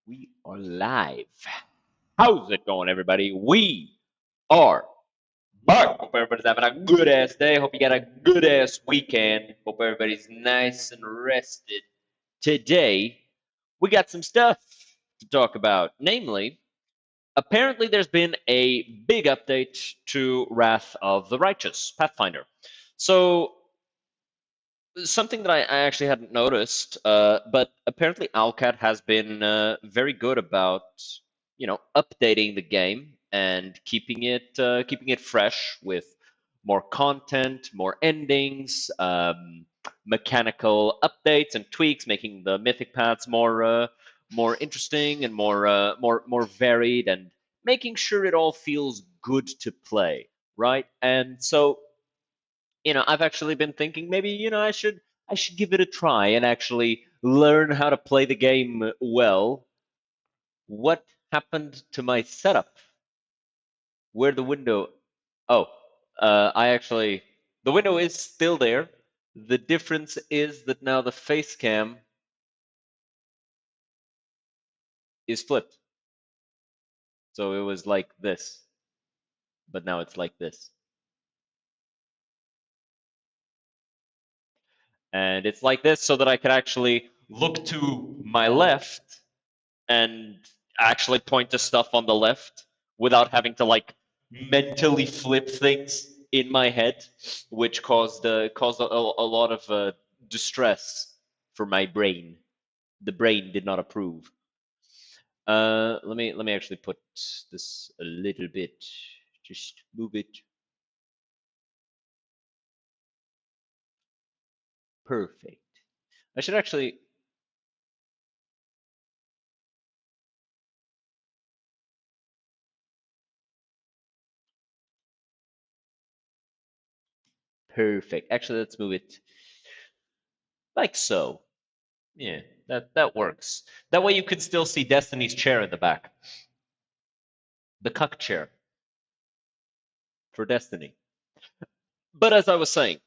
We are live. How's it going, everybody? We are back. Hope everybody's having a good ass day. Hope you got a good ass weekend. Hope everybody's nice and rested. Today, we got some stuff to talk about. Namely, apparently there's been a big update to Wrath of the Righteous, Pathfinder. So, something that I actually hadn't noticed, but apparently Alcat has been very good about, updating the game and keeping it fresh with more content, more endings, mechanical updates and tweaks, making the mythic paths more interesting and more varied, and making sure it all feels good to play, right? And so I've actually been thinking maybe, I should give it a try and actually learn how to play the game well. What happened to my setup? Where the window? Oh, the window is still there. The difference is that now the face cam is flipped. So it was like this, but now it's like this. And it's like this so that I can actually look to my left and actually point to stuff on the left without having to like mentally flip things in my head, which caused a lot of distress for my brain. The brain did not approve. Let me actually put this a little bit. Just move it. Perfect. I should actually. Perfect. Actually, let's move it like so. Yeah, that works. That way you can still see Destiny's chair in the back. The cuck chair for Destiny. But as I was saying,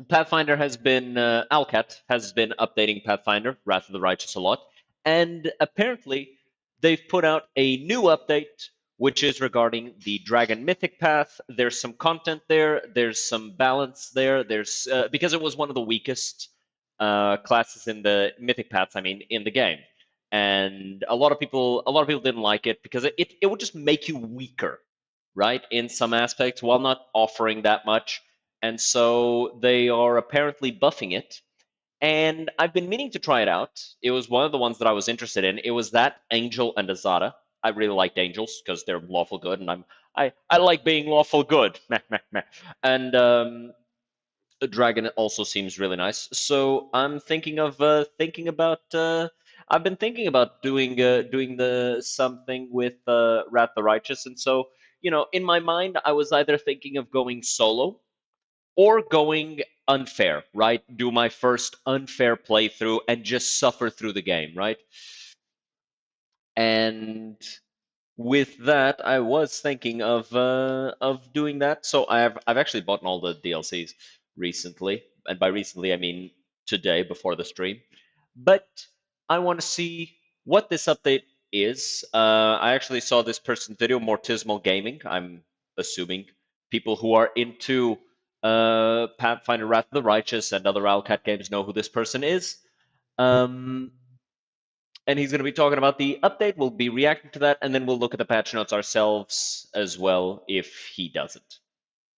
Pathfinder has been Alcat has been updating Pathfinder Wrath of the Righteous a lot, and apparently they've put out a new update which is regarding the Dragon Mythic Path. There's some content there. There's some balance there. There's because it was one of the weakest classes in the Mythic Paths. I mean, in the game, and a lot of people didn't like it because it would just make you weaker, right? In some aspects, while not offering that much. And so they are apparently buffing it. And I've been meaning to try it out. It was one of the ones that I was interested in. It was that Angel and Azada. I really liked angels because they're lawful good, and I like being lawful good. And the dragon also seems really nice. So I'm thinking of thinking about. I've been thinking about doing the something with Wrath the Righteous, and so in my mind, I was either thinking of going solo or going unfair, right? Do my first unfair playthrough and just suffer through the game, right? And with that, I was thinking of doing that. So I've actually bought all the DLCs recently, and by recently I mean today before the stream. But I want to see what this update is. I actually saw this person's video, Mortismal Gaming. I'm assuming people who are into Pathfinder Wrath of the Righteous and other Owlcat games know who this person is. Um, and he's going to be talking about the update. We'll be reacting to that, and then we'll look at the patch notes ourselves as well if he doesn't.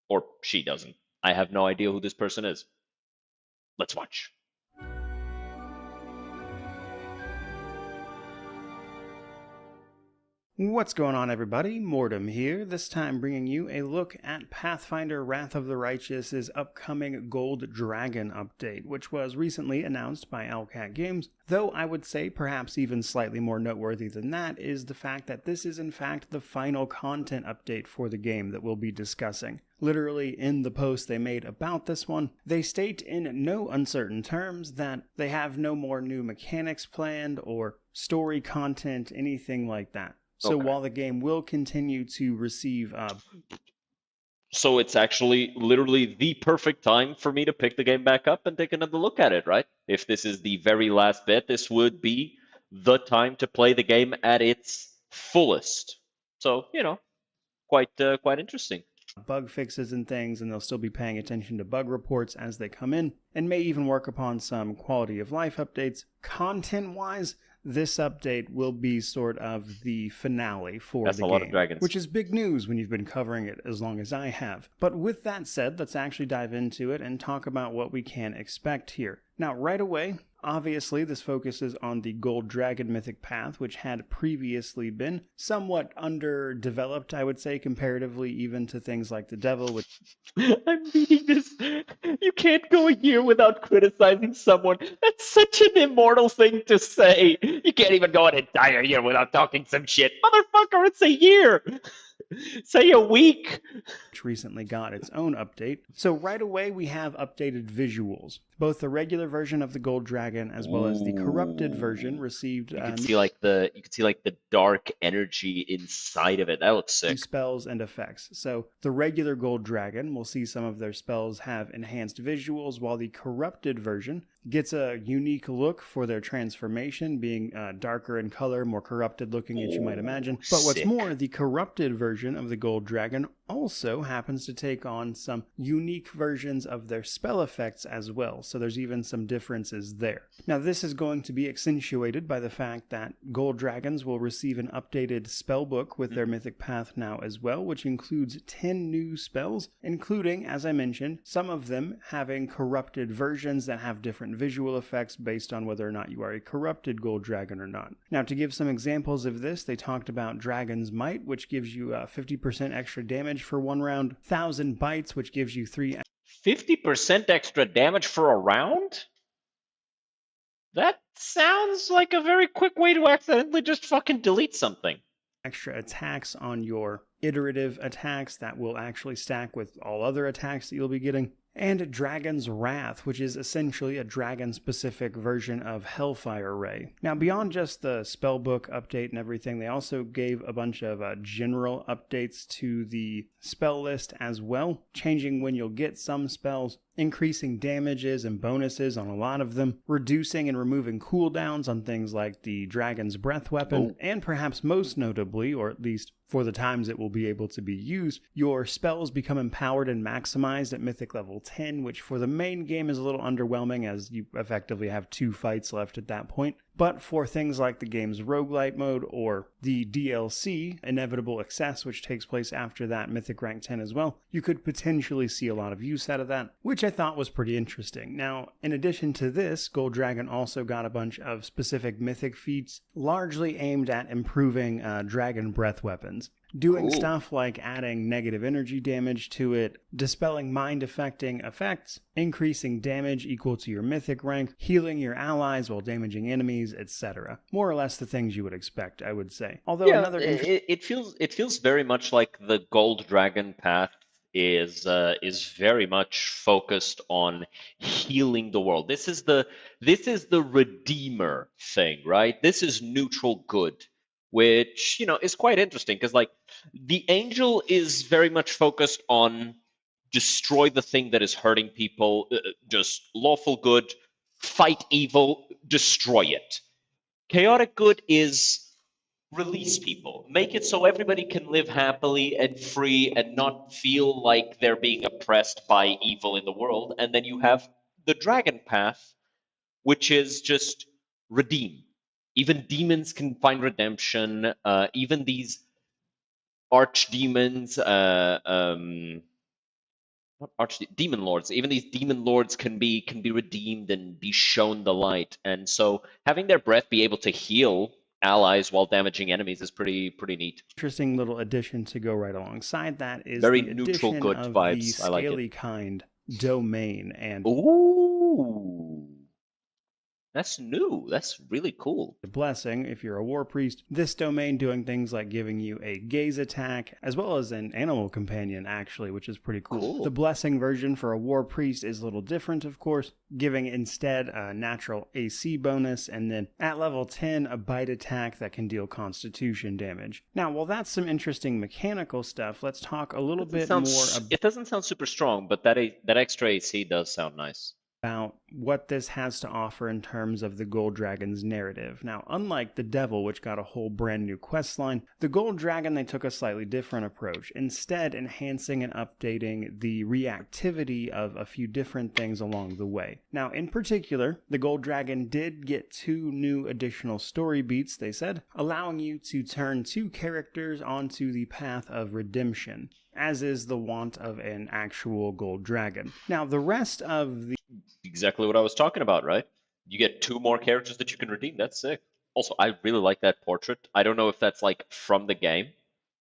Or she doesn't. I have no idea who this person is. Let's watch. What's going on, everybody? Mortem here, this time bringing you a look at Pathfinder Wrath of the Righteous' upcoming Gold Dragon update, which was recently announced by Alcat Games, though I would say perhaps even slightly more noteworthy than that is the fact that this is in fact the final content update for the game that we'll be discussing. Literally, in the post they made about this one, they state in no uncertain terms that they have no more new mechanics planned or story content, anything like that. So Okay. while the game will continue to receive So it's actually literally the perfect time for me to pick the game back up and take another look at it, right? If this is the very last bit, this would be the time to play the game at its fullest. So, quite interesting. Bug fixes and things, and they'll still be paying attention to bug reports as they come in, and may even work upon some quality of life updates. Content-wise, this update will be sort of the finale for That's the a game, lot of dragons. which is big news when you've been covering it as long as I have. But with that said, let's actually dive into it and talk about what we can expect here. Now, right away, obviously, this focuses on the Gold Dragon Mythic Path, which had previously been somewhat underdeveloped, I would say, comparatively even to things like the Devil, which I'm reading this. You can't go a year without criticizing someone. That's such an immortal thing to say. You can't even go an entire year without talking some shit. Motherfucker, it's a year. Say a week. recently got its own update. So right away we have updated visuals. Both the regular version of the Gold Dragon as well as the corrupted version received You can see like the dark energy inside of it. That looks sick. spells and effects. So the regular Gold Dragon will see some of their spells have enhanced visuals, while the corrupted version gets a unique look for their transformation, being darker in color, more corrupted looking as you might imagine. But what's Sick. more, the corrupted version of the Gold Dragon also happens to take on some unique versions of their spell effects as well, so there's even some differences there. Now this is going to be accentuated by the fact that Gold Dragons will receive an updated spell book with their Mythic Path now as well, which includes 10 new spells, including, as I mentioned, some of them having corrupted versions that have different visual effects based on whether or not you are a corrupted Gold Dragon or not. Now, to give some examples of this, they talked about Dragon's Might, which gives you 50% extra damage for 1 round, 1,000 Bites, which gives you 3 50% extra damage for a round? That sounds like a very quick way to accidentally just fucking delete something. extra attacks on your iterative attacks that will actually stack with all other attacks that you'll be getting. And Dragon's Wrath, which is essentially a dragon-specific version of Hellfire Ray. Now, beyond just the spellbook update and everything, they also gave a bunch of general updates to the spell list as well, changing when you'll get some spells, increasing damages and bonuses on a lot of them, reducing and removing cooldowns on things like the Dragon's Breath weapon, and perhaps most notably, or at least for the times it will be able to be used, your spells become empowered and maximized at Mythic level 10, which for the main game is a little underwhelming as you effectively have 2 fights left at that point. But for things like the game's roguelite mode or the DLC, Inevitable Excess, which takes place after that Mythic rank 10 as well, you could potentially see a lot of use out of that, which I thought was pretty interesting. Now, in addition to this, Gold Dragon also got a bunch of specific Mythic feats, largely aimed at improving Dragon Breath weapons. Doing stuff like adding negative energy damage to it, dispelling mind-affecting effects, increasing damage equal to your Mythic rank, healing your allies while damaging enemies, etc. More or less the things you would expect, I would say. Although Yeah, another it feels very much like the Gold Dragon path is very much focused on healing the world. This is the Redeemer thing, right? This is neutral good, which is quite interesting because like the angel is very much focused on destroy the thing that is hurting people, just lawful good, fight evil, destroy it. Chaotic good is release people, make it so everybody can live happily and free and not feel like they're being oppressed by evil in the world. And then you have the dragon path, which is just redeem. Even demons can find redemption. Even these archdemons, demon lords, even these demon lords can be redeemed and be shown the light. And so having their breath be able to heal allies while damaging enemies is pretty neat. interesting little addition to go right alongside that is Very the neutral addition good of vibes. the I like it. scaly kind domain. And Ooh, that's new. That's really cool. blessing if you're a war priest. This domain doing things like giving you a gaze attack as well as an animal companion actually, which is pretty cool. The blessing version for a war priest is a little different, of course, giving instead a natural AC bonus and then at level 10 a bite attack that can deal constitution damage. Now, while that's some interesting mechanical stuff, let's talk a little bit more about it doesn't sound super strong, but that extra AC does sound nice. about what this has to offer in terms of the Gold Dragon's narrative. Now, unlike the Devil, which got a whole brand new questline, the Gold Dragon, they took a slightly different approach, instead enhancing and updating the reactivity of a few different things along the way. Now, in particular, the Gold Dragon did get 2 new additional story beats, they said, allowing you to turn 2 characters onto the path of redemption, as is the want of an actual Gold Dragon. Now, the rest of the Exactly what I was talking about, right? You get 2 more characters that you can redeem. That's sick. Also, I really like that portrait. I don't know if that's like from the game,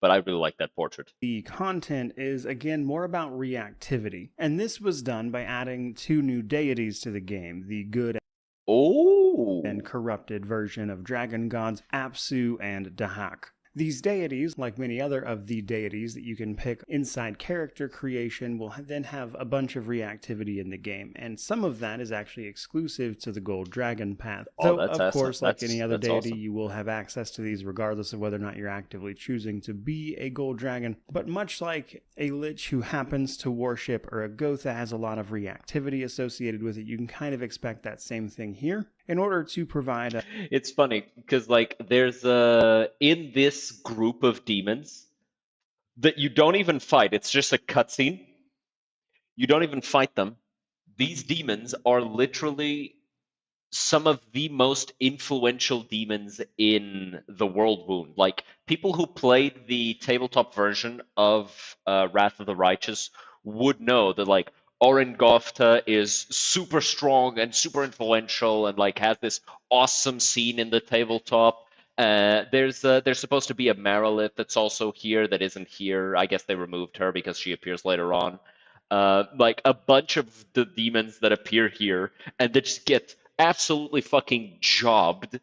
but I really like that portrait. the content is again more about reactivity, and this was done by adding 2 new deities to the game, the good Oh, and corrupted version of dragon gods Apsu and Dahak. These deities, like many other of the deities that you can pick inside character creation, will then have a bunch of reactivity in the game, and some of that is actually exclusive to the Gold Dragon path. oh, Though, that's of awesome. course, like any other That's deity, awesome. you will have access to these regardless of whether or not you're actively choosing to be a Gold Dragon. But much like a Lich who happens to worship or a Goth that has a lot of reactivity associated with it, you can kind of expect that same thing here in order to provide a It's funny because like there's in this group of demons that you don't even fight. It's just a cutscene. You don't even fight them. These demons are literally some of the most influential demons in the world wound. Like people who played the tabletop version of Wrath of the Righteous would know that like Orangofta is super strong and super influential and like has this awesome scene in the tabletop. There's supposed to be a Marilith that's also here that isn't here. I guess they removed her because she appears later on. Like a bunch of the demons that appear here and that just get absolutely fucking jobbed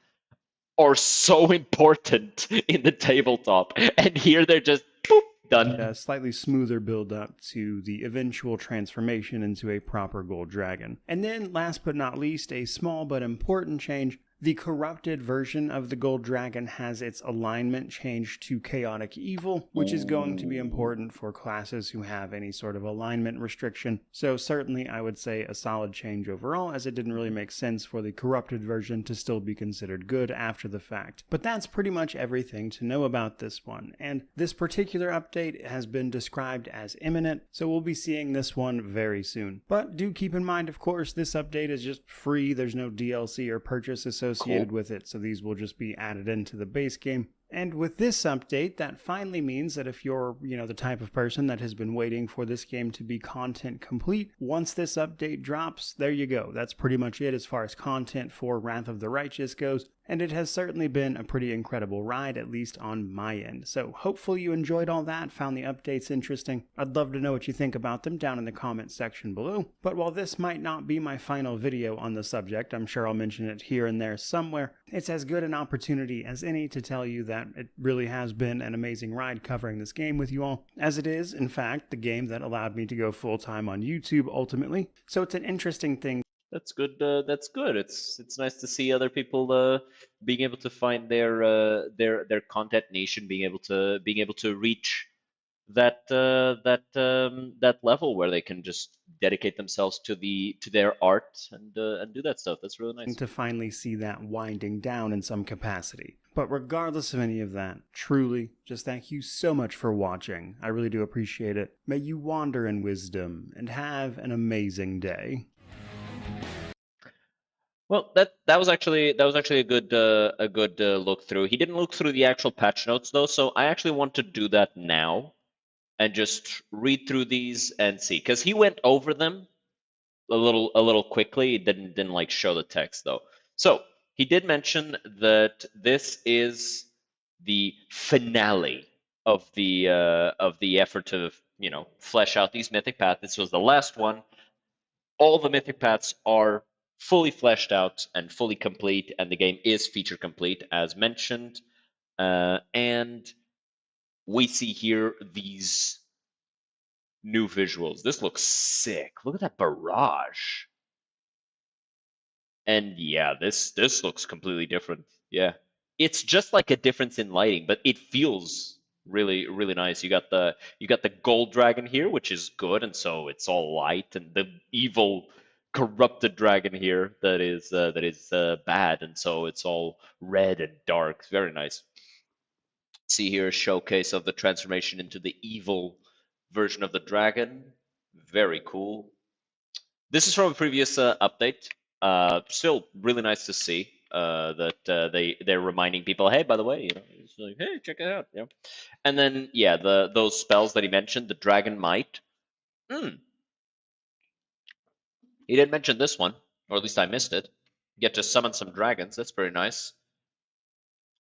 are so important in the tabletop. And here they're just boop, done. slightly smoother build up to the eventual transformation into a proper Gold Dragon. And then, last but not least, a small but important change. The corrupted version of the Gold Dragon has its alignment changed to Chaotic Evil, which is going to be important for classes who have any sort of alignment restriction. So certainly I would say a solid change overall, as it didn't really make sense for the corrupted version to still be considered good after the fact. But that's pretty much everything to know about this one, and this particular update has been described as imminent, so we'll be seeing this one very soon. But do keep in mind, of course, this update is just free. There's no DLC or purchase associated with it, so these will just be added into the base game. And with this update, that finally means that if you're, the type of person that has been waiting for this game to be content complete, once this update drops, there you go. That's pretty much it as far as content for Wrath of the Righteous goes. And it has certainly been a pretty incredible ride, at least on my end. So hopefully you enjoyed all that, found the updates interesting. I'd love to know what you think about them down in the comments section below. But while this might not be my final video on the subject, I'm sure I'll mention it here and there somewhere, it's as good an opportunity as any to tell you that it really has been an amazing ride covering this game with you all, as it is, in fact, the game that allowed me to go full-time on YouTube ultimately. So it's an interesting thing. That's good. That's good. It's nice to see other people being able to find their content niche and being able to reach that level where they can just dedicate themselves to their art and do that stuff. That's really nice. To finally see that winding down in some capacity. But regardless of any of that, truly, just thank you so much for watching. I really do appreciate it. May you wander in wisdom and have an amazing day. Well, that was actually a good look through. He didn't look through the actual patch notes though, so I actually want to do that now and just read through these and see, because he went over them a little quickly. He didn't like show the text though. So he did mention that this is the finale of the effort to flesh out these mythic paths. This was the last one. All the mythic paths are fully fleshed out and fully complete, and the game is feature complete as mentioned. And we see here these new visuals. This looks sick. Look at that barrage. And yeah, this looks completely different. Yeah. It's just like a difference in lighting, but it feels really nice. You got the gold dragon here, which is good, and so it's all light, and the evil corrupted dragon here that is bad, and so it's all red and dark. Very nice. See here a showcase of the transformation into the evil version of the dragon. Very cool. This is from a previous update. Still really nice to see that they're reminding people, hey, by the way, it's like, hey, check it out. And then yeah, those spells that he mentioned, the Dragon Might. Hmm, he didn't mention this one, or at least I missed it. Get to summon some dragons. That's very nice.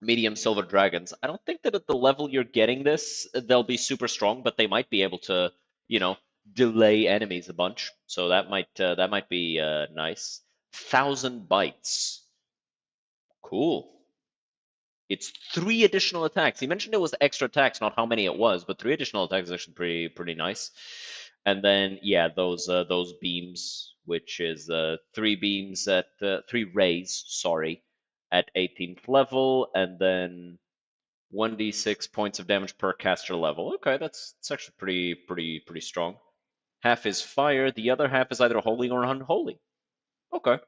Medium silver dragons. I don't think that at the level you're getting this, they'll be super strong, but they might be able to, you know, delay enemies a bunch. So that might be nice. 1,000 bites. Cool. It's 3 additional attacks. He mentioned it was extra attacks, not how many it was, but 3 additional attacks is actually pretty nice. And then yeah, those beams, which is 3 beams at 3 rays, sorry, at 18th level, and then 1d6 points of damage per caster level. Okay, that's actually pretty strong. Half is fire, the other half is either holy or unholy. Okay.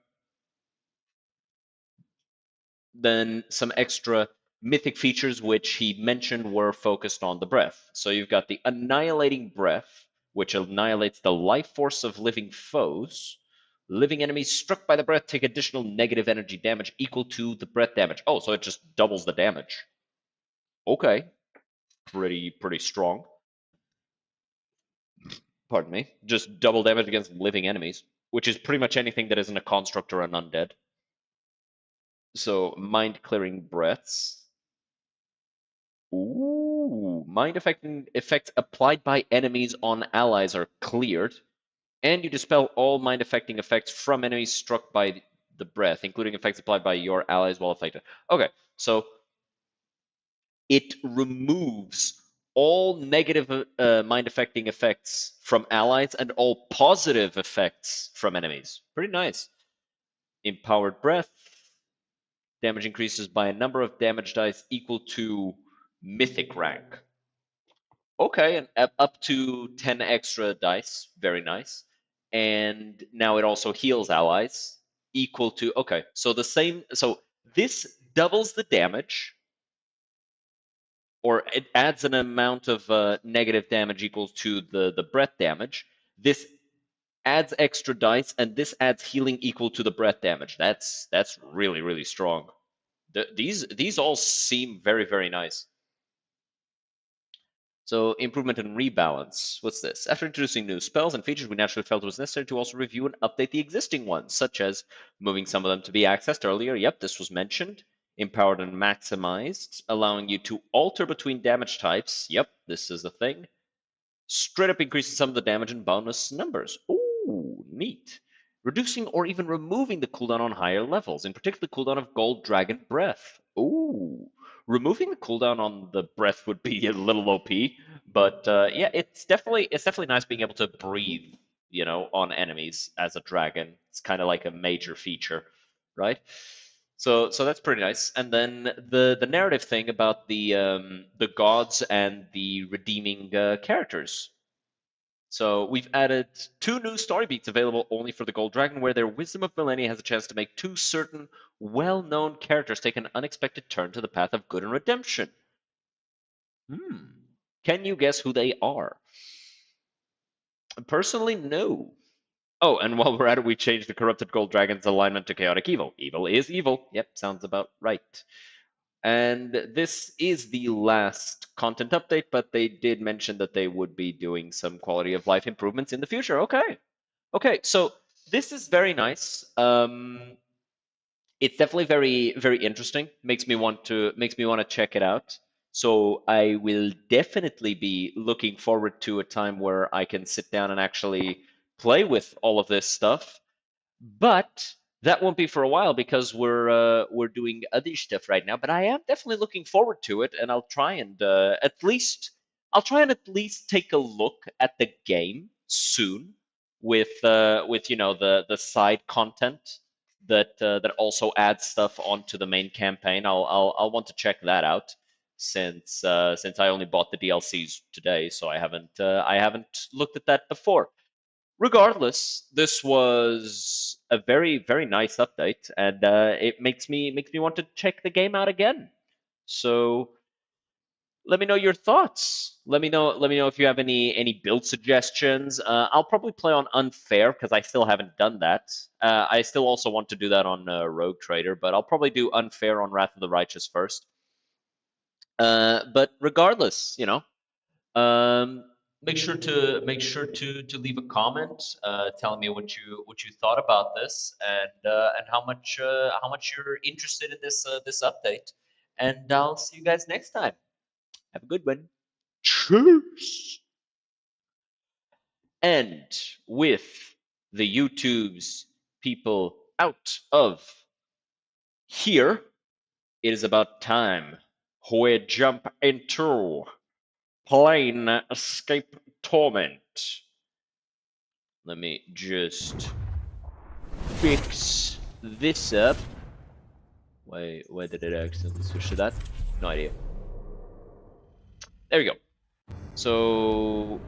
Then some extra mythic features which he mentioned were focused on the breath. So you've got the annihilating breath, which annihilates the life force of living foes. Living enemies struck by the breath take additional negative energy damage equal to the breath damage. Oh, so it just doubles the damage. Okay, pretty strong. Pardon me. Just double damage against living enemies, which is pretty much anything that isn't a construct or an undead. So mind clearing breaths. Ooh, mind affecting effects applied by enemies on allies are cleared, and you dispel all mind affecting effects from enemies struck by the breath, including effects applied by your allies while affected. Okay, so it removes all negative mind affecting effects from allies and all positive effects from enemies. Pretty nice. Empowered breath. Damage increases by a number of damage dice equal to mythic rank. Okay, and up to 10 extra dice. Very nice. And now it also heals allies equal to, okay, so the same, so this doubles the damage, or it adds an amount of negative damage equals to the breath damage. This adds extra dice, and this adds healing equal to the breath damage. That's really strong. These all seem very nice. So improvement and rebalance. What's this? After introducing new spells and features, we naturally felt it was necessary to also review and update the existing ones, such as moving some of them to be accessed earlier. Yep, this was mentioned. Empowered and maximized, allowing you to alter between damage types. Yep, this is a thing. Straight up increasing some of the damage and bonus numbers. Ooh, neat. Reducing or even removing the cooldown on higher levels, in particular the cooldown of Gold Dragon Breath. Ooh. Removing the cooldown on the breath would be a little OP, but yeah, it's definitely nice being able to breathe, on enemies as a dragon. It's kind of like a major feature, right? So that's pretty nice. And then the narrative thing about the gods and the redeeming characters. So we've added 2 new story beats available only for the Gold Dragon, where their Wisdom of Millennia has a chance to make 2 certain well-known characters take an unexpected turn to the path of good and redemption. Can you guess who they are? Personally, no. Oh, and while we're at it, we changed the corrupted Gold Dragon's alignment to chaotic evil. Evil is evil. Yep, sounds about right. And this is the last content update, but they did mention that they would be doing some quality of life improvements in the future. Okay, so this is very nice. It's definitely very interesting. Makes me want to check it out. So I will definitely be looking forward to a time where I can sit down and actually play with all of this stuff. But that won't be for a while because we're doing other stuff right now. But I am definitely looking forward to it, and I'll try and at least take a look at the game soon with the side content that also adds stuff onto the main campaign. I'll want to check that out since I only bought the DLCs today, so I haven't looked at that before. Regardless, this was a very, very nice update, and it makes me want to check the game out again. So let me know your thoughts. Let me know if you have any build suggestions. I'll probably play on unfair because I still haven't done that. I still also want to do that on Rogue Trader, but I'll probably do unfair on Wrath of the Righteous first. But regardless, um, make sure to leave a comment telling me what you thought about this and how much you're interested in this update. And I'll see you guys next time. Have a good one. Cheers. And with the YouTube's people out of here, it is about time we jump into Plane Escape Torment. Let me just fix this up. Why did it accidentally switch to that? No idea. There we go. So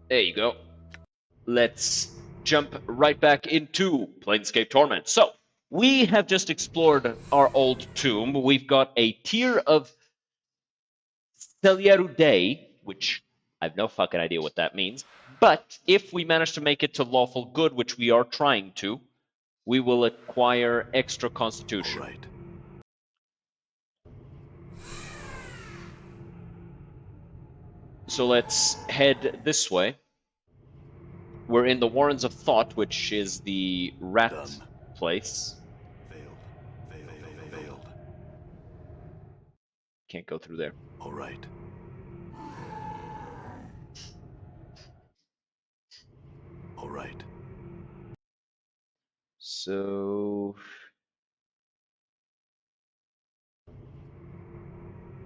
there you go. Let's jump right back into Planescape Torment. So we have just explored our old tomb. We've got a tier of Day, which I have no fucking idea what that means. But if we manage to make it to lawful good, which we are trying to, we will acquire extra constitution. All right. So let's head this way. We're in the Warrens of Thought, which is the rat place. Veiled. Can't go through there. All right. All right. So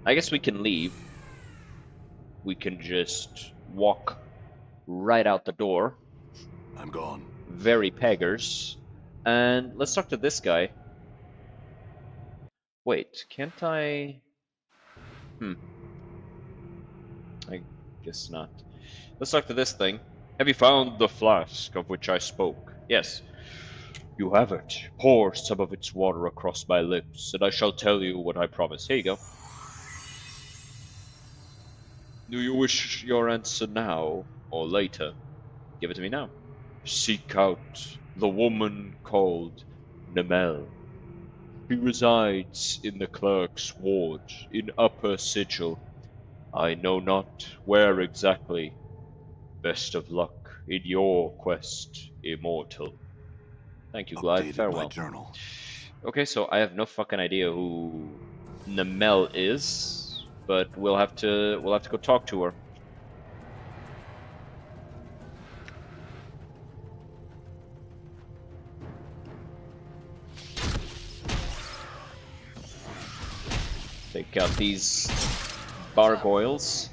I guess we can leave. We can just walk right out the door. I'm gone. Very peggers. And let's talk to this guy. Wait, can't I? I guess not. Let's talk to this thing. Have you found the flask of which I spoke? Yes. You have it. Pour some of its water across my lips, and I shall tell you what I promise. Here you go. Do you wish your answer now or later? Give it to me now. Seek out the woman called Nemel. She resides in the clerk's ward in Upper Sigil. I know not where exactly. Best of luck in your quest, immortal. Thank you, Glide. Updated Farewell. my journal. Okay, so I have no fucking idea who Nemel is, but we'll have to go talk to her. Take out these gargoyles.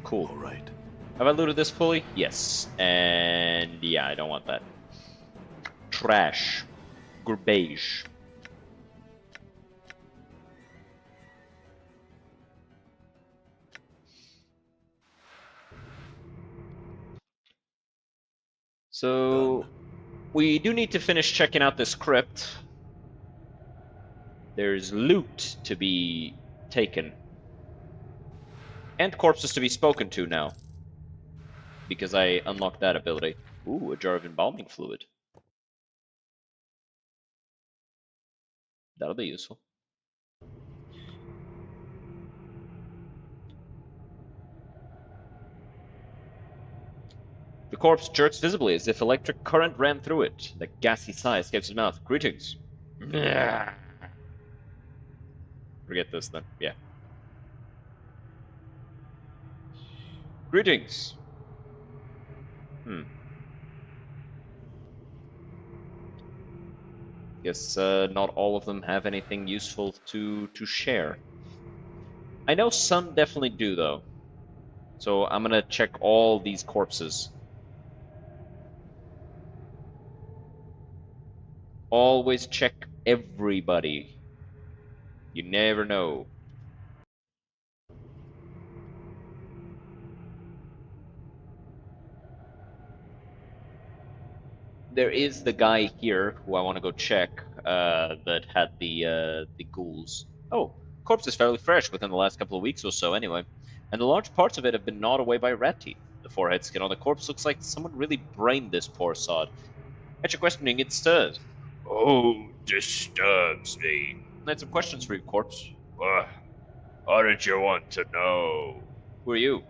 Cool. All right. Have I looted this fully? Yes. And yeah, I don't want that. Trash. Garbage. So Done. we do need to finish checking out this crypt. There's loot to be taken. And corpses to be spoken to now. Because I unlocked that ability. Ooh, a jar of embalming fluid. That'll be useful. The corpse jerks visibly as if electric current ran through it. The gassy sigh escapes his mouth. Greetings. Forget this then. Yeah. Greetings. Guess not all of them have anything useful to share. I know some definitely do though. So I'm gonna check all these corpses. Always check everybody. You never know. there is the guy here who I want to go check that had the ghouls. Oh, corpse is fairly fresh within the last couple of weeks or so, anyway, and the large parts of it have been gnawed away by rat teeth. The forehead skin on the corpse looks like someone really brained this poor sod. After questioning, it says, "Oh, disturbs me." I had some questions for you, corpse. What did you want to know? Who are you?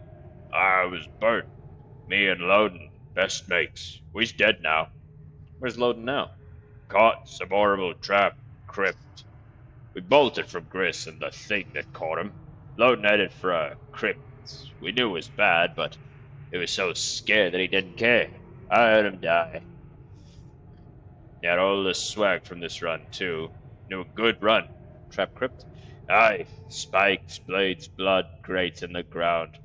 I was burnt. Me and Loden, best mates. We's dead now. Where's Loden now? Caught some horrible trap, crypt. We bolted from Gris and the thing that caught him. Loden headed for a crypt. We knew it was bad, but he was so scared that he didn't care. I let him die. He had all the swag from this run, too. Knew a good run. Trap crypt? Aye, spikes, blades, blood, grates in the ground.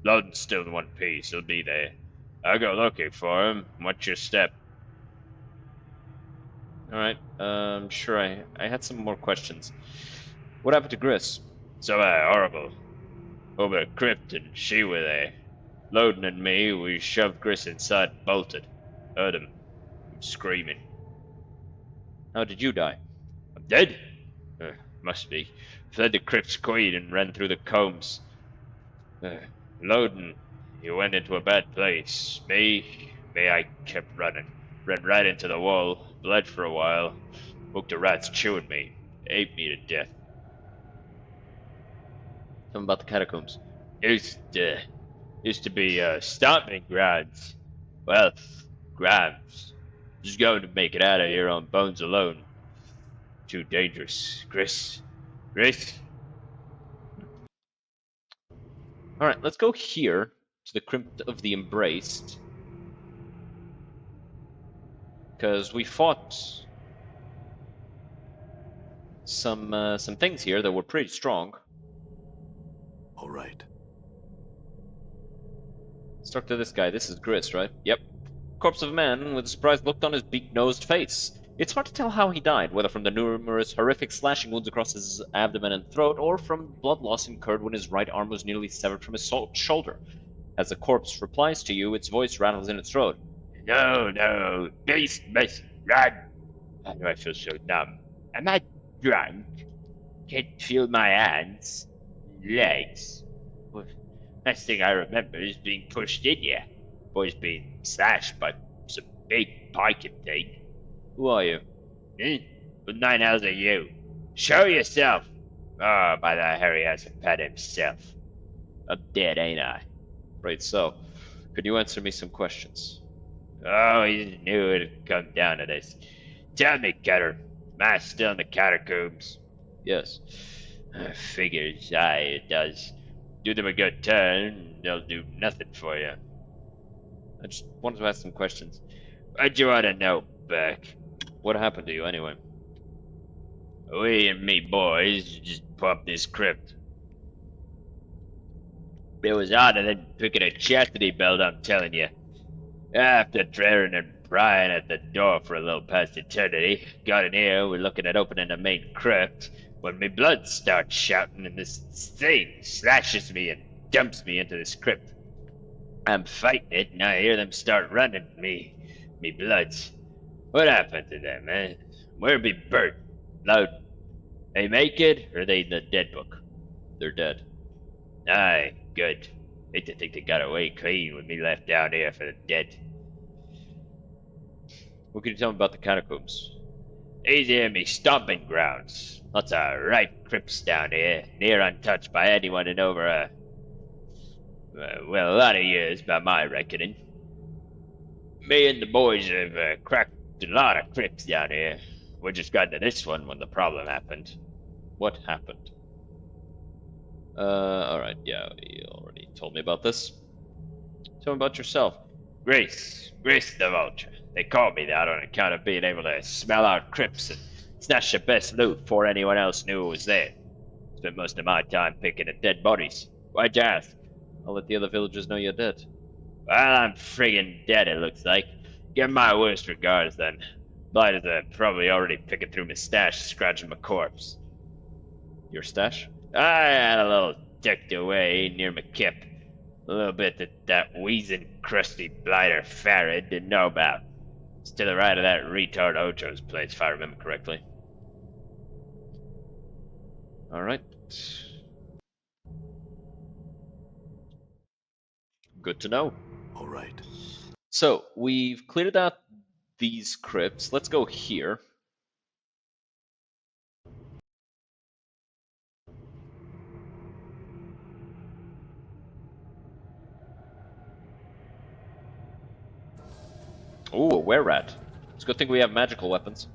Loden's still in one piece, he'll be there. I'll go looking for him. What's your step? Alright, sure, I had some more questions. What happened to Gris? So horrible. Over a crypt and she were there. Loden and me, we shoved Gris inside and bolted. Heard him screaming. How did you die? I'm dead? Must be. Fled the crypt's queen and ran through the combs. Loden, he went into a bad place. Me, I kept running. Ran right into the wall, bled for a while. Woke the rats chewing me. Ate me to death. Tell me about the catacombs. Used to be stomping grounds. Wealth, grams. Just going to make it out of here on bones alone. Too dangerous. Gris. Alright, let's go here to the Crypt of the Embraced. Because we fought some things here that were pretty strong. All right. Let's talk to this guy. This is Gris, right? Yep. Corpse of a man with a surprised look on his beak-nosed face. It's hard to tell how he died, whether from the numerous horrific slashing wounds across his abdomen and throat, or from blood loss incurred when his right arm was nearly severed from his shoulder. As the corpse replies to you, its voice rattles in its throat. No, beast must run. Why do I feel so numb? Am I drunk? Can't feel my hands, legs. Last thing I remember is being pushed in here. Boy's being slashed by some big piking thing. Who are you? What nine hells are you? Show yourself! Oh, by the Harry hasn't pet himself. I'm dead, ain't I? Right, so, could you answer me some questions? Oh, you knew it'd come down to this. Tell me, Cutter, am I still in the catacombs? Yes. Figures, aye, it does. Do them a good turn, they'll do nothing for you. I just wanted to ask some questions. What'd you want to know, Burke? What happened to you, anyway? We and me boys just popped this crypt. It was harder than picking a chastity belt, I'm telling you. After tearing and prying at the door for a little past eternity, got in here, we're looking at opening the main crypt, when me blood starts shouting and this thing slashes me and dumps me into this crypt. I'm fighting it and I hear them start running, me bloods. What happened to them, eh? Where be Bert? Loud. They make it, or they in the dead book? They're dead. Aye, good. Hate to think they got away clean with me left down here for the dead. What can you tell me about the catacombs? These here me stomping grounds. Lots of right crypts down here, near untouched by anyone in over a lot of years by my reckoning. Me and the boys have cracked a lot of crypts down here. We just got to this one when the problem happened. What happened? Alright, yeah, you already told me about this. Tell me about yourself. Grace the Vulture. They called me that on account of being able to smell out crypts and snatch the best loot before anyone else knew it was there. Spent most of my time picking at dead bodies. Why'd you ask? I'll let the other villagers know you're dead. Well, I'm friggin' dead, it looks like. Give my worst regards, then. Blighters are probably already picking through my stash, scratching my corpse. Your stash? I had a little tucked away near my kip. A little bit that wheezing, crusty blighter Farad didn't know about. It's to the right of that retard Ocho's place, if I remember correctly. Alright. Good to know. All right. So, we've cleared out these crypts. Let's go here. Ooh, a were-rat. It's a good thing we have magical weapons.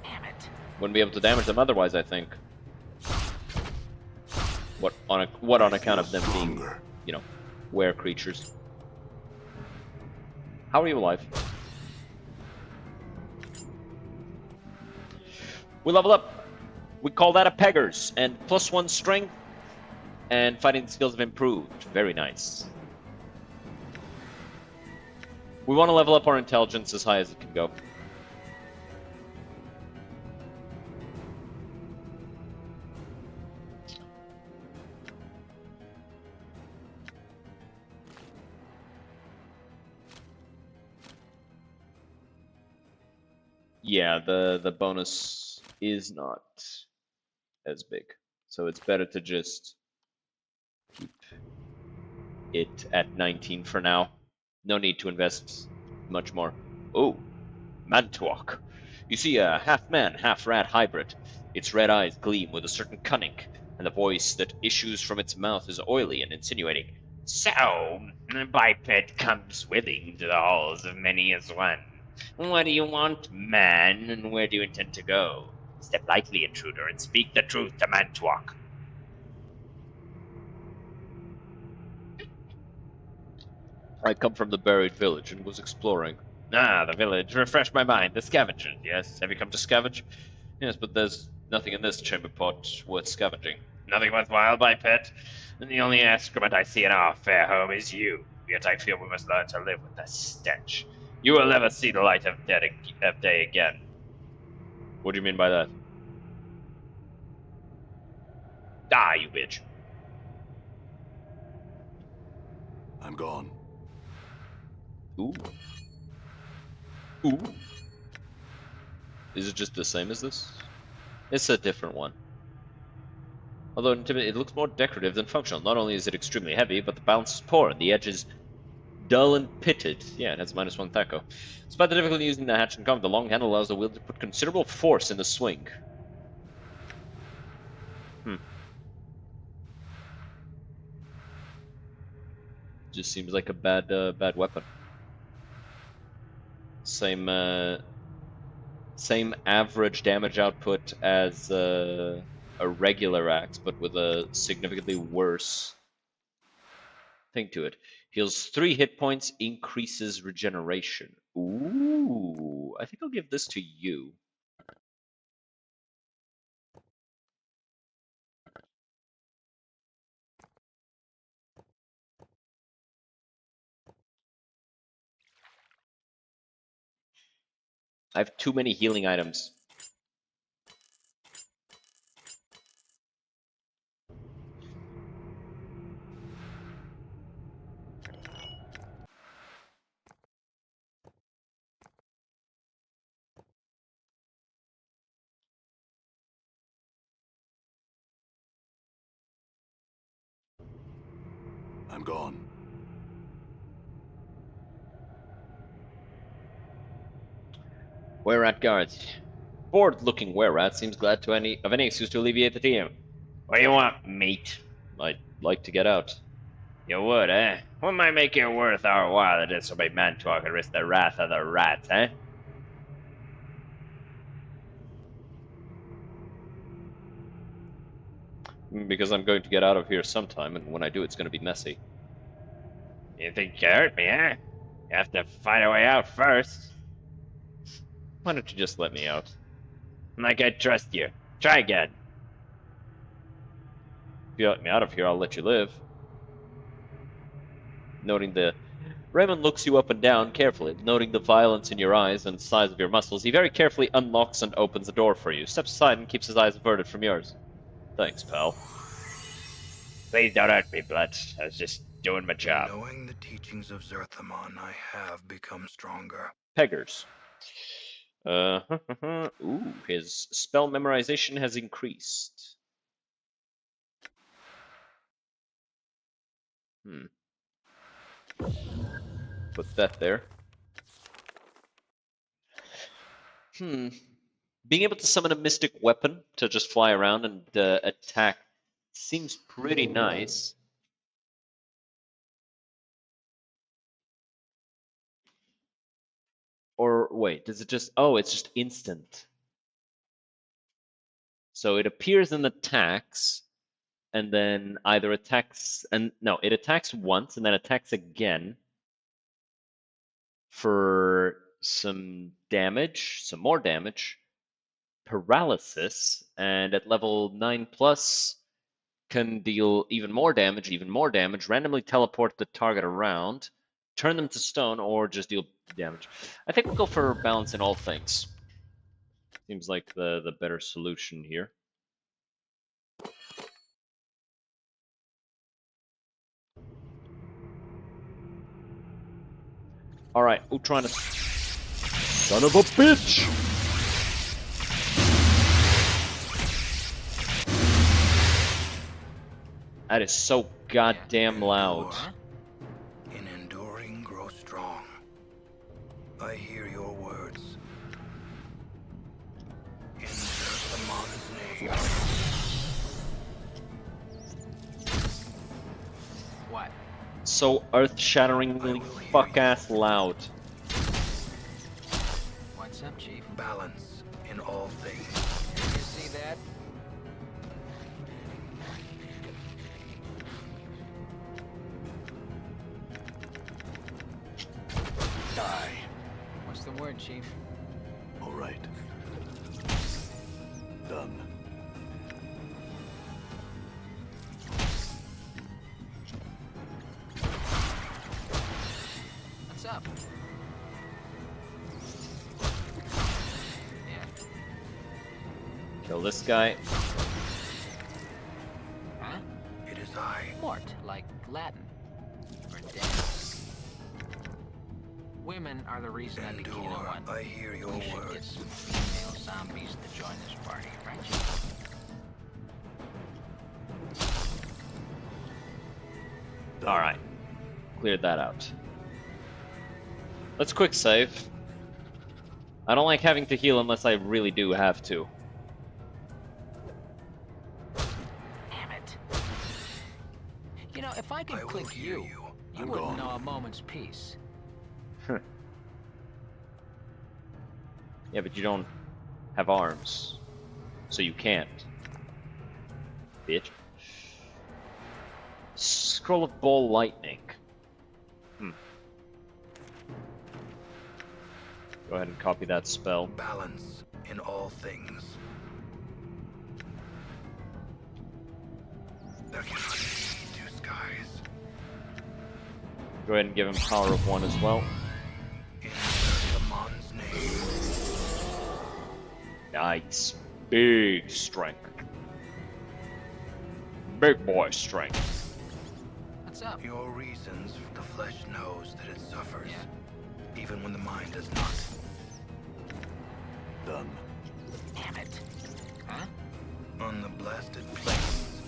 Damn it. Wouldn't be able to damage them otherwise, I think. What on account of them being, Stronger. you know, were creatures. How are you alive? We level up. We call that a peggers, and +1 strength, and fighting skills have improved. Very nice. We want to level up our intelligence as high as it can go. Yeah, the bonus is not as big, so it's better to just keep it at 19 for now. No need to invest much more. Oh, Mantuak. You see a half-man, half-rat hybrid. Its red eyes gleam with a certain cunning, and the voice that issues from its mouth is oily and insinuating. So, the biped comes willing to the halls of many as one. What do you want, man, and where do you intend to go? Step lightly, intruder, and speak the truth to Mantuak. I come from the buried village and was exploring. Ah, the village. Refresh my mind. The scavengers, yes. Have you come to scavenge? Yes, but there's nothing in this chamber pot worth scavenging. Nothing worthwhile, my pet? And the only excrement I see in our fair home is you. Yet I feel we must learn to live with the stench. You will never see the light of day again. What do you mean by that? Ah, you bitch. I'm gone. Ooh. Ooh. Is it just the same as this? It's a different one. Although it looks more decorative than functional. Not only is it extremely heavy, but the balance is poor and the edges dull and pitted. Yeah, it has -1 thaco. Despite the difficulty using the hatch and comb, the long handle allows the wheel to put considerable force in the swing. Just seems like a bad weapon. Same average damage output as a regular axe, but with a significantly worse thing to it. Heals 3 hit points, increases regeneration. Ooh, I think I'll give this to you. I have too many healing items. I'm gone. Were-rat guards. Bored-looking were-rat seems glad of any excuse to alleviate the DM. What do you want, mate? I'd like to get out. You would, eh? What might make it worth our while to disobey Mantuak and risk the wrath of the rats, eh? Because I'm going to get out of here sometime, and when I do, it's going to be messy. You think you hurt me, eh? You have to find a way out first. Why don't you just let me out? Like I trust you. Try again. If you let me out of here, I'll let you live. Noting the... Raymond looks you up and down carefully. Noting the violence in your eyes and size of your muscles, he very carefully unlocks and opens the door for you. Steps aside and keeps his eyes averted from yours. Thanks, pal. Please don't hurt me, Blood. I was just doing my job. Knowing the teachings of Zerthamon, I have become stronger. Peggers. Ooh, his spell memorization has increased. Put that there. Being able to summon a mystic weapon to just fly around and attack seems pretty nice. Or wait, does it just... Oh, it's just instant. So it appears in attacks, and then either attacks... and no, it attacks once and then attacks again for some damage, some more damage, paralysis, and at level 9+, can deal even more damage, randomly teleport the target around, turn them to stone, or just deal damage. I think we'll go for balance in all things. Seems like the better solution here. Alright, Utranus. Son of a bitch! That is so goddamn loud. In enduring, grow strong. I hear your words. In Zerthamon's name. What? So earth-shatteringly fuck-ass loud. What's up, Chief? Balance in all things. You see that? Die. What's the word, Chief? All right. Done. What's up? Yeah. Kill this guy. Huh? It is I. Mort, like Latin. Or dead. Women are the reason I became Endure. one. I hear your We should get words. some female zombies to join this party, right, Chief? Alright. Cleared that out. Let's quick save. I don't like having to heal unless I really do have to. Damn it. You know, if I could I will click hear you, you. you I'm wouldn't gone. know a moment's peace. Yeah, but you don't have arms. So you can't. Bitch. Scroll of Ball Lightning. Go ahead and copy that spell. Balance in all things. There cannot be two skies. Go ahead and give him Power of 1 as well. In Zerthamon's name. Nice. Big strength. Big boy strength. What's up? Your reasons, the flesh knows that it suffers. Yeah. Even when the mind does not. Done. Damn it. Huh? On the blasted plains,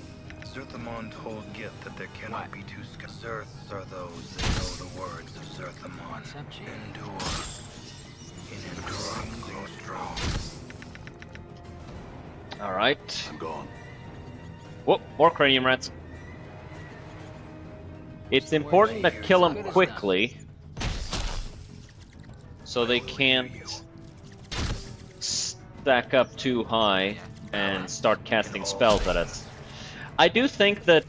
Zerthamon told Gith that there cannot What? be two skies. Zerths are those that know the words of Zerthamon. What's up, Chief? Endure. In enduring, grow strong. Alright. I'm gone. Whoop, more cranium rats. It's important to kill them quickly, so they can't stack up too high and start casting spells at us. I do think that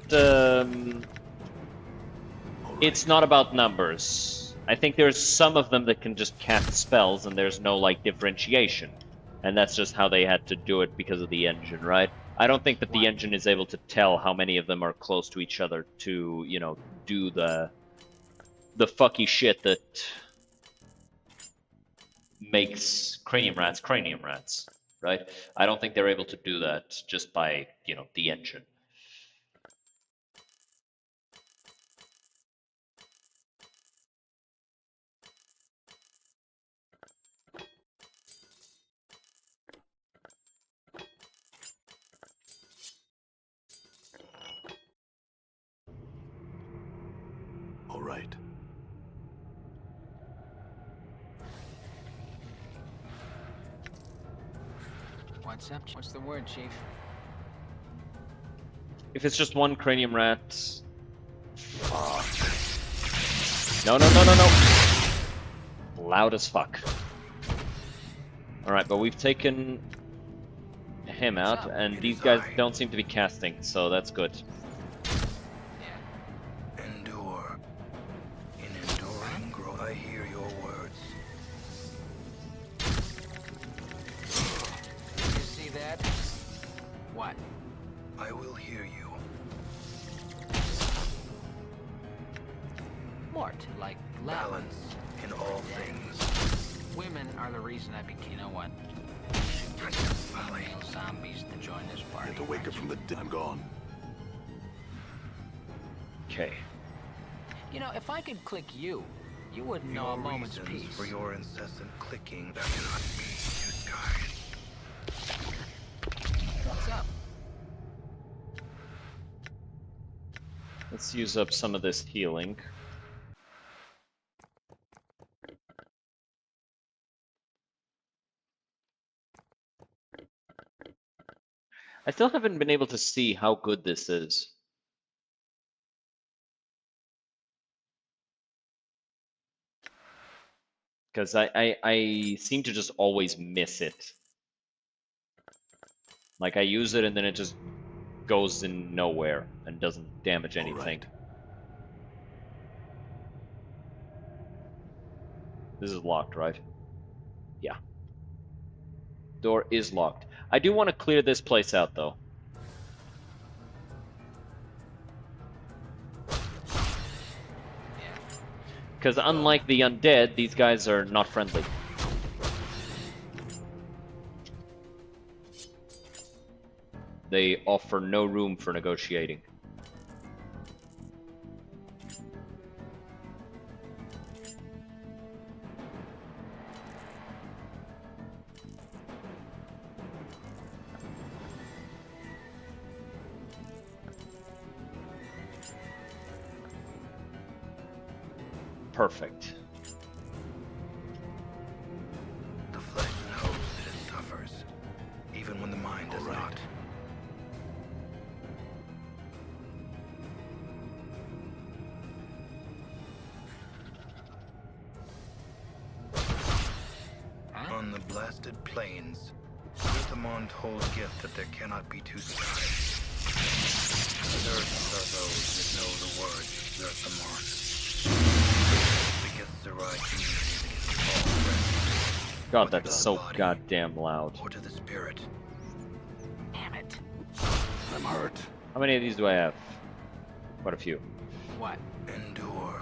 it's not about numbers. I think there's some of them that can just cast spells and there's no, like, differentiation. And that's just how they had to do it because of the engine, right? I don't think that the engine is able to tell how many of them are close to each other to, you know, do the fucky shit that makes cranium rats, right? I don't think they're able to do that just by, you know, the engine. right. What's up? What's the word, Chief? If it's just one cranium rat... Fuck. No, no, no, no, no! Loud as fuck. Alright, but we've taken him out, and these guys don't seem to be casting, so that's good. Endure. In enduring growth, I hear your words. You see that? What? I will hear you. Mort, like Balance in all things. Women are the reason I became. You know what? Male zombies to join this party. Had to wake up from the dead. I'm gone. Okay. You know, if I could click you, you wouldn't know a Your moment's reasons peace. for your incessant clicking that cannot be disguised. What's up? Let's use up some of this healing. I still haven't been able to see how good this is. Because I seem to just always miss it. Like I use it and then it just goes in nowhere and doesn't damage anything. right. This is locked, right? Yeah. Door is locked. I do want to clear this place out though. Because unlike the undead, these guys are not friendly. They offer no room for negotiating. Perfect. The flesh knows that it suffers, even when the mind does not. On the blasted plains, Zerthamond holds gift that there cannot be two skies. Earths are those that know the word Zerthamond. The gifts arrive community against all threats. God, Whether that's to so the body goddamn loud. or to the spirit. Damn it. I'm hurt. How many of these do I have? Quite a few. What? Endure.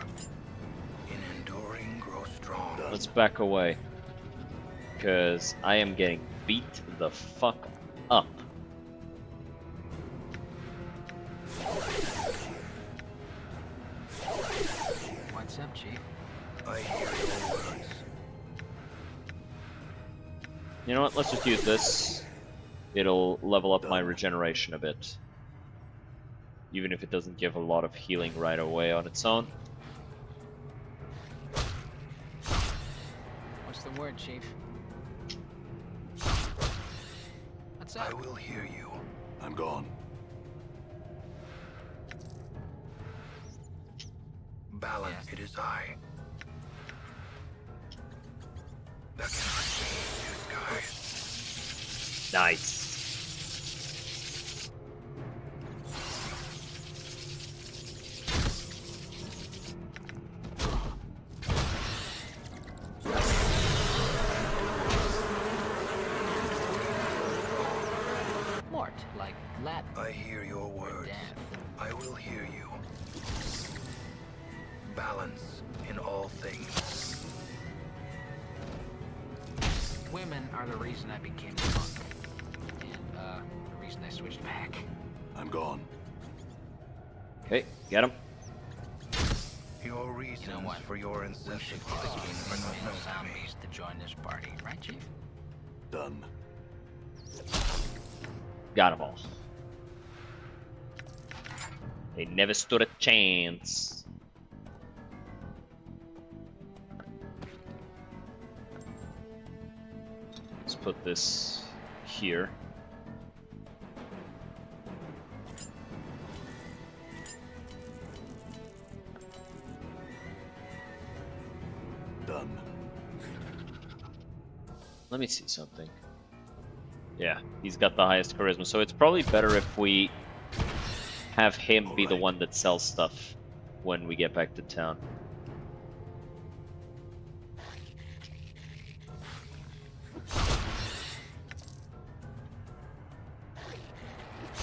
In enduring, grow strong. Let's back away. Because I am getting beat the fuck up. What's up, Chief? I hear your words. You know what? Let's just use this. It'll level up my regeneration a bit. Even if it doesn't give a lot of healing right away on its own. What's the word, Chief? What's I up? will hear you. I'm gone. Balance, Yes. it is I. That cannot be disguised. Nice. Mort, like Latin. I hear your words. Death. I will hear you. Balance in all things. Women are the reason I became a monk. And, the reason I switched back. I'm gone. Okay, get him. Your reasons what? for your We incessant should clicking click are on not male known to me. zombies to join this party, right, Chief? Done. Got them all. They never stood a chance. Let's put this here. Done. Let me see something. Yeah, he's got the highest charisma, so it's probably better if we have him be the one that sells stuff when we get back to town.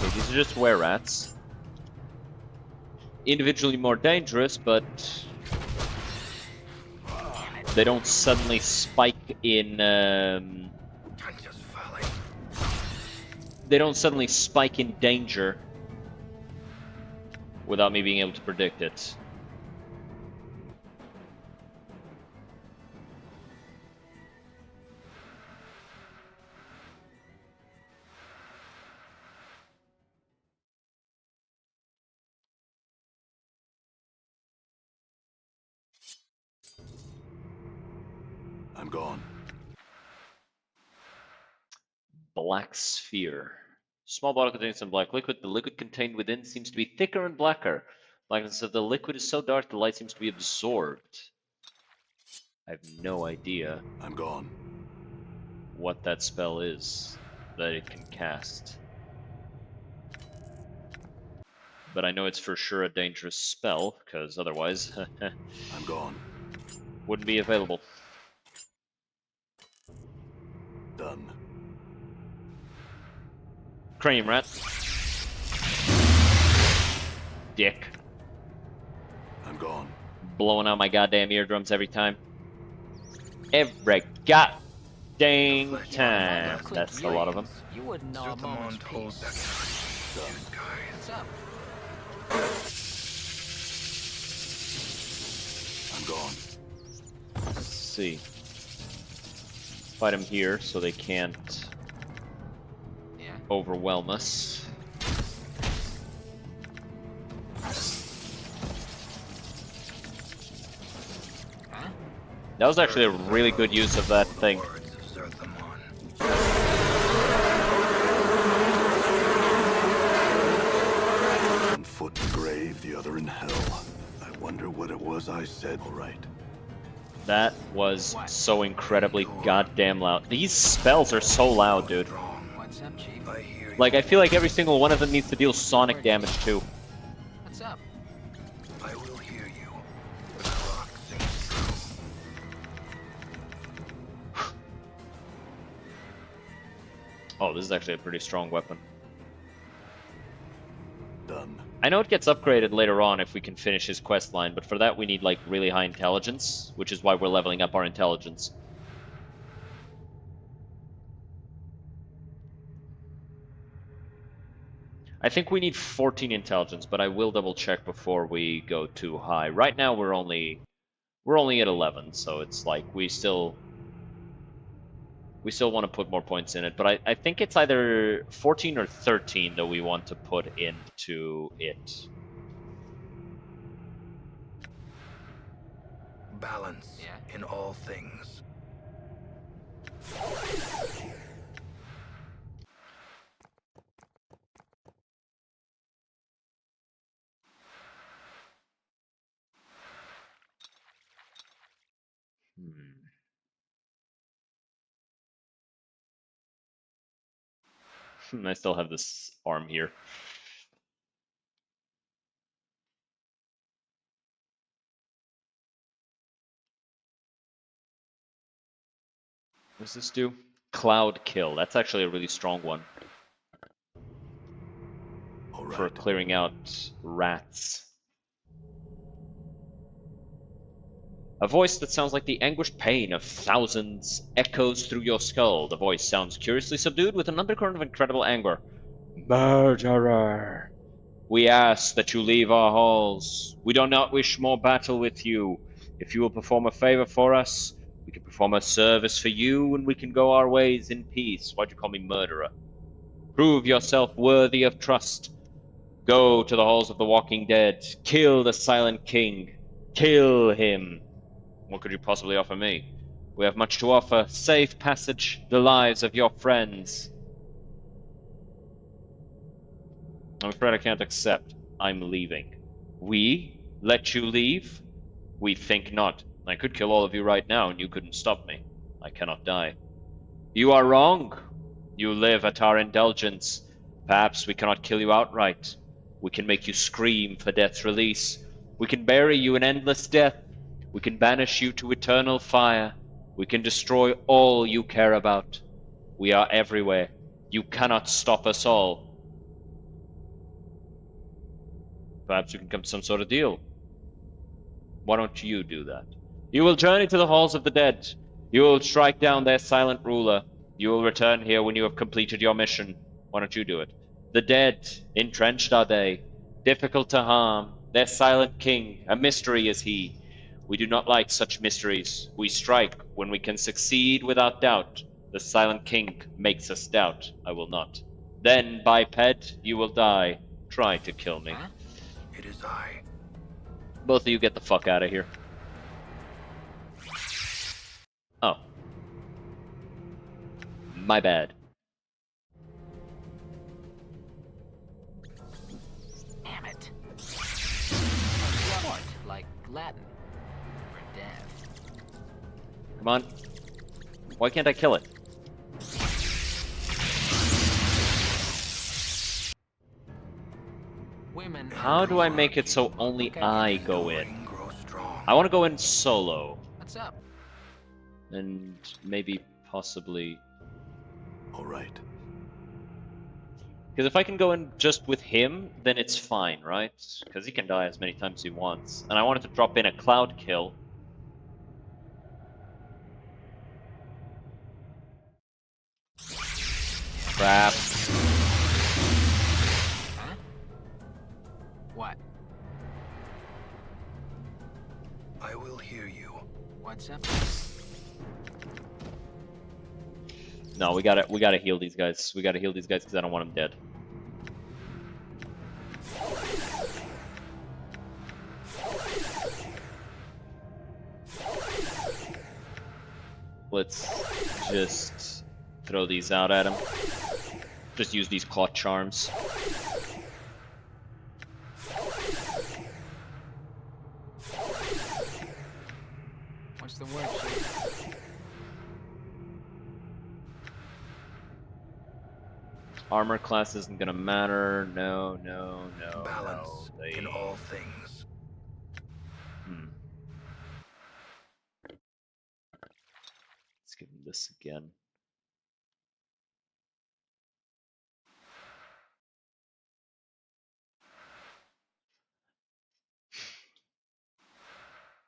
Okay, these are just were-rats. Individually more dangerous, but they don't suddenly spike in. They don't suddenly spike in danger without me being able to predict it. I'm gone. Black sphere. Small bottle containing some black liquid. The liquid contained within seems to be thicker and blacker. Blackness of the liquid is so dark the light seems to be absorbed. I have no idea I'm gone. what that spell is that it can cast. But I know it's for sure a dangerous spell, because otherwise I'm gone. wouldn't be available. Done. Cranium rat. Dick. I'm gone. Blowing out my goddamn eardrums every time. Every goddamn time. That's a lot of them. You wouldn't know a moment's peace. What's up? I'm gone. Let's see. Fight them here so they can't overwhelm us. Huh? That was actually a really good use of that thing. One foot in the grave, the other in hell. I wonder what it was I said. All right. That was so incredibly goddamn loud. These spells are so loud, dude. What's up, Chief? Like, I feel like every single one of them needs to deal sonic damage too. What's up? I will hear you. The clock sings true. Oh, this is actually a pretty strong weapon. Done. I know it gets upgraded later on if we can finish his quest line, but for that we need, like, really high intelligence, which is why we're leveling up our intelligence. I think we need 14 intelligence, but I will double check before we go too high. Right now we're only at 11, so it's like we still want to put more points in it, but I think it's either 14 or 13 that we want to put into it. Balance in all things. I still have this arm here. What does this do? Cloud kill. That's actually a really strong one. All right. For clearing out rats. A voice that sounds like the anguished pain of thousands echoes through your skull. The voice sounds curiously subdued with an undercurrent of incredible anger. Murderer! We ask that you leave our halls. We do not wish more battle with you. If you will perform a favor for us, we can perform a service for you and we can go our ways in peace. Why'd you call me murderer? Prove yourself worthy of trust. Go to the halls of the walking dead. Kill the silent king. Kill him. What could you possibly offer me? We have much to offer. Safe passage, the lives of your friends. I'm afraid I can't accept. I'm leaving. We? Let you leave? We think not. I could kill all of you right now, and you couldn't stop me. I cannot die. You are wrong. You live at our indulgence. Perhaps we cannot kill you outright. We can make you scream for death's release. We can bury you in endless death. We can banish you to eternal fire. We can destroy all you care about. We are everywhere. You cannot stop us all. Perhaps we can come to some sort of deal. Why don't you do that? You will journey to the halls of the dead. You will strike down their silent ruler. You will return here when you have completed your mission. Why don't you do it? The dead, entrenched are they, difficult to harm. Their silent king, a mystery is he. We do not like such mysteries. We strike when we can succeed without doubt. The silent king makes us doubt. I will not. Then, biped, you will die. Try to kill me. Huh? It is I. Both of you get the fuck out of here. Oh. My bad. Damn it. What? Like Latin. For death. Come on. Why can't I kill it? Women. How do I make it so only I go in? Enduring, grow strong. I want to go in solo. What's up? And maybe possibly... All right. Because if I can go in just with him, then it's fine, right? Because he can die as many times as he wants. And I wanted to drop in a cloud kill. Crap. Huh? What? I will hear you. What's up? No, we gotta heal these guys. We gotta heal these guys because I don't want them dead. Let's just throw these out at him. Just use these claw charms. What's the word, Chief? Armor class isn't gonna matter. No, no, no, Balance no. in all things. Let's give him this again.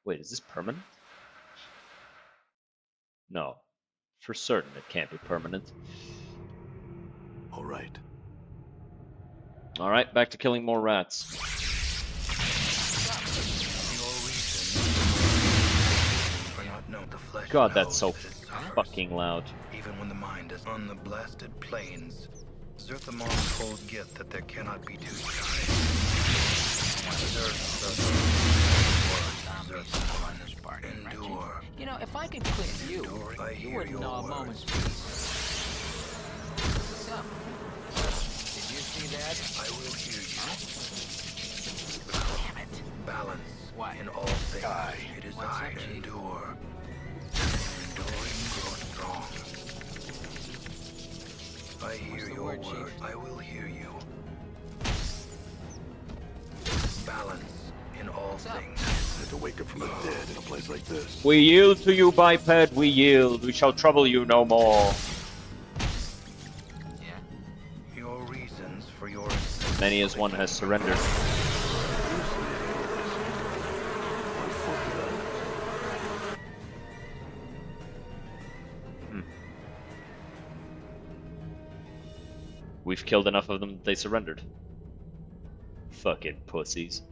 Wait, is this permanent? No. For certain it can't be permanent. All right. Alright, back to killing more rats. Your reason for not knowing the flesh God, that's knows so that it suffers. fucking loud. Even when the mind is on the blasted plains, Zerthamon told Gith that there cannot be two sides. Zombies run this party, right, Chief? Endure. You know, if I could quit you, I you hear wouldn't your know a words. moment's peace. What's up? Did you see that? I will hear you. Damn it. Balance What? in all things. It is What's I. up, Chief? Endure. Enduring, grow strong. I hear the your word, word. Chief? I will hear you. Balance in all What's up? things. Had to wake up from the dead in a place like this. We yield to you, biped, we yield. We shall trouble you no more. Yeah. Your reasons for your Many as one has surrendered. We've killed enough of them that they surrendered. Fucking pussies.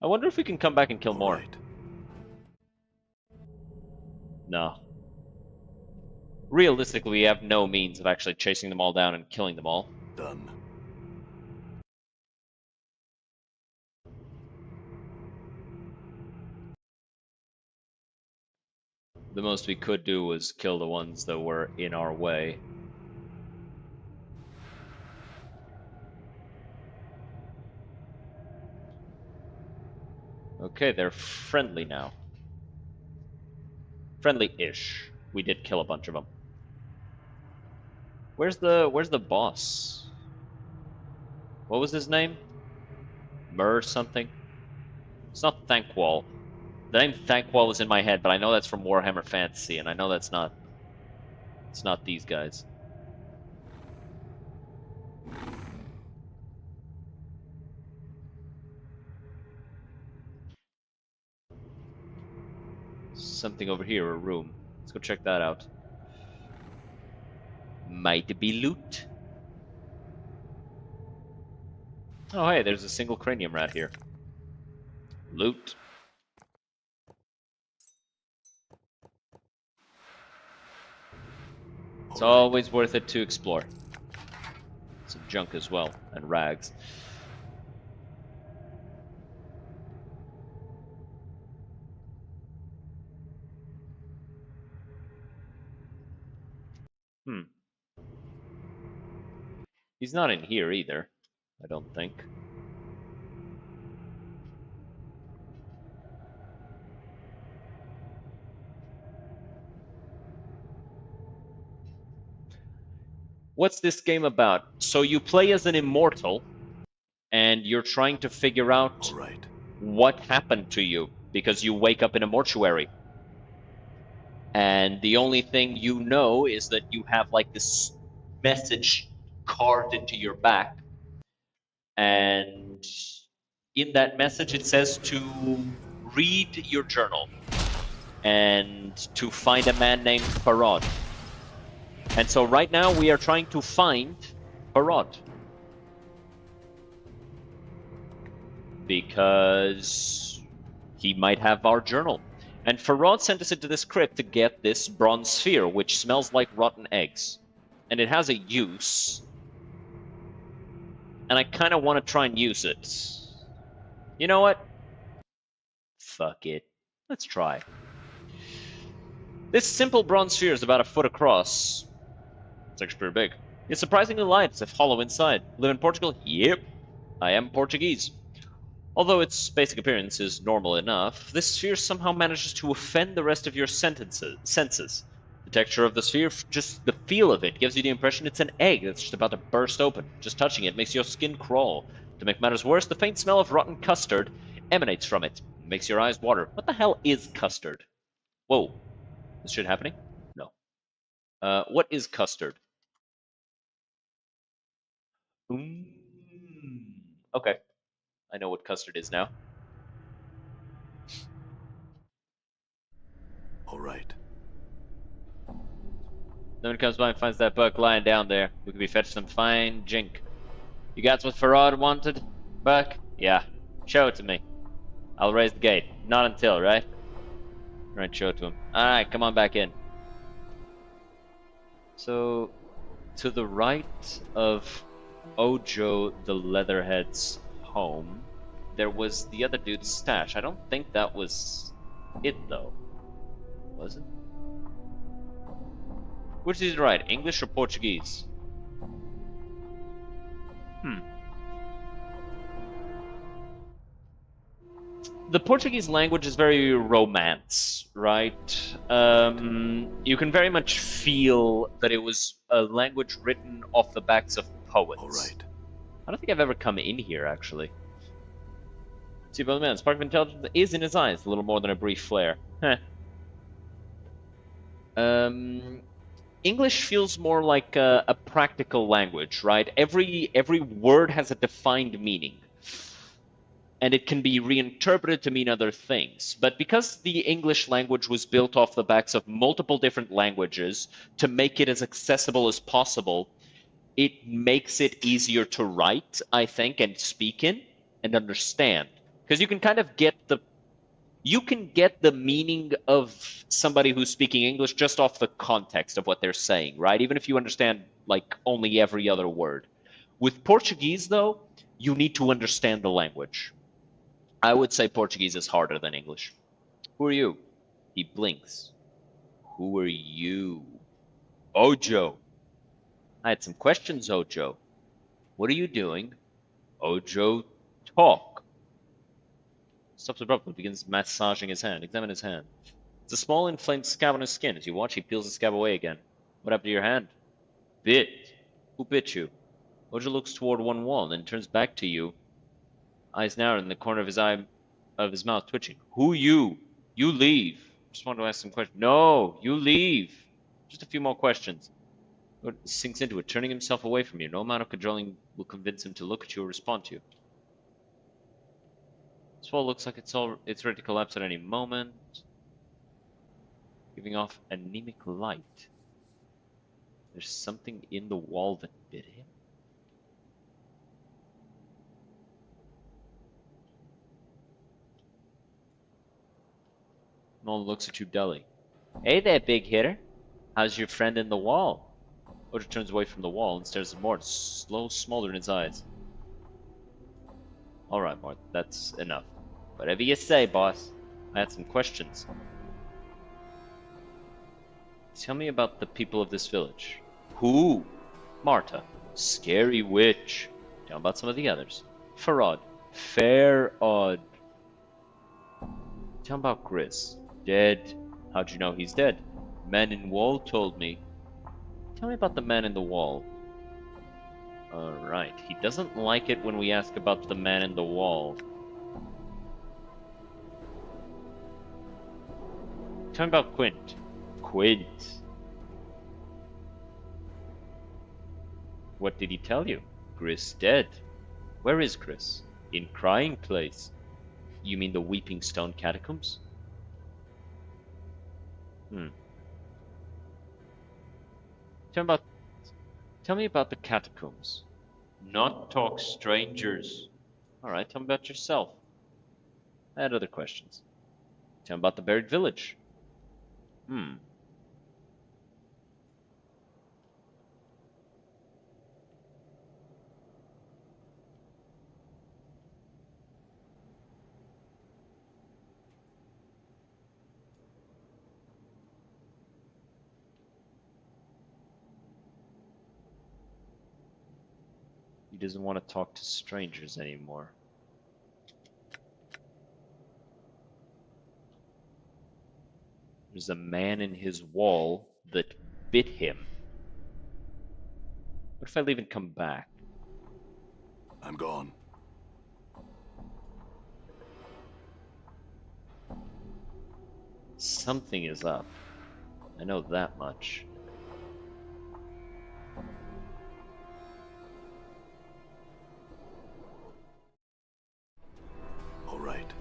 I wonder if we can come back and kill All more. right. No. Realistically, we have no means of actually chasing them all down and killing them all. Done. The most we could do was kill the ones that were in our way. Okay, they're friendly now. Friendly-ish. We did kill a bunch of them. Where's the boss? What was his name? Mur something? It's not Thankwall. The name Thankwall is in my head, but I know that's from Warhammer Fantasy, and I know that's not... It's not these guys. Something over here, a room. Let's go check that out. Might be loot. Oh, hey, there's a single cranium rat here. Loot. It's always worth it to explore. Some junk as well, and rags. He's not in here either, I don't think. What's this game about? So you play as an immortal, and you're trying to figure out what happened to you, because you wake up in a mortuary. And the only thing you know is that you have like this message carved into your back. And in that message it says to read your journal and to find a man named Farad. And so right now we are trying to find Farad. Because he might have our journal. And Farad sent us into this crypt to get this bronze sphere, which smells like rotten eggs. And it has a use. And I kind of want to try and use it. You know what? Fuck it. Let's try. This simple bronze sphere is about a foot across. It's actually pretty big. It's surprisingly light, as if hollow inside. Live in Portugal? Yep. I am Portuguese. Although its basic appearance is normal enough, this sphere somehow manages to offend the rest of your senses. The texture of the sphere, just the feel of it, gives you the impression it's an egg that's just about to burst open. Just touching it makes your skin crawl. To make matters worse, the faint smell of rotten custard emanates from it. It makes your eyes water. What the hell is custard? Whoa. This shit happening? No. What is custard? Okay. I know what custard is now. All right. Someone comes by and finds that buck lying down there. We could be fetching some fine jink. You got what Farad wanted, Buck? Yeah. Show it to me. I'll raise the gate. Not until, right? Right, show it to him. Alright, come on back in. So, to the right of Ojo the Leatherhead's home, there was the other dude's stash. I don't think that was it, though. Was it? Which is right, English or Portuguese? The Portuguese language is very romance, right? You can very much feel that it was a language written off the backs of poets. All right. I don't think I've ever come in here, actually. See, but man, spark of intelligence is in his eyes, a little more than a brief flare. Heh. English feels more like a practical language, right? Every word has a defined meaning. And it can be reinterpreted to mean other things. But because the English language was built off the backs of multiple different languages to make it as accessible as possible, it makes it easier to write, I think, and speak in and understand. Because you can kind of get the meaning of somebody who's speaking English just off the context of what they're saying, right? Even if you understand like only every other word. With Portuguese, though, you need to understand the language. I would say Portuguese is harder than English. Who are you? He blinks. Who are you? Ojo. I had some questions, Ojo. What are you doing? Ojo, talk. Stops abruptly, begins massaging his hand. Examine his hand. It's a small inflamed scab on his skin. As you watch, he peels the scab away again. What happened to your hand? Bit. Who bit you? Ojo looks toward one wall, then turns back to you. Eyes narrowed in the corner of his mouth twitching. Who you? You leave. Just wanted to ask some questions. No, you leave. Just a few more questions. Ojo sinks into it, turning himself away from you. No amount of cajoling will convince him to look at you or respond to you. This wall looks like it's ready to collapse at any moment, giving off anemic light. There's something in the wall that bit him. Nolan looks at you dully. Hey there, big hitter. How's your friend in the wall? Ojo turns away from the wall and stares at Mort, slow smolder in his eyes. Alright, Mort, that's enough. Whatever you say, boss. I had some questions. Tell me about the people of this village. Who? Marta. Scary witch. Tell me about some of the others. Farad. Fair-odd. Tell me about Gris. Dead. How'd you know he's dead? Man in wall told me. Tell me about the man in the wall. Alright, he doesn't like it when we ask about the man in the wall. Tell me about Quint. Quint. What did he tell you? Gris dead. Where is Gris? In Crying Place. You mean the Weeping Stone Catacombs? Tell me about the catacombs. Not talk strangers. Alright, tell me about yourself. I had other questions. Tell me about the buried village. He doesn't want to talk to strangers anymore. There's a man in his wall that bit him. What if I leave and come back? I'm gone. Something is up. I know that much. All right.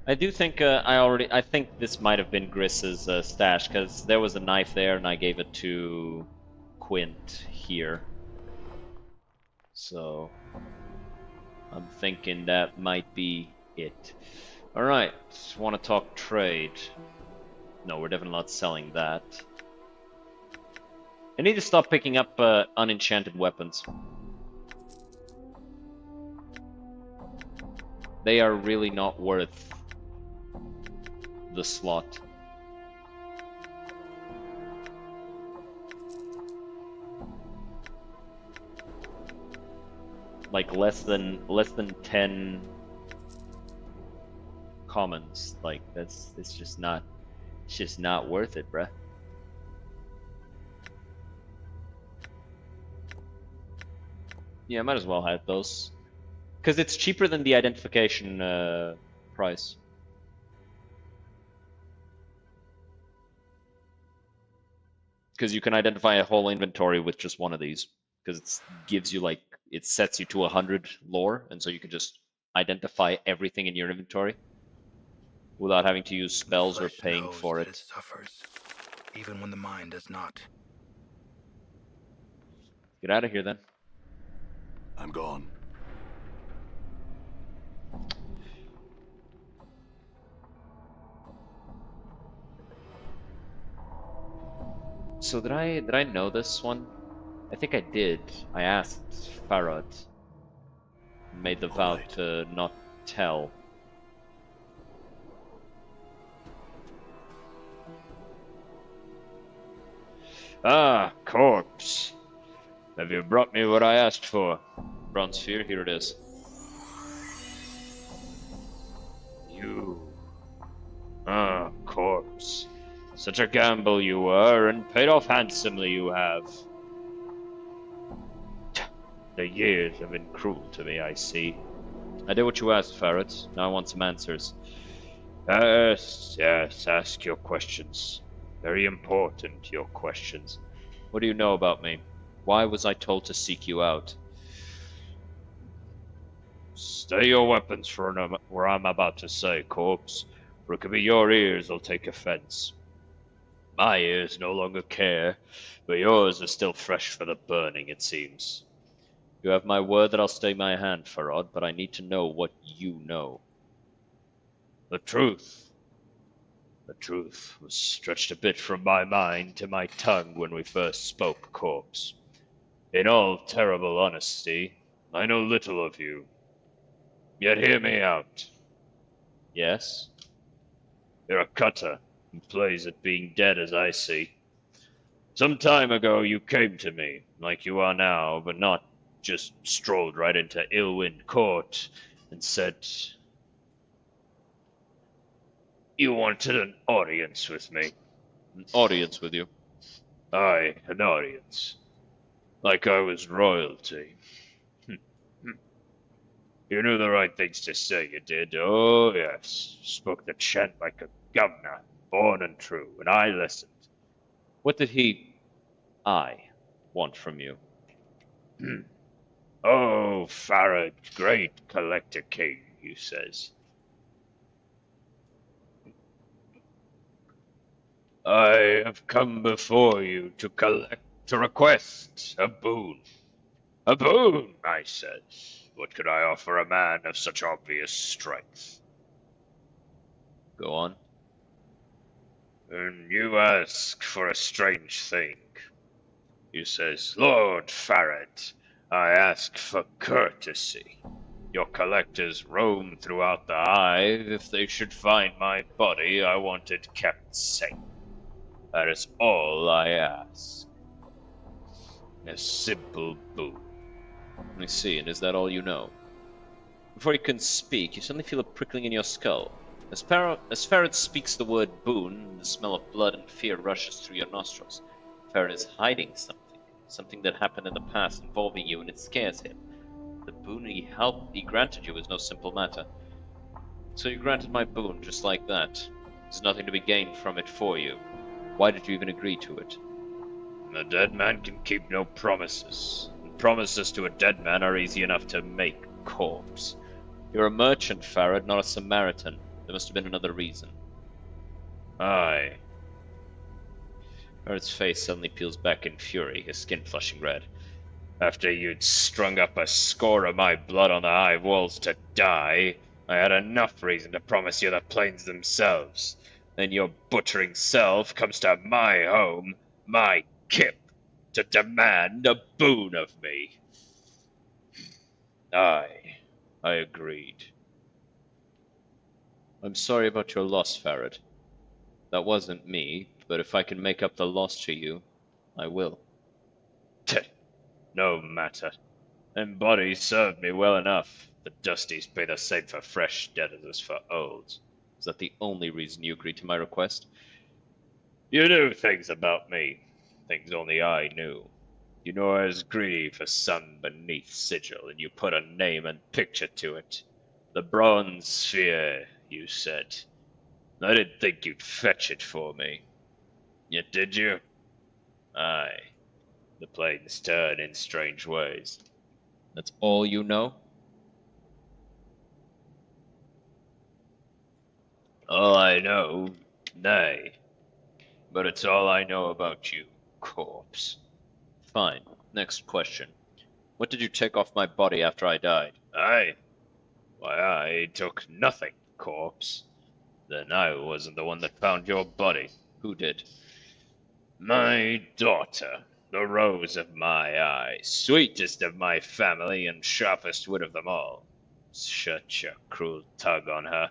I do think I think this might have been Gris's stash, because there was a knife there and I gave it to Quint here. So I'm thinking that might be it. Alright, want to talk trade. No, we're definitely not selling that. I need to stop picking up unenchanted weapons. They are really not worth the slot. Like less than 10 commons. Like it's just not worth it, bruh. Yeah, I might as well have those. Because it's cheaper than the identification price. Because you can identify a whole inventory with just one of these. Because it gives you like, it sets you to 100 lore, and so you can just identify everything in your inventory without having to use spells or Flesh paying knows for that it. suffers, even when the mind does not. Get out of here then. I'm gone. So did I know this one? I think I did. I asked Farad. Made the vow Alright. to not tell. Ah, corpse. Have you brought me what I asked for? Bronze sphere, here it is. You. Ah, corpse. Such a gamble you were, and paid off handsomely you have. The years have been cruel to me, I see. I did what you asked, Ferret. Now I want some answers. Yes, ask your questions. Very important, your questions. What do you know about me? Why was I told to seek you out? Stay your weapons for where I'm about to say, corpse, for it could be your ears will take offense. My ears no longer care, but yours are still fresh for the burning, it seems. You have my word that I'll stay my hand, Farad, but I need to know what you know. The truth. The truth was stretched a bit from my mind to my tongue when we first spoke, corpse. In all terrible honesty, I know little of you. Yet hear me out. Yes? You're a cutter, who plays at being dead as I see. Some time ago you came to me, like you are now, but not just strolled right into Illwind Court and said you wanted an audience with me. An audience with you? Aye, an audience. Like I was royalty. You knew the right things to say, you did. Oh, yes. Spoke the chant like a governor, born and true, and I listened. What did I, want from you? Oh, Farad, great collector king, he says. I have come before you to request a boon. A boon, I says. What could I offer a man of such obvious strength? Go on. And you ask for a strange thing. You says, Lord Farad, I ask for courtesy. Your collectors roam throughout the hive. If they should find my body, I want it kept safe. That is all I ask. A simple boon. I see, and is that all you know? Before you can speak, you suddenly feel a prickling in your skull. As Farad speaks the word boon, the smell of blood and fear rushes through your nostrils. Farad is hiding something that happened in the past involving you, and it scares him. The boon he granted you is no simple matter. So you granted my boon just like that. There's nothing to be gained from it for you. Why did you even agree to it? A dead man can keep no promises. And promises to a dead man are easy enough to make, corpse. You're a merchant, Farad, not a Samaritan. There must have been another reason. Aye. Farad's face suddenly peels back in fury, his skin flushing red. After you'd strung up a score of my blood on the high walls to die, I had enough reason to promise you the plains themselves. Then your butchering self comes to my home, my kip, to demand a boon of me. Aye, I agreed. I'm sorry about your loss, Farad. That wasn't me, but if I can make up the loss to you, I will. No matter. Them bodies served me well enough. The Dusties pay the same for fresh dead as for old. Is that the only reason you agreed to my request? You knew things about me. Things only I knew. You know I was greedy for sun beneath Sigil, and you put a name and picture to it. The bronze sphere, you said. I didn't think you'd fetch it for me. Yet did you? Aye. The plains turn in strange ways. That's all you know? All I know? Nay. But it's all I know about you, corpse. Fine. Next question. What did you take off my body after I died? Aye. Why, I took nothing, corpse. Then I wasn't the one that found your body. Who did? My daughter, the rose of my eye, sweetest of my family and sharpest wit of them all. Shut your cruel tug on her.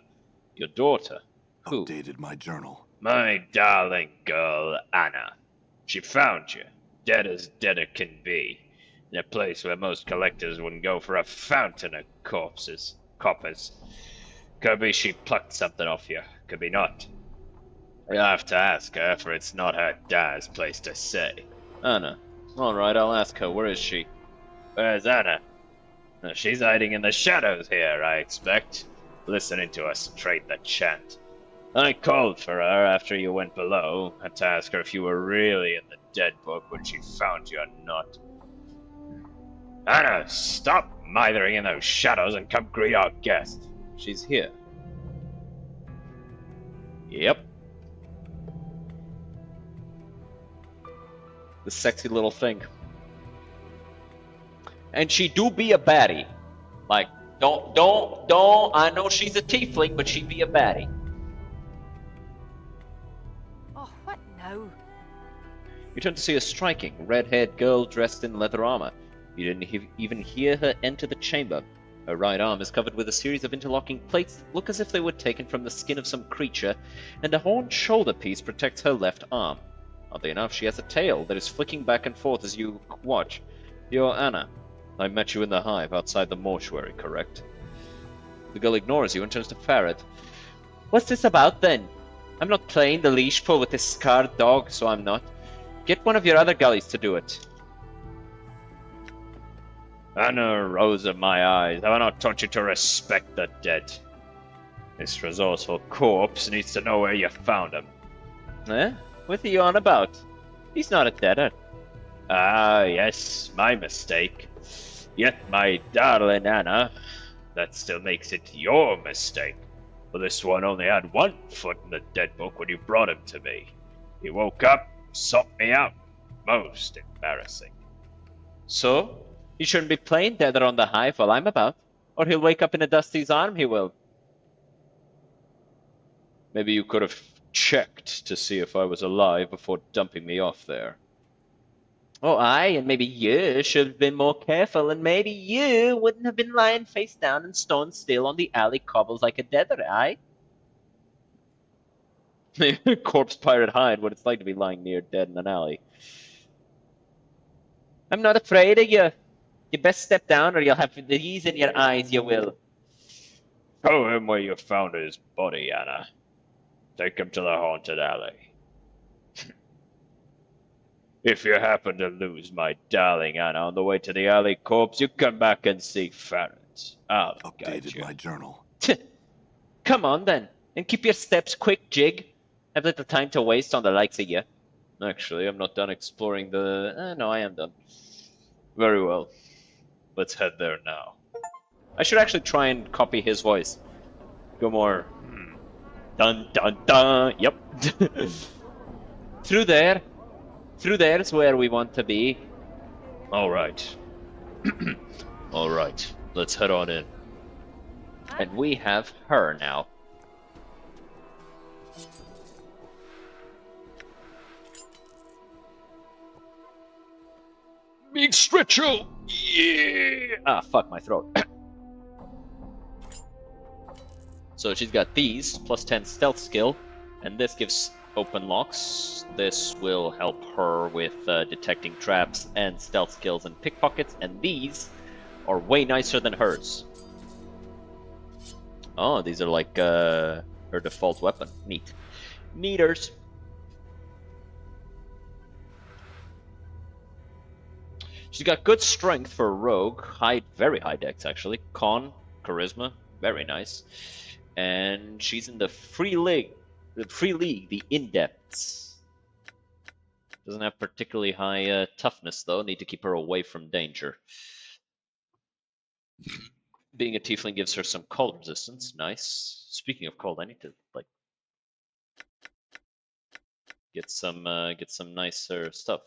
Your daughter? Who? Updated my journal. My darling girl, Anna. She found you, dead as dead it can be, in a place where most collectors wouldn't go for a fountain of corpses. Coppers. Could be she plucked something off you, could be not. You'll have to ask her, for it's not her dad's place to say. Anna. Alright, I'll ask her. Where is she? Where's Anna? She's hiding in the shadows here, I expect, listening to us trade the chant. I called for her after you went below, had to ask her if you were really in the dead book when she found you or not. Anna, stop mithering in those shadows and come greet our guest. She's here. Yep. The sexy little thing. And she do be a baddie. Like, don't, I know she's a tiefling, but she be a baddie. Oh, what now? You turn to see a striking, red-haired girl dressed in leather armor. You didn't even hear her enter the chamber. Her right arm is covered with a series of interlocking plates that look as if they were taken from the skin of some creature, and a horned shoulder piece protects her left arm. Oddly enough, she has a tail that is flicking back and forth as you watch. You're Anna. I met you in the hive outside the mortuary, correct? The girl ignores you and turns to Farad. What's this about, then? I'm not playing the leash pull with this scarred dog, so I'm not. Get one of your other gullies to do it. Anna, rose of my eyes, have I not taught you to respect the dead? This resourceful corpse needs to know where you found him. Eh? What are you on about? He's not a deader. Ah, yes, my mistake. Yet, my darling Anna, that still makes it your mistake. For this one only had one foot in the dead book when you brought him to me. He woke up, sought me out. Most embarrassing. So? He shouldn't be playing deader on the hive while I'm about. Or he'll wake up in a Dusty's arm, he will. Maybe you could have checked to see if I was alive before dumping me off there. Oh, aye, and maybe you should have been more careful, and maybe you wouldn't have been lying face down and stone still on the alley cobbles like a deader, aye? Corpse pirate hide, what it's like to be lying near dead in an alley. I'm not afraid of you. You best step down or you'll have these in your eyes, you will. Show him where you found his body, Anna. Take him to the haunted alley. If you happen to lose my darling Anna on the way to the alley corpse, you come back and see Farad. I'll guide Updated you. my journal. Come on then, and keep your steps quick, Jig. I've little time to waste on the likes of you. Actually, I'm not done exploring the... no, I am done. Very well. Let's head there now. I should actually try and copy his voice. Go more... Dun dun dun! Yep. Through there. Through there's where we want to be. Alright. Alright, let's head on in. And we have her now. Big stretcher! Yeah! Ah, fuck my throat. So she's got these, plus 10 stealth skill, and this gives open locks. This will help her with detecting traps and stealth skills and pickpockets, and these are way nicer than hers. Oh, these are like her default weapon. Neat. Neaters. She's got good strength for a rogue, very high dex actually. Con, charisma, very nice. And she's in the free league, the in-depths. Doesn't have particularly high toughness though, need to keep her away from danger. Being a tiefling gives her some cold resistance, nice. Speaking of cold, I need to like get some nicer stuff.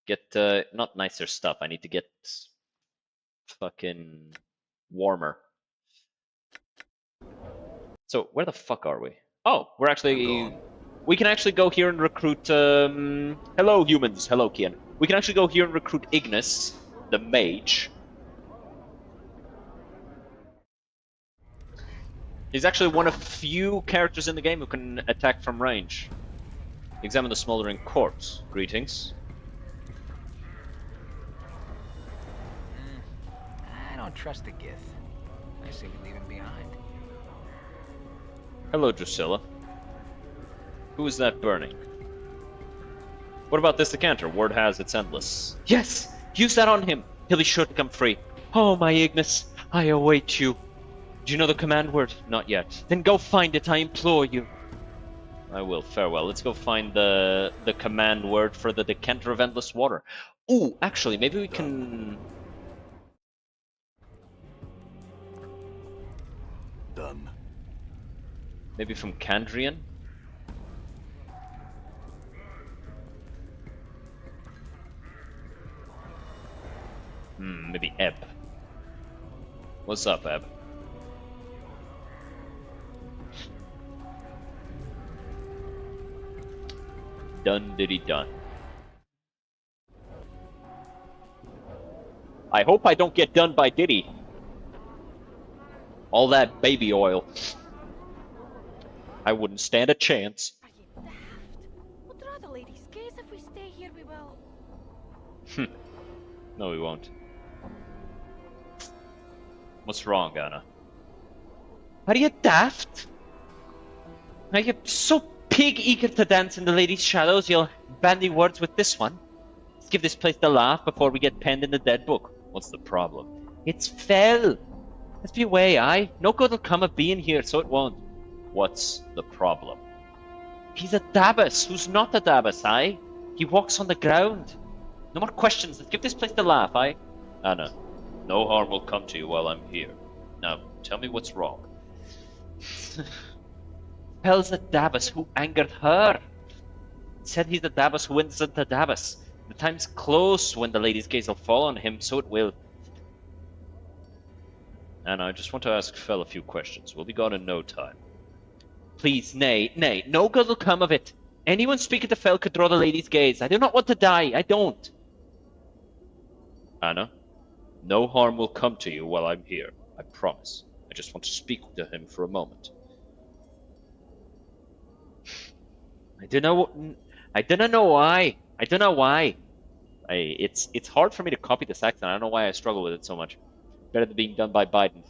Get not nicer stuff. I need to get fucking warmer. So where the fuck are we? Oh, we can actually go here and recruit. Hello humans. Hello Kian. We can actually go here and recruit Ignis, the mage. He's actually one of few characters in the game who can attack from range. Examine the smoldering corpse. Greetings. I don't trust the Gith. I say we leave him behind. Hello, Drusilla. Who is that burning? What about this decanter? Word has it's endless. Yes! Use that on him! He'll be sure to come free. Oh, my Ignis, I await you. Do you know the command word? Not yet. Then go find it, I implore you. I will. Farewell. Let's go find the command word for the decanter of endless water. Ooh, actually, maybe we can... Done. Maybe from Kandrian? Maybe Ebb. What's up, Ebb? Done diddy done. I hope I don't get done by Diddy. All that baby oil. I wouldn't stand a chance. Are you daft? We'll draw the lady's gaze. If we stay here, we will. No, we won't. What's wrong, Anna? Are you daft? Are you so pig eager to dance in the lady's shadows you'll bandy words with this one? Let's give this place the laugh before we get penned in the dead book. What's the problem? It's fell. Let's be away, aye? No good will come of being here, so it won't. What's the problem? He's a Dabbus who's not a Dabbus, aye? He walks on the ground. No more questions. Let's give this place the laugh, aye? Anna, no harm will come to you while I'm here. Now, tell me what's wrong. Fell's a Dabbus who angered her. Said he's the Dabbus who isn't a Dabbus. The time's close when the lady's gaze will fall on him, so it will. Anna, I just want to ask Fell a few questions. We'll be gone in no time. Please, nay, nay, no good will come of it. Anyone speaking to Fell could draw the lady's gaze. I do not want to die, I don't. Anna, no harm will come to you while I'm here, I promise. I just want to speak to him for a moment. I don't know why. I don't know why. It's hard for me to copy this accent. I don't know why I struggle with it so much. Better than being done by Biden.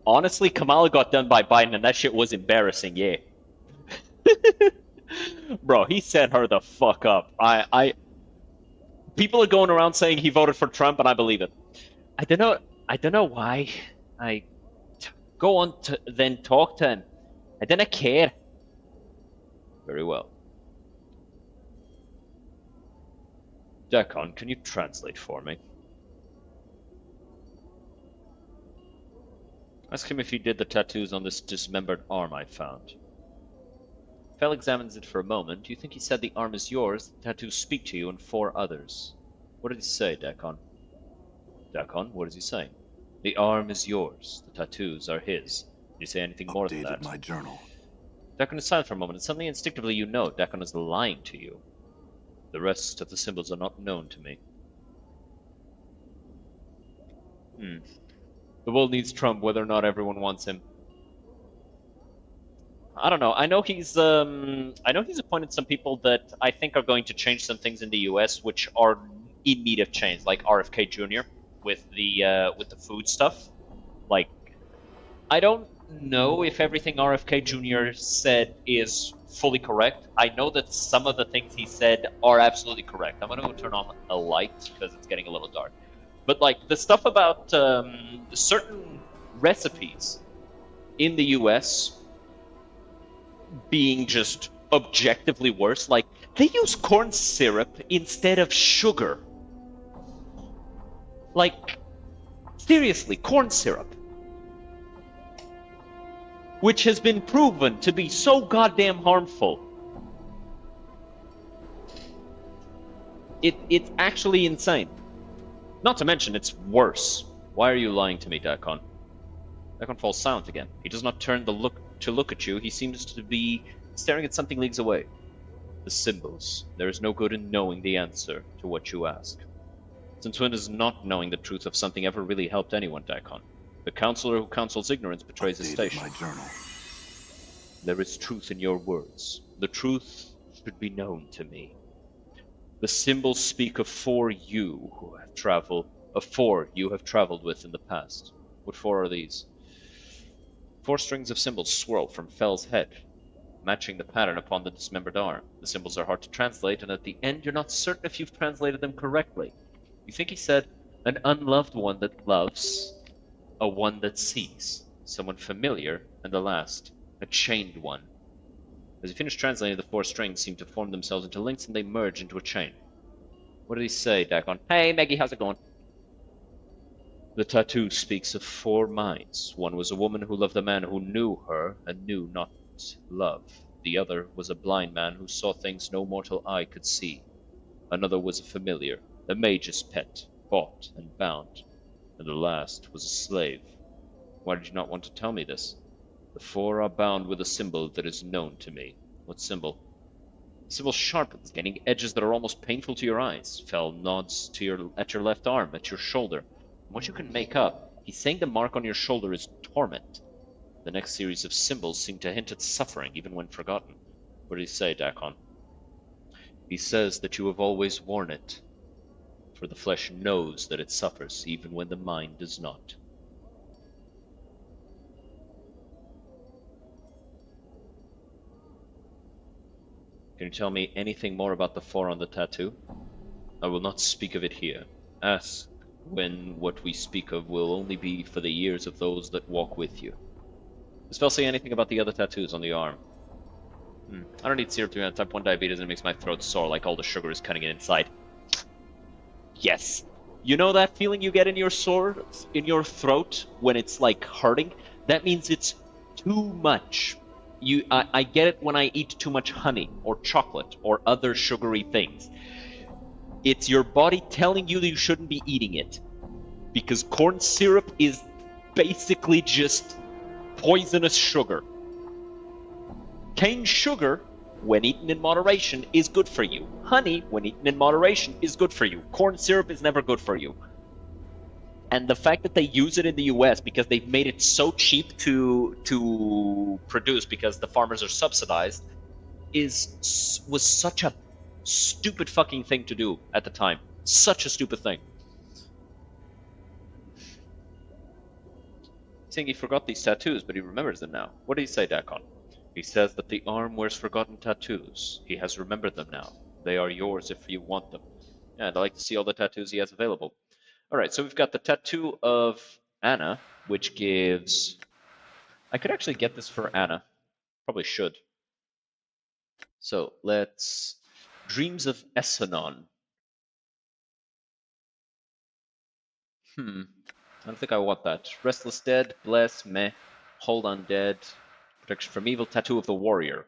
Honestly, Kamala got done by Biden, and that shit was embarrassing. Yeah. Bro, he set her the fuck up. People are going around saying he voted for Trump, and I believe it. I don't know why. I go on to then talk to him. I don't care. Very well. Dakon, can you translate for me? Ask him if he did the tattoos on this dismembered arm I found. Fell examines it for a moment. You think he said the arm is yours? The tattoos speak to you and 4 others. What did he say, Dakon? Dakon, what is he saying? The arm is yours. The tattoos are his. Did he say anything more than that? Updated my journal. Dakon is silent for a moment, and suddenly instinctively you know Dakon is lying to you. The rest of the symbols are not known to me. The world needs Trump, whether or not everyone wants him. I don't know. I know he's appointed some people that I think are going to change some things in the U.S. which are in need of change, like RFK Jr. with the food stuff. Like, I don't know if everything RFK Jr. said is fully correct. I know that some of the things he said are absolutely correct. I'm gonna go turn on a light because it's getting a little dark. But like the stuff about certain recipes in the U.S. being just objectively worse, like they use corn syrup instead of sugar. Like, seriously, corn syrup. Which has been proven to be so goddamn harmful. It's actually insane. Not to mention, it's worse. Why are you lying to me, Dakon? Dakon falls silent again. He does not turn to look at you. He seems to be staring at something leagues away. The symbols. There is no good in knowing the answer to what you ask. Since when has not knowing the truth of something ever really helped anyone, Dakon? The counselor who counsels ignorance betrays his station. My journal. There is truth in your words. The truth should be known to me. The symbols speak of four you have traveled with in the past. What four are these? 4 strings of symbols swirl from Fell's head, matching the pattern upon the dismembered arm. The symbols are hard to translate, and at the end you're not certain if you've translated them correctly. You think he said, an unloved one that loves, a one that sees, someone familiar, and the last, a chained one. As he finished translating, the 4 strings seemed to form themselves into links, and they merge into a chain. What did he say, Dakon? Hey, Maggie, how's it going? The tattoo speaks of 4 minds. One was a woman who loved a man who knew her and knew not love. The other was a blind man who saw things no mortal eye could see. Another was a familiar, a mage's pet, bought and bound. And the last was a slave. Why did you not want to tell me this? The 4 are bound with a symbol that is known to me. What symbol? The symbol sharpens, gaining edges that are almost painful to your eyes. Fell nods to at your left arm, at your shoulder. From what you can make up, he's saying the mark on your shoulder is torment. The next series of symbols seem to hint at suffering, even when forgotten. What did he say, Dakon? He says that you have always worn it, for the flesh knows that it suffers, even when the mind does not. Can you tell me anything more about the 4 on the tattoo? I will not speak of it here. Ask when what we speak of will only be for the years of those that walk with you. Does Fel say anything about the other tattoos on the arm? I don't need syrup to have type 1 diabetes and it makes my throat sore like all the sugar is cutting it inside. Yes. You know that feeling you get in your throat when it's like hurting? That means it's too much. I get it when I eat too much honey or chocolate or other sugary things. It's your body telling you that you shouldn't be eating it. Because corn syrup is basically just poisonous sugar. Cane sugar, when eaten in moderation, is good for you. Honey, when eaten in moderation, is good for you. Corn syrup is never good for you. And the fact that they use it in the US because they've made it so cheap to produce because the farmers are subsidized was such a stupid fucking thing to do at the time. Such a stupid thing. Saying he forgot these tattoos, but he remembers them now. What did he say, Dakon? He says that the arm wears forgotten tattoos. He has remembered them now. They are yours if you want them. Yeah, I'd like to see all the tattoos he has available. Alright, so we've got the tattoo of Anna, which gives... I could actually get this for Anna. Probably should. So, let's... Dreams of Essenon. I don't think I want that. Restless Dead, Bless, Meh, Hold Undead, Protection from Evil, Tattoo of the Warrior.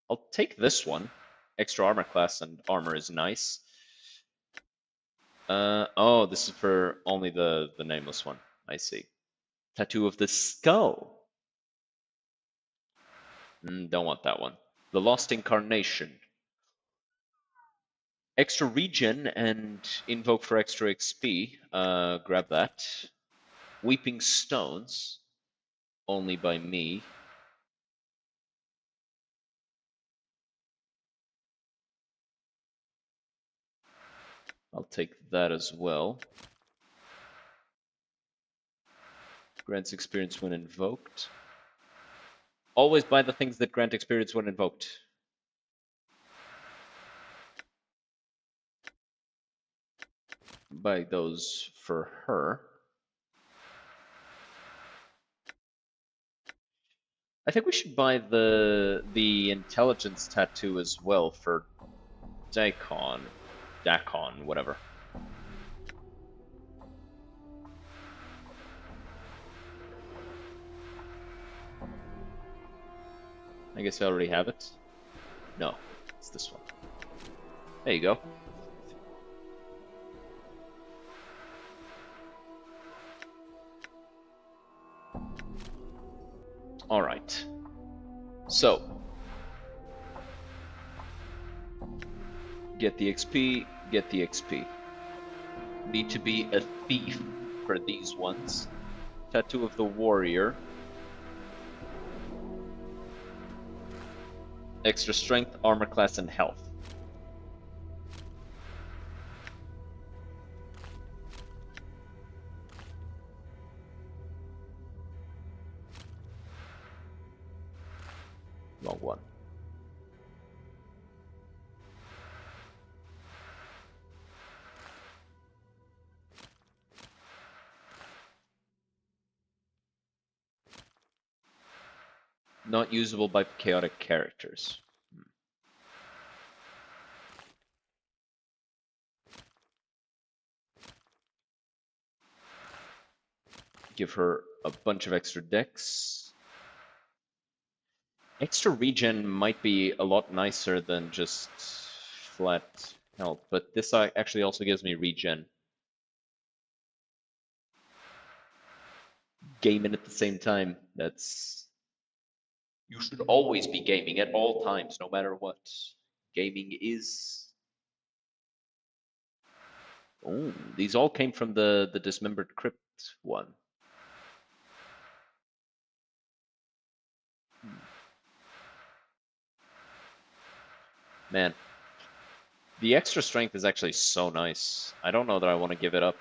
I'll take this one. Extra armor class and armor is nice. Oh, this is for only the nameless one. I see. Tattoo of the Skull. Don't want that one. The Lost Incarnation. Extra regen and invoke for extra XP. Grab that. Weeping Stones. Only by me. I'll take that as well. Grants experience when invoked. Always buy the things that grant experience when invoked. Buy those for her. I think we should buy the intelligence tattoo as well for Dakon, whatever. I guess I already have it. No, it's this one. There you go. All right. So, get the XP, Need to be a thief for these ones. Tattoo of the Warrior. Extra strength, armor class, and health. Wrong one. Not usable by chaotic characters. Give her a bunch of extra dex. Extra regen might be a lot nicer than just flat health, but this actually also gives me regen. Gaming at the same time, that's... You should always be gaming at all times, no matter what. Gaming is... Oh, these all came from the Dismembered Crypt one. Man, the extra strength is actually so nice. I don't know that I want to give it up.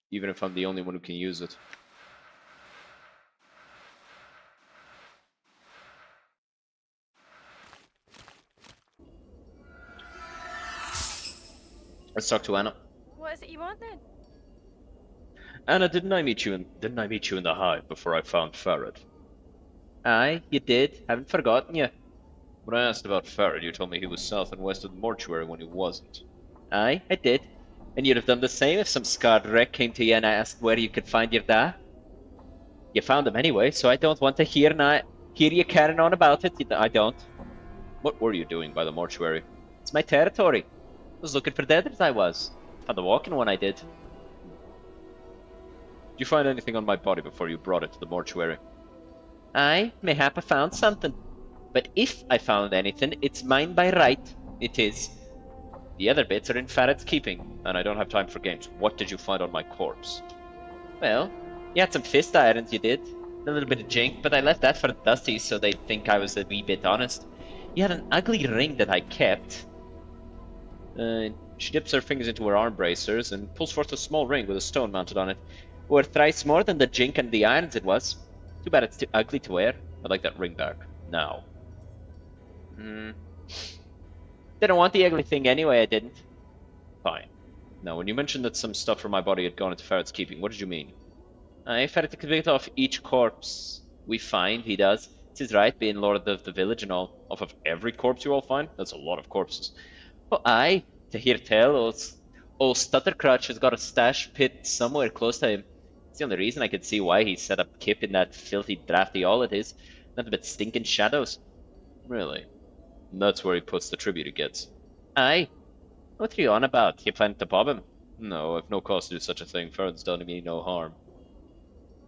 Even if I'm the only one who can use it. Let's talk to Anna. What is it you want then? Anna, didn't I meet you in the hive before I found Farad? Aye, you did. Haven't forgotten you. When I asked about Farad, you told me he was south and west of the mortuary when he wasn't. Aye, I did. And you'd have done the same if some scarred wreck came to you and I asked where you could find your dad. You found him anyway, so I don't want to hear you carrying on about it. I don't. What were you doing by the mortuary? It's my territory. I was looking for dead as I was. Found the walking one I did. Did you find anything on my body before you brought it to the mortuary? Aye, mayhap I found something. But if I found anything, it's mine by right. It is. The other bits are in Farad's keeping. And I don't have time for games. What did you find on my corpse? Well, you had some fist irons, you did. A little bit of jink, but I left that for Dusty so they'd think I was a wee bit honest. You had an ugly ring that I kept. She dips her fingers into her arm bracers and pulls forth a small ring with a stone mounted on it. Worth thrice more than the jink and the irons it was. Too bad it's too ugly to wear. I'd like that ring back. Now. Didn't want the ugly thing anyway, I didn't. Fine. Now, when you mentioned that some stuff from my body had gone into Farrad's keeping, what did you mean? Farad can pick off each corpse we find, he does. It's his right, being lord of the village and all. Off of every corpse you all find? That's a lot of corpses. Oh, aye. To hear tell, old Stuttercrotch has got a stash pit somewhere close to him. It's the only reason I could see why he set up Kip in that filthy, drafty all it is. Nothing but stinking shadows. Really? And that's where he puts the tribute he gets. Aye. What are you on about? You plan to bob him? No, I've no cause to do such a thing. Farrad's done me no harm.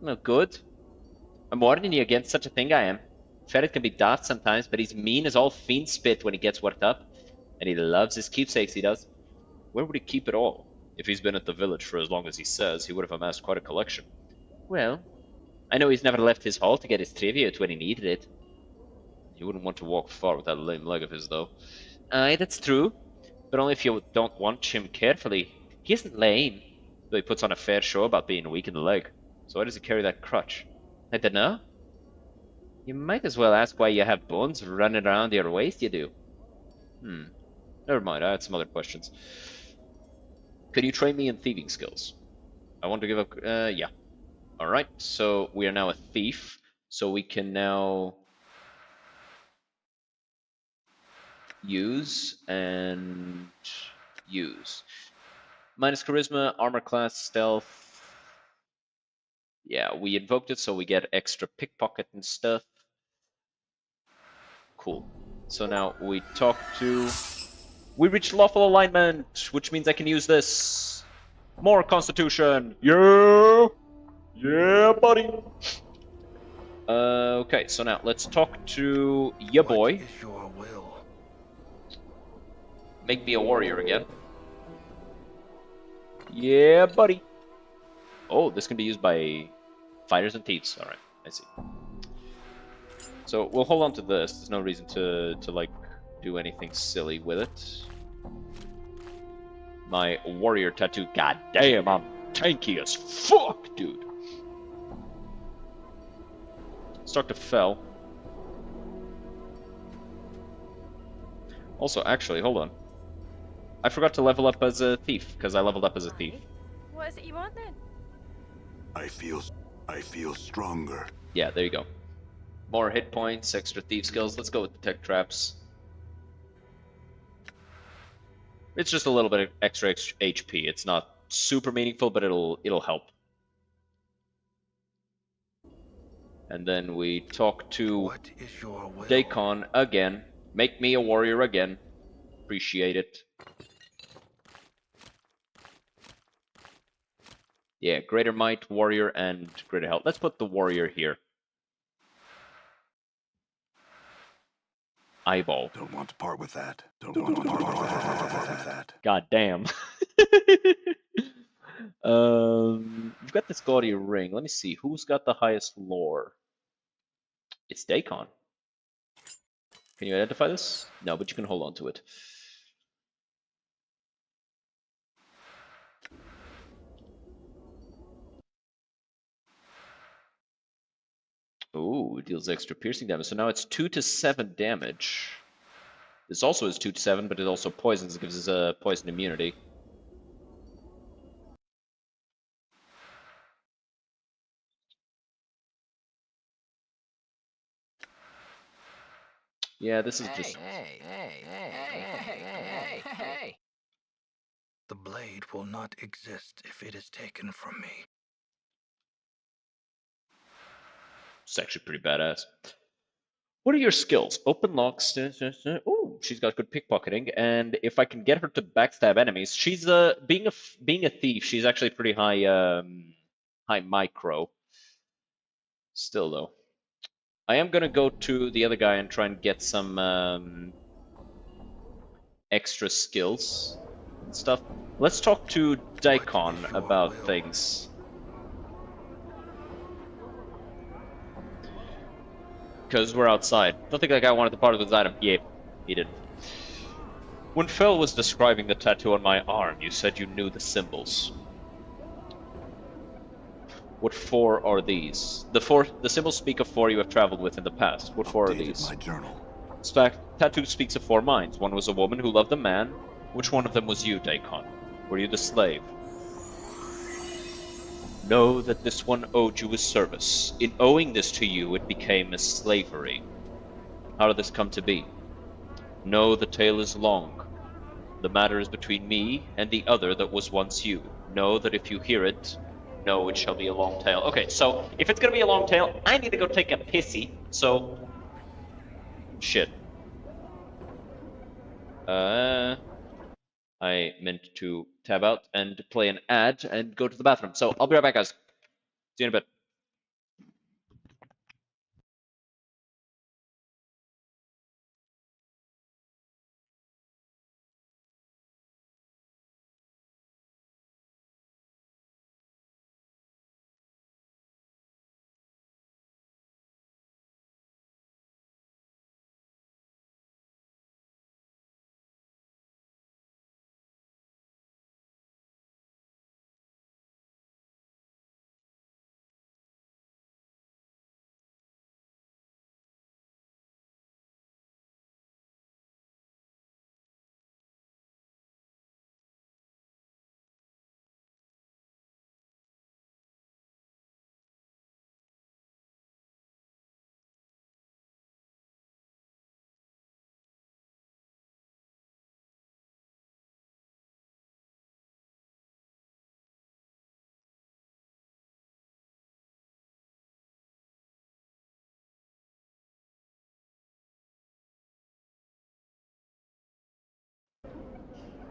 Well, good. I'm warning you against such a thing, I am. Farad can be daft sometimes, but he's mean as all fiend spit when he gets worked up. And he loves his keepsakes, he does. Where would he keep it all? If he's been at the village for as long as he says, he would have amassed quite a collection. Well, I know he's never left his hall to get his tribute when he needed it. You wouldn't want to walk far with that lame leg of his, though. Aye, that's true. But only if you don't watch him carefully. He isn't lame. Though he puts on a fair show about being weak in the leg. So why does he carry that crutch? I dunno. You might as well ask why you have bones running around your waist, you do. Never mind, I had some other questions. Could you train me in thieving skills? I want to give up... yeah. Alright, so we are now a thief. So we can now... use and... use. Minus charisma, armor class, stealth... Yeah, we invoked it so we get extra pickpocket and stuff. Cool. So now we talk to... We reached lawful alignment, which means I can use this. More constitution. Yeah! Yeah, buddy! Okay, so now let's talk to ya boy. What is your will? Make me a warrior again. Yeah, buddy. Oh, this can be used by fighters and thieves. All right, I see. So we'll hold on to this. There's no reason to like do anything silly with it. My warrior tattoo. God damn, I'm tanky as fuck, dude. Let's talk to Fel. Also, actually, hold on. I forgot to level up as a thief, because I leveled up as a thief. What is it you want then? I feel stronger. Yeah, there you go. More hit points, extra thief skills. Let's go with the tech traps. It's just a little bit of extra HP. It's not super meaningful, but it'll help. And then we talk to What is your will? Daikon again. Make me a warrior again. Appreciate it. Yeah, greater might, warrior, and greater health. Let's put the warrior here. Eyeball. Don't want to part with that. Don't want to part with that. God damn. You've got this gaudy ring. Let me see. Who's got the highest lore? It's Daikon. Can you identify this? No, but you can hold on to it. Ooh, it deals extra piercing damage. So now it's 2 to 7 damage. This also is 2 to 7, but it also poisons. It gives us a poison immunity. Yeah, this is just... Hey. The blade will not exist if it is taken from me. It's actually pretty badass. What are your skills? Open locks. Ooh, she's got good pickpocketing, and if I can get her to backstab enemies, she's being a thief. She's actually pretty high high micro. Still though, I am gonna go to the other guy and try and get some extra skills and stuff. Let's talk to Daikon about things. Because we're outside. Don't think that guy wanted to part with his item. Yeah, he did. When Fel was describing the tattoo on my arm, you said you knew the symbols. What four are these? The symbols speak of four you have traveled with in the past. What four are these? My journal. In fact, tattoo speaks of 4 minds. One was a woman who loved a man. Which one of them was you, Daikon? Were you the slave? Know that this one owed you a service. In owing this to you, it became a slavery. How did this come to be? Know the tale is long. The matter is between me and the other that was once you. Know that if you hear it, know it shall be a long tale. Okay, so if it's gonna be a long tale, I need to go take a pissy, so... Shit. I meant to tab out and play an ad and go to the bathroom. So I'll be right back, guys. See you in a bit.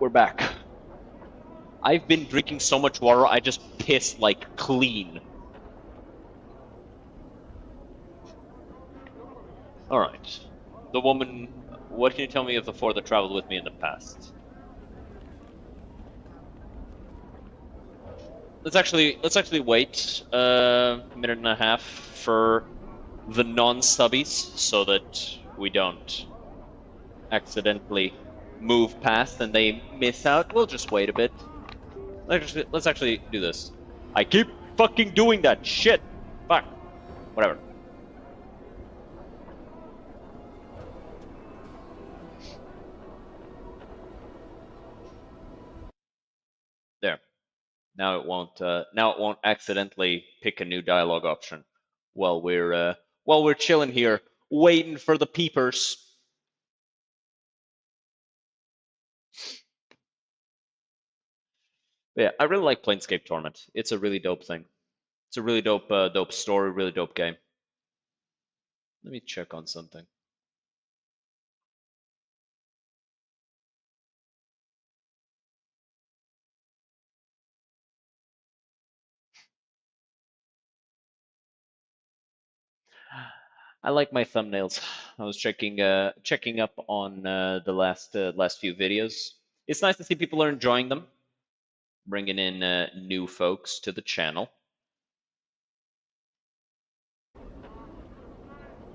We're back. I've been drinking so much water, I just piss like clean. Alright. The woman... What can you tell me of the four that traveled with me in the past? Let's actually wait a minute and a half for the non-stubbies so that we don't accidentally move past and they miss out. We'll just wait a bit. Let's actually do this. I keep fucking doing that shit. Fuck. Whatever. There. Now it won't accidentally pick a new dialogue option while we're chilling here waiting for the peepers. But yeah, I really like Planescape Torment. It's a really dope thing. It's a really dope story, really dope game. Let me check on something. I like my thumbnails. I was checking up on the last few videos. It's nice to see people are enjoying them, bringing in new folks to the channel.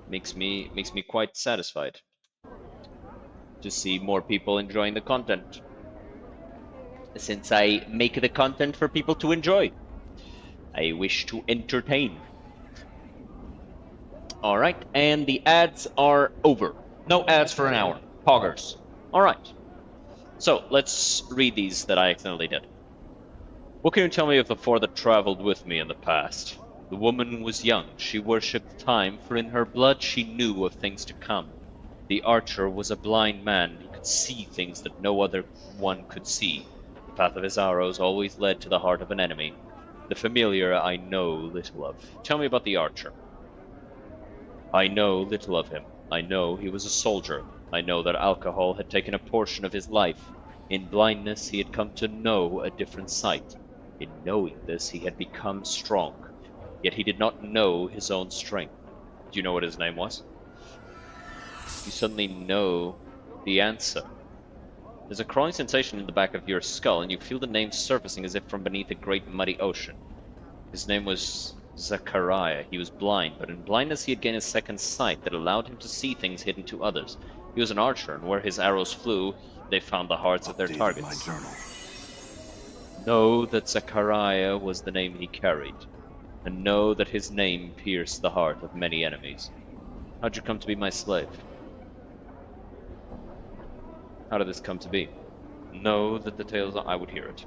Makes me quite satisfied to see more people enjoying the content. Since I make the content for people to enjoy, I wish to entertain. All right, and the ads are over. No ads for an hour. Poggers. All right. So let's read these that I accidentally did. What can you tell me of the four that traveled with me in the past? The woman was young. She worshipped time, for in her blood she knew of things to come. The archer was a blind man. He could see things that no other one could see. The path of his arrows always led to the heart of an enemy. The familiar I know little of. Tell me about the archer. I know little of him. I know he was a soldier. I know that alcohol had taken a portion of his life. In blindness he had come to know a different sight. In knowing this he had become strong. Yet he did not know his own strength. Do you know what his name was? You suddenly know the answer. There's a crawling sensation in the back of your skull, and you feel the name surfacing as if from beneath a great muddy ocean. His name was Zachariah. He was blind, but in blindness he had gained a second sight that allowed him to see things hidden to others. He was an archer, and where his arrows flew, they found the hearts of their targets. My journal. Know that Zachariah was the name he carried, and know that his name pierced the heart of many enemies. How'd you come to be my slave? How did this come to be? Know that the tales I would hear it.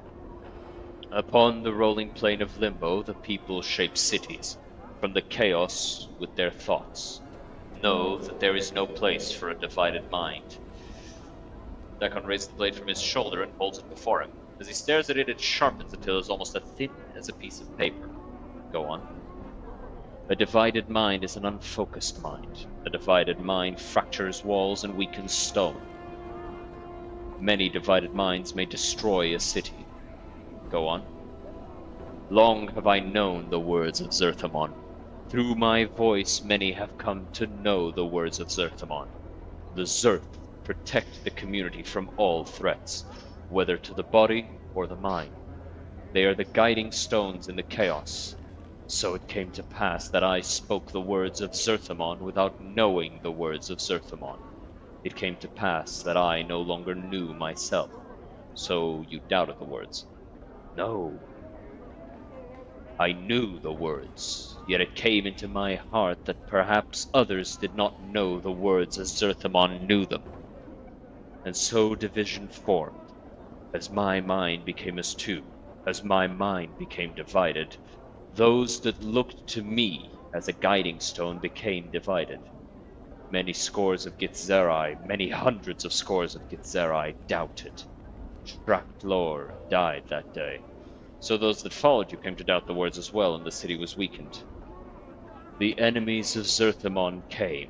Upon the rolling plain of limbo, the people shape cities, from the chaos with their thoughts. Know that there is no place for a divided mind. Dakon raises the blade from his shoulder and holds it before him. As he stares at it, it sharpens until it is almost as thin as a piece of paper. Go on. A divided mind is an unfocused mind. A divided mind fractures walls and weakens stone. Many divided minds may destroy a city. Go on. Long have I known the words of Zerthamon. Through my voice many have come to know the words of Zerthamon. The Zerth protect the community from all threats, whether to the body or the mind. They are the guiding stones in the chaos. So it came to pass that I spoke the words of Zerthamon without knowing the words of Zerthamon. It came to pass that I no longer knew myself. So you doubted the words. No. I knew the words, yet it came into my heart that perhaps others did not know the words as Zerthamon knew them. And so division formed. As my mind became as two, as my mind became divided, those that looked to me as a guiding stone became divided. Many scores of Githzerai, many hundreds of scores of Githzerai doubted. Draktlor died that day. So those that followed you came to doubt the words as well, and the city was weakened. The enemies of Zerthamon came.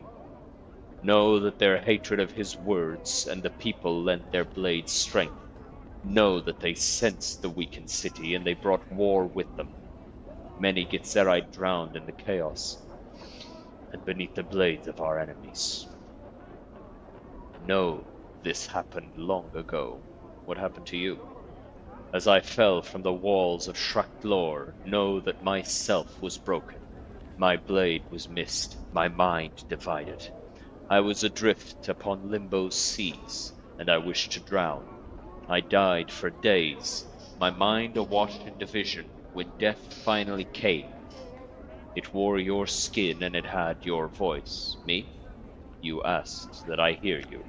Know that their hatred of his words and the people lent their blades strength. Know that they sensed the weakened city, and they brought war with them. Many Githzerai drowned in the chaos. and beneath the blades of our enemies. Know this happened long ago. What happened to you? As I fell from the walls of Shraktlor, know that myself was broken. My blade was missed, my mind divided. I was adrift upon Limbo's seas, and I wished to drown. I died for days, my mind awash in division, when death finally came. It wore your skin and it had your voice. Me? You asked that I hear you.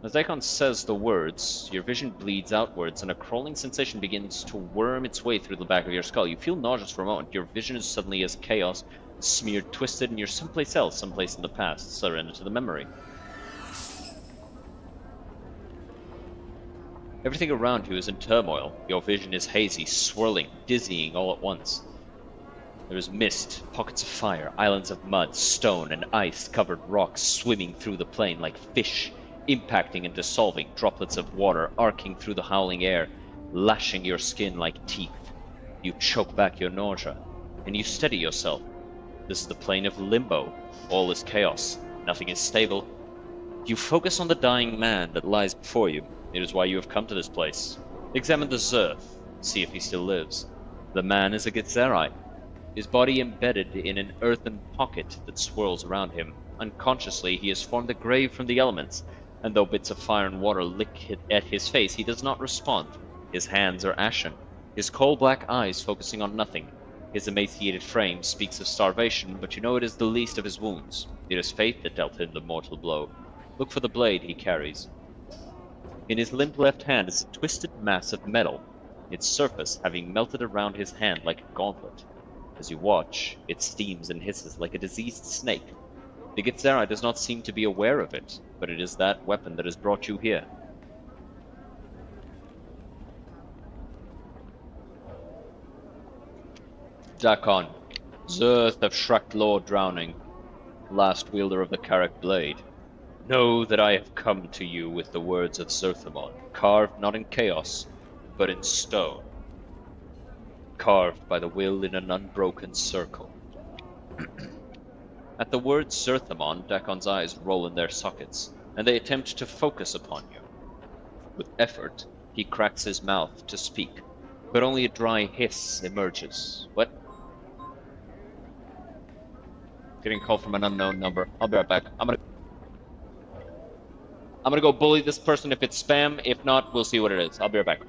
As Daikon says the words, your vision bleeds outwards and a crawling sensation begins to worm its way through the back of your skull. You feel nauseous for a moment. Your vision is suddenly as chaos, smeared, twisted, and you're someplace else, someplace in the past, surrender to the memory. Everything around you is in turmoil. Your vision is hazy, swirling, dizzying all at once. There is mist, pockets of fire, islands of mud, stone, and ice-covered rocks swimming through the plain like fish, impacting and dissolving, droplets of water arcing through the howling air, lashing your skin like teeth. You choke back your nausea, and you steady yourself. This is the plane of limbo. All is chaos. Nothing is stable. You focus on the dying man that lies before you. It is why you have come to this place. Examine the Zerth. See if he still lives. The man is a Githzerai, his body embedded in an earthen pocket that swirls around him. Unconsciously, he has formed a grave from the elements, and though bits of fire and water lick at his face, he does not respond. His hands are ashen, his coal-black eyes focusing on nothing. His emaciated frame speaks of starvation, but you know it is the least of his wounds. It is fate that dealt him the mortal blow. Look for the blade he carries. In his limp left hand is a twisted mass of metal, its surface having melted around his hand like a gauntlet. As you watch, it steams and hisses like a diseased snake. The Githzerai does not seem to be aware of it, but it is that weapon that has brought you here. Dakon, Zerth of Shraktlor drowning, last wielder of the Karak blade. Know that I have come to you with the words of Zerthamon, carved not in chaos, but in stone. Carved by the will in an unbroken circle. At the word Zerthamon, Dakon's eyes roll in their sockets, and they attempt to focus upon you. With effort, he cracks his mouth to speak, but only a dry hiss emerges. What? Getting a call from an unknown number. I'll be right back. I'm gonna go bully this person if it's spam. If not, we'll see what it is. I'll be right back.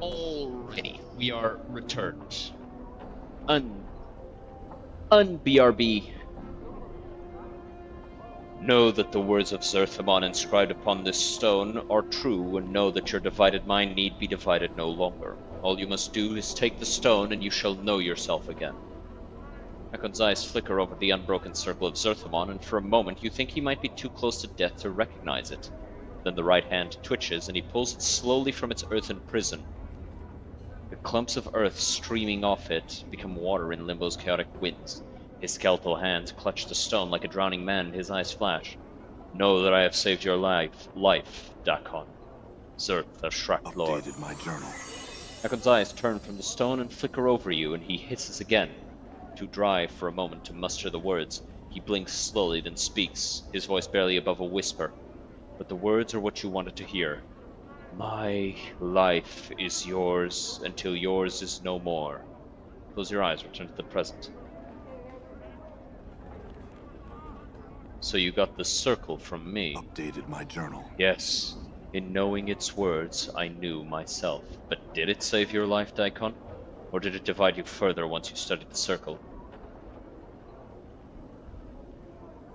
Alrighty, we are returned. BRB. Know that the words of Zerthamon inscribed upon this stone are true, and know that your divided mind need be divided no longer. All you must do is take the stone, and you shall know yourself again. Dakon's eyes flicker over the unbroken circle of Zerthamon, and for a moment you think he might be too close to death to recognize it. Then the right hand twitches, and he pulls it slowly from its earthen prison. The clumps of earth streaming off it become water in Limbo's chaotic winds. His skeletal hands clutch the stone like a drowning man, and his eyes flash. Know that I have saved your life, Dakon. Zerth of Shraktlor. Updated my journal. Dakon's eyes turn from the stone and flicker over you, and he hisses again. Too dry for a moment to muster the words, he blinks slowly, then speaks, his voice barely above a whisper. But the words are what you wanted to hear. My life is yours until yours is no more. Close your eyes, return to the present. So you got the circle from me. Updated my journal. Yes. In knowing its words, I knew myself. But did it save your life, Daikon? Or did it divide you further once you studied the circle?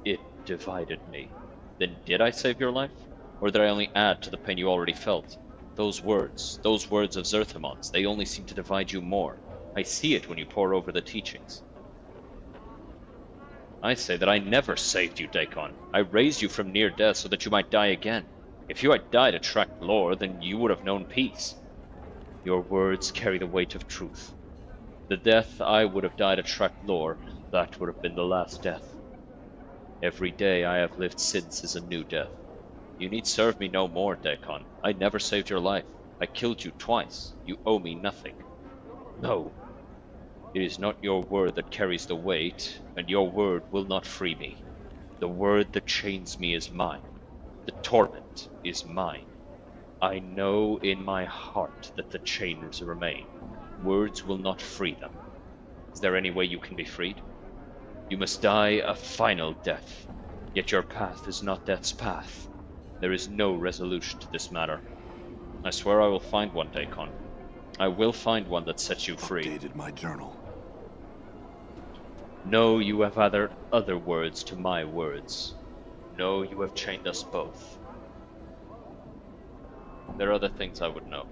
It divided me. Then did I save your life? Or did I only add to the pain you already felt? Those words of Zerthamon's, they only seem to divide you more. I see it when you pore over the teachings. I say that I never saved you, Daikon. I raised you from near death so that you might die again. If you had died to track lore, then you would have known peace. Your words carry the weight of truth. The death I would have died to track lore, that would have been the last death. Every day I have lived since is a new death. You need serve me no more, Daikon. I never saved your life. I killed you twice. You owe me nothing. No. It is not your word that carries the weight, and your word will not free me. The word that chains me is mine. The torment is mine. I know in my heart that the chains remain. Words will not free them. Is there any way you can be freed? You must die a final death. Yet your path is not death's path. There is no resolution to this matter. I swear I will find one, Daikon. I will find one that sets you free. Updated my journal. No, you have other words to my words. No, you have chained us both. There are other things I would know.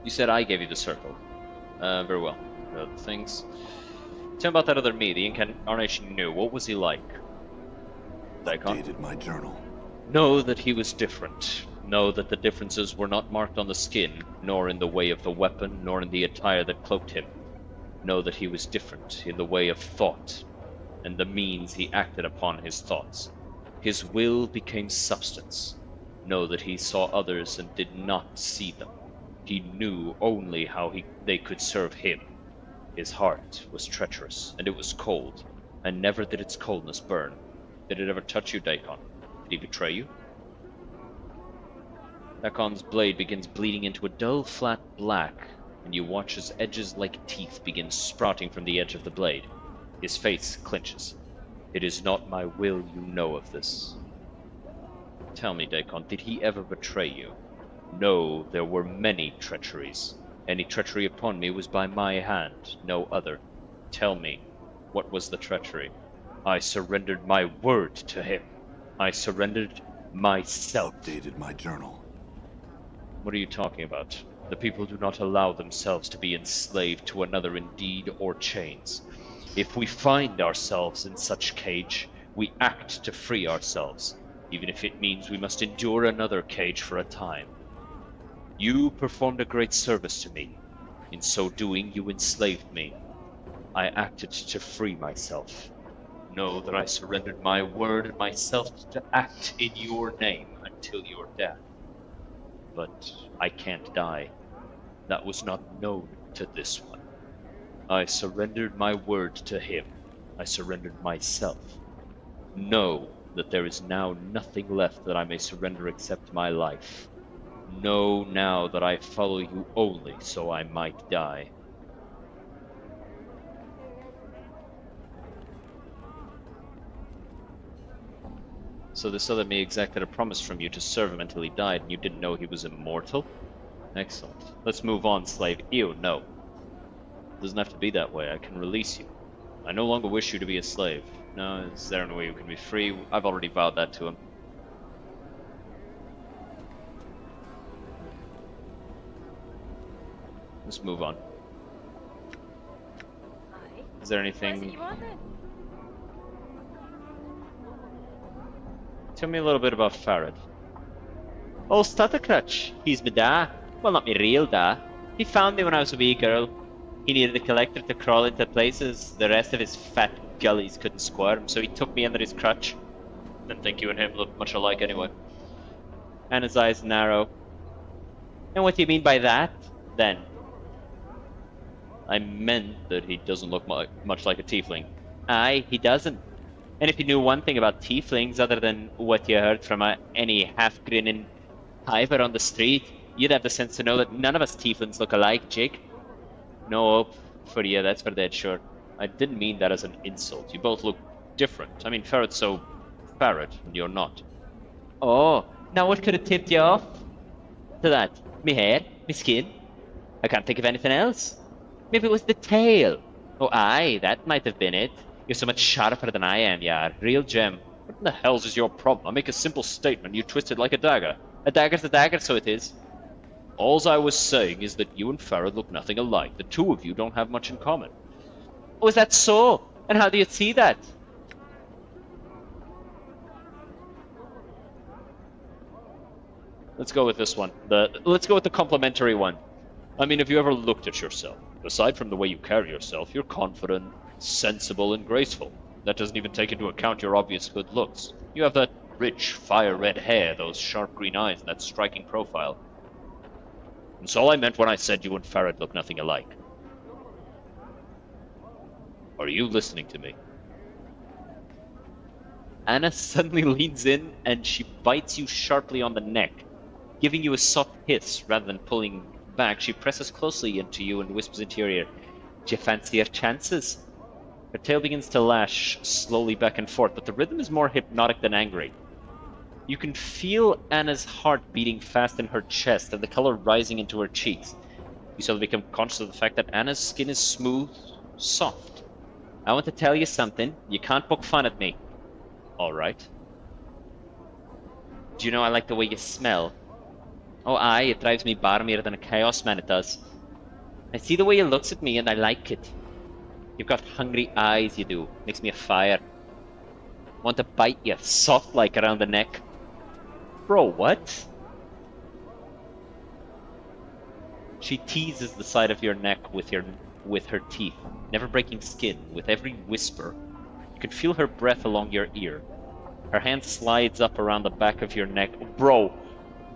You said I gave you the circle. Very well. Other things. Tell me about that other me, the incarnation you knew. What was he like? Daikon? Updated my journal. Know that he was different. Know that the differences were not marked on the skin, nor in the way of the weapon, nor in the attire that cloaked him. Know that he was different in the way of thought, and the means he acted upon his thoughts. His will became substance. Know that he saw others and did not see them. He knew only how they could serve him. His heart was treacherous, and it was cold, and never did its coldness burn. Did it ever touch you, Daikon? Did he betray you? Daikon's blade begins bleeding into a dull, flat black, and you watch as edges like teeth begin sprouting from the edge of the blade. His face clenches. It is not my will you know of this. Tell me, Daikon, did he ever betray you? No, there were many treacheries. Any treachery upon me was by my hand, no other. Tell me, what was the treachery? I surrendered my word to him. I surrendered myself. Updated my journal. What are you talking about? The people do not allow themselves to be enslaved to another in deed or chains. If we find ourselves in such cage, we act to free ourselves, even if it means we must endure another cage for a time. You performed a great service to me. In so doing, you enslaved me. I acted to free myself. Know that I surrendered my word and myself to act in your name until your death. But I can't die. That was not known to this one. I surrendered my word to him. I surrendered myself. Know that there is now nothing left that I may surrender except my life. Know now that I follow you only so I might die. So this other me exacted a promise from you to serve him until he died, and you didn't know he was immortal? Excellent. Let's move on, slave. Ew, no. It doesn't have to be that way. I can release you. I no longer wish you to be a slave. No, is there any way you can be free? I've already vowed that to him. Let's move on. Aye. Is there What is it anything... you want then? Tell me a little bit about Farad. Oh, Stuttercrutch. He's my da. Well, not my real da. He found me when I was a wee girl. He needed a collector to crawl into places the rest of his fat gullies couldn't squirm, so he took me under his crutch. Didn't think you and him looked much alike anyway. And his eyes narrow. And what do you mean by that, then? I meant that he doesn't look much like a tiefling. Aye, he doesn't. And if you knew one thing about tieflings other than what you heard from any half-grinning hiver on the street, you'd have the sense to know that none of us tieflings look alike, Jake. No, For you, that's for dead sure. I didn't mean that as an insult. You both look different. I mean, Ferret's so Ferret, and you're not. Oh, now what could have tipped you off to that? Me hair? Me skin? I can't think of anything else. Maybe it was the tail. Oh, aye, that might have been it. You're so much sharper than I am, yar. Real gem. What in the hell's is your problem? I make a simple statement, you twist it like a dagger. A dagger's a dagger, so it is. Alls I was saying is that you and Ferret look nothing alike. The two of you don't have much in common. Oh, is that so? And how do you see that? Let's go with this one. Let's go with the complimentary one. I mean, have you ever looked at yourself? Aside from the way you carry yourself, you're confident, sensible, and graceful. That doesn't even take into account your obvious good looks. You have that rich, fire-red hair, those sharp green eyes, and that striking profile. That's all I meant when I said you and Ferret look nothing alike. Are you listening to me? Anna suddenly leans in and she bites you sharply on the neck, giving you a soft hiss rather than pulling back. She presses closely into you and whispers into your ear, "Do you fancy your chances?" Her tail begins to lash slowly back and forth, but the rhythm is more hypnotic than angry. You can feel Anna's heart beating fast in her chest and the color rising into her cheeks. You suddenly become conscious of the fact that Anna's skin is smooth, soft. I want to tell you something. You can't poke fun at me. Alright. Do you know I like the way you smell? Oh aye, it drives me barmier than a chaos man, it does. I see the way you looks at me and I like it. You've got hungry eyes, you do. Makes me afire. Want to bite you, soft like around the neck. Bro, what? She teases the side of your neck with her teeth, never breaking skin. With every whisper, you can feel her breath along your ear. Her hand slides up around the back of your neck. Bro,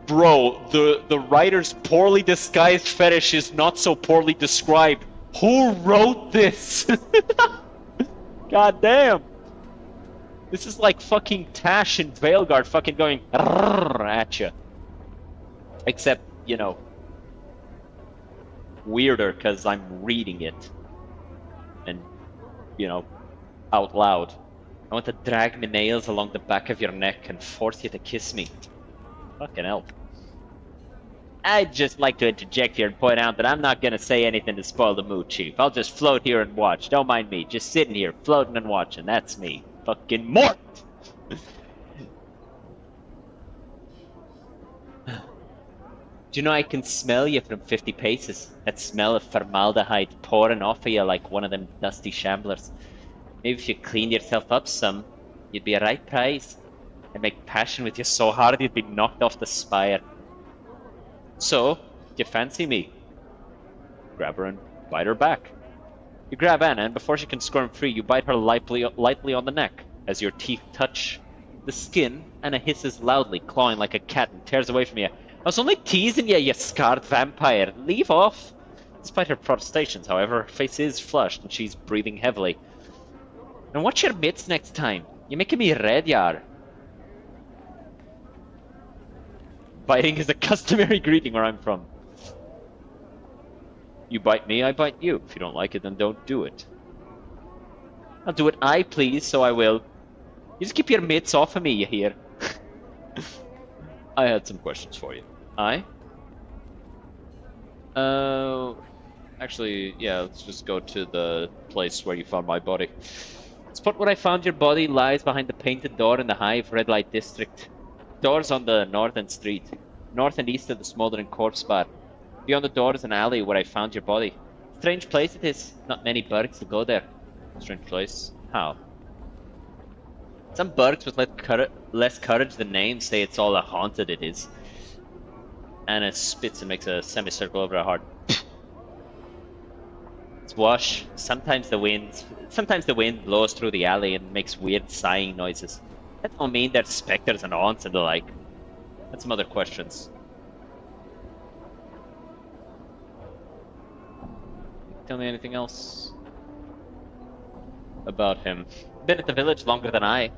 the writer's poorly disguised fetish is not so poorly described. Who wrote this? God damn. This is like fucking Tash and Veilguard fucking going at you. Except, you know, weirder because I'm reading it. And, you know, out loud. I want to drag my nails along the back of your neck and force you to kiss me. Fucking hell. I'd just like to interject here and point out that I'm not gonna say anything to spoil the mood, Chief. I'll just float here and watch. Don't mind me. Just sitting here, floating and watching. That's me. Fucking Mort! Do you know I can smell you from 50 paces? That smell of formaldehyde pouring off of you like one of them dusty shamblers. Maybe if you clean yourself up some, you'd be a right prize. I'd make passion with you so hard you'd be knocked off the spire. So, do you fancy me? Grab her and bite her back. You grab Anna, and before she can squirm free, you bite her lightly on the neck. As your teeth touch the skin, Anna hisses loudly, clawing like a cat, and tears away from you. I was only teasing you, you scarred vampire. Leave off. Despite her protestations, however, her face is flushed, and she's breathing heavily. And watch your mitts next time. You're making me red, yar. Biting is a customary greeting where I'm from. You bite me, I bite you. If you don't like it, then don't do it. I'll do what I please, so I will. You just keep your mitts off of me, you hear? I had some questions for you. Actually, yeah, let's just go to the place where you found my body. Spot where I found your body lies behind the painted door in the Hive red light district. Doors on the northern street, north and east of the smoldering corpse bar. Beyond the door is an alley where I found your body. Strange place it is. Not many burgs to go there. Strange place? How? Some burgs with less courage than names say it's all a haunted it is. Anna spits and makes a semicircle over her heart. It's wash. Sometimes the wind blows through the alley and makes weird sighing noises. That don't mean there's specters and haunts and the like. That's some other questions. Tell me anything else about him. Been at the village longer than I.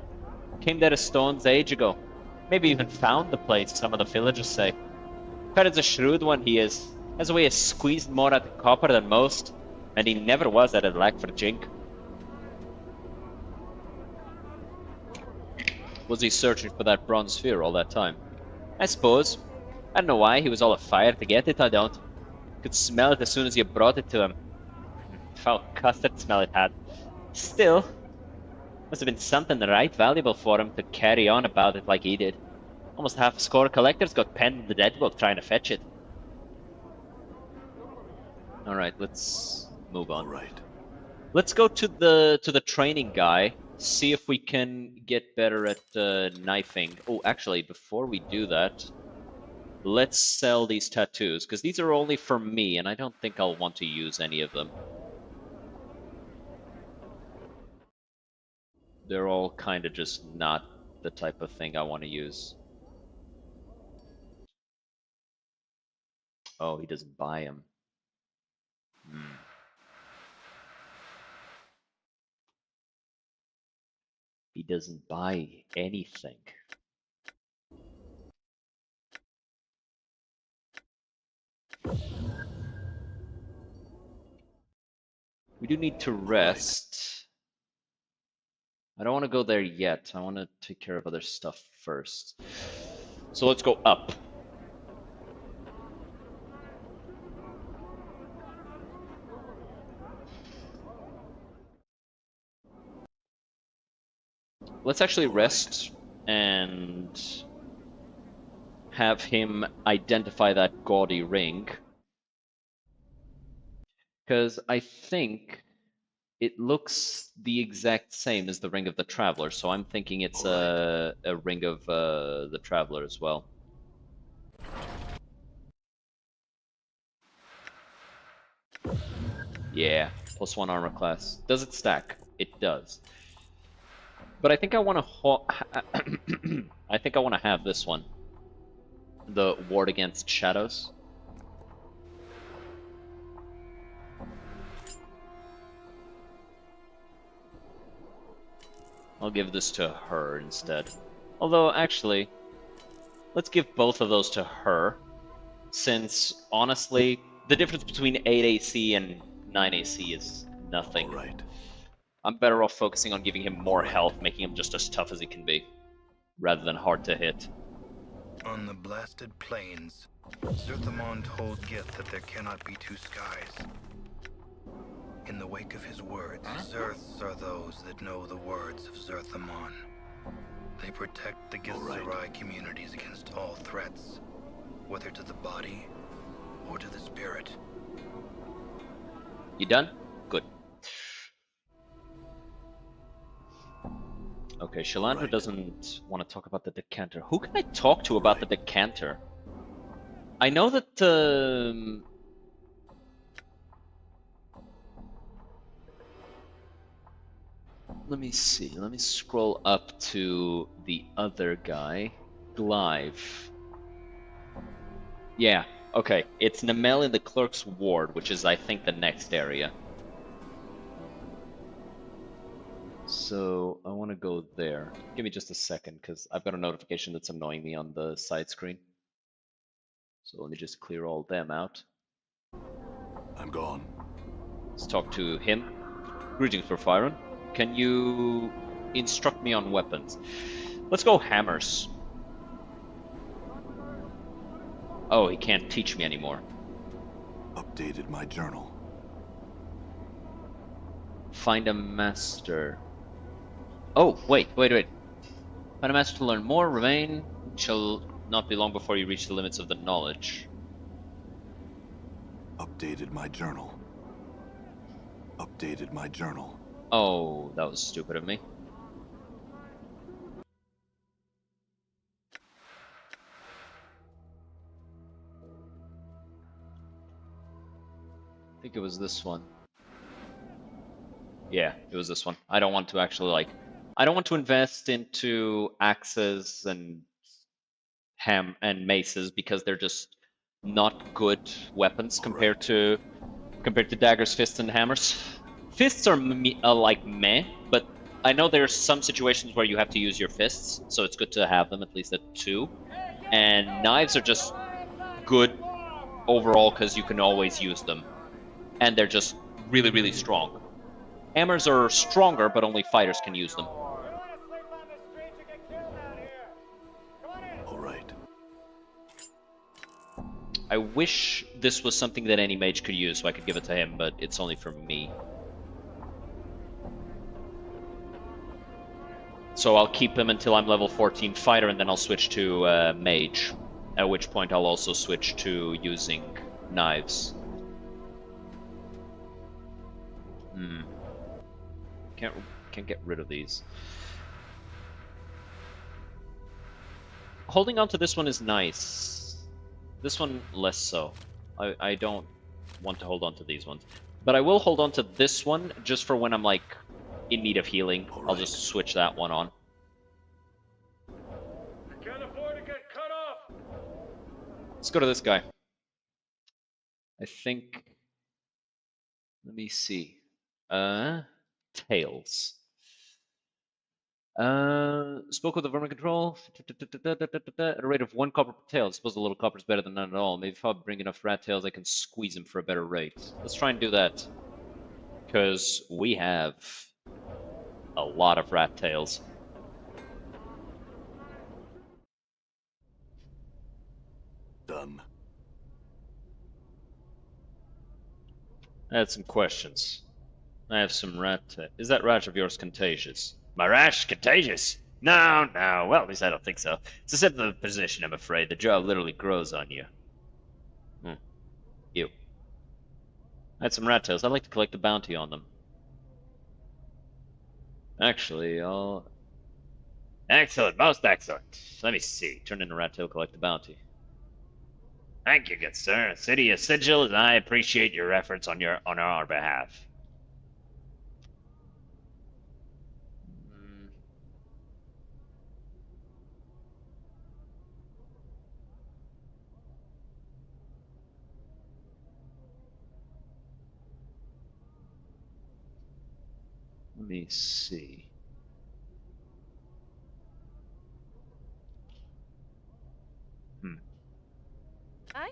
Came there a stone's age ago. Maybe even found the place, some of the villagers say. Ferret's a shrewd one, he is. Has a way of squeezing more out the copper than most. And he never was at a lack for jink. Was he searching for that bronze sphere all that time? I suppose. I don't know why he was all afire to get it, I don't. Could smell it as soon as you brought it to him. Foul custard smell it had. Still, must have been something right valuable for him to carry on about it like he did. Almost half a score of collectors got penned in the dead book trying to fetch it. Alright, let's move on. All right. Let's go to the training guy, see if we can get better at knifing. Oh, actually, before we do that, let's sell these tattoos, because these are only for me, and I don't think I'll want to use any of them. They're all kind of just not the type of thing I want to use. Oh, he doesn't buy them. He doesn't buy anything. We do need to rest. I don't want to go there yet. I want to take care of other stuff first. So let's go up. Let's actually rest and have him identify that gaudy ring. Because I think it looks the exact same as the Ring of the Traveler, so I'm thinking it's a Ring of the Traveler as well. Yeah, +1 armor class. Does it stack? It does. But I think I want to I think I want to have this one. The Ward Against Shadows. I'll give this to her instead. Although, actually, let's give both of those to her. Since, honestly, the difference between 8 AC and 9 AC is nothing. All right. I'm better off focusing on giving him more health, making him just as tough as he can be, rather than hard to hit. On the blasted plains, Zerthamon told Gith that there cannot be two skies. In the wake of his words, Zerths are those that know the words of Zerthamon. They protect the Githzerai communities against all threats, whether to the body or to the spirit. You done? Good. Okay, Shalandra doesn't want to talk about the decanter. Who can I talk to about the decanter? I know that, let me see. Let me scroll up to the other guy. Glyve. Yeah, okay. It's Namel in the Clerk's Ward, which is, I think, the next area. So, I want to go there. Give me just a second, because I've got a notification that's annoying me on the side screen. So let me just clear all them out. I'm gone. Let's talk to him. Greetings, Porphyron. Can you instruct me on weapons? Let's go hammers. Oh, he can't teach me anymore. Updated my journal. Find a master. Oh, wait. Find a master to learn more. Remain. Shall not be long before you reach the limits of the knowledge. Updated my journal. Updated my journal. Oh, that was stupid of me. I think it was this one. Yeah, it was this one. I don't want to actually, I don't want to invest into axes and maces because they're just not good weapons compared to daggers, fists, and hammers. Fists are like meh, but I know there's some situations where you have to use your fists, so it's good to have them at least at 2. And knives are just good overall because you can always use them, and they're just really, really strong. Hammers are stronger, but only fighters can use them. All right. I wish this was something that any mage could use so I could give it to him, but it's only for me. So I'll keep him until I'm level 14 fighter, and then I'll switch to mage. At which point I'll also switch to using knives. Can't get rid of these. Holding on to this one is nice. This one less so. I don't want to hold on to these ones. But I will hold on to this one just for when I'm like in need of healing. All I'll right. just switch that one on. Can't afford to get cut off. Let's go to this guy. I think. Let me see. Tails. Spoke with the vermin control at a rate of 1 copper per tail. I suppose a little copper is better than none at all. Maybe if I bring enough rat tails, I can squeeze them for a better rate. Let's try and do that. Because we have a lot of rat tails. Done. I had some questions. I have some rat. Is that rash of yours contagious? My rash contagious? No, no. Well, at least I don't think so. It's a simple position, I'm afraid. The jaw literally grows on you. Ew. I had some rat tails. I'd like to collect a bounty on them. Actually, I'll... Excellent, most excellent. Let me see. Turn in a rat tail, collect a bounty. Thank you, good sir. City of Sigil, and I appreciate your efforts on our behalf. Let me see. Aye?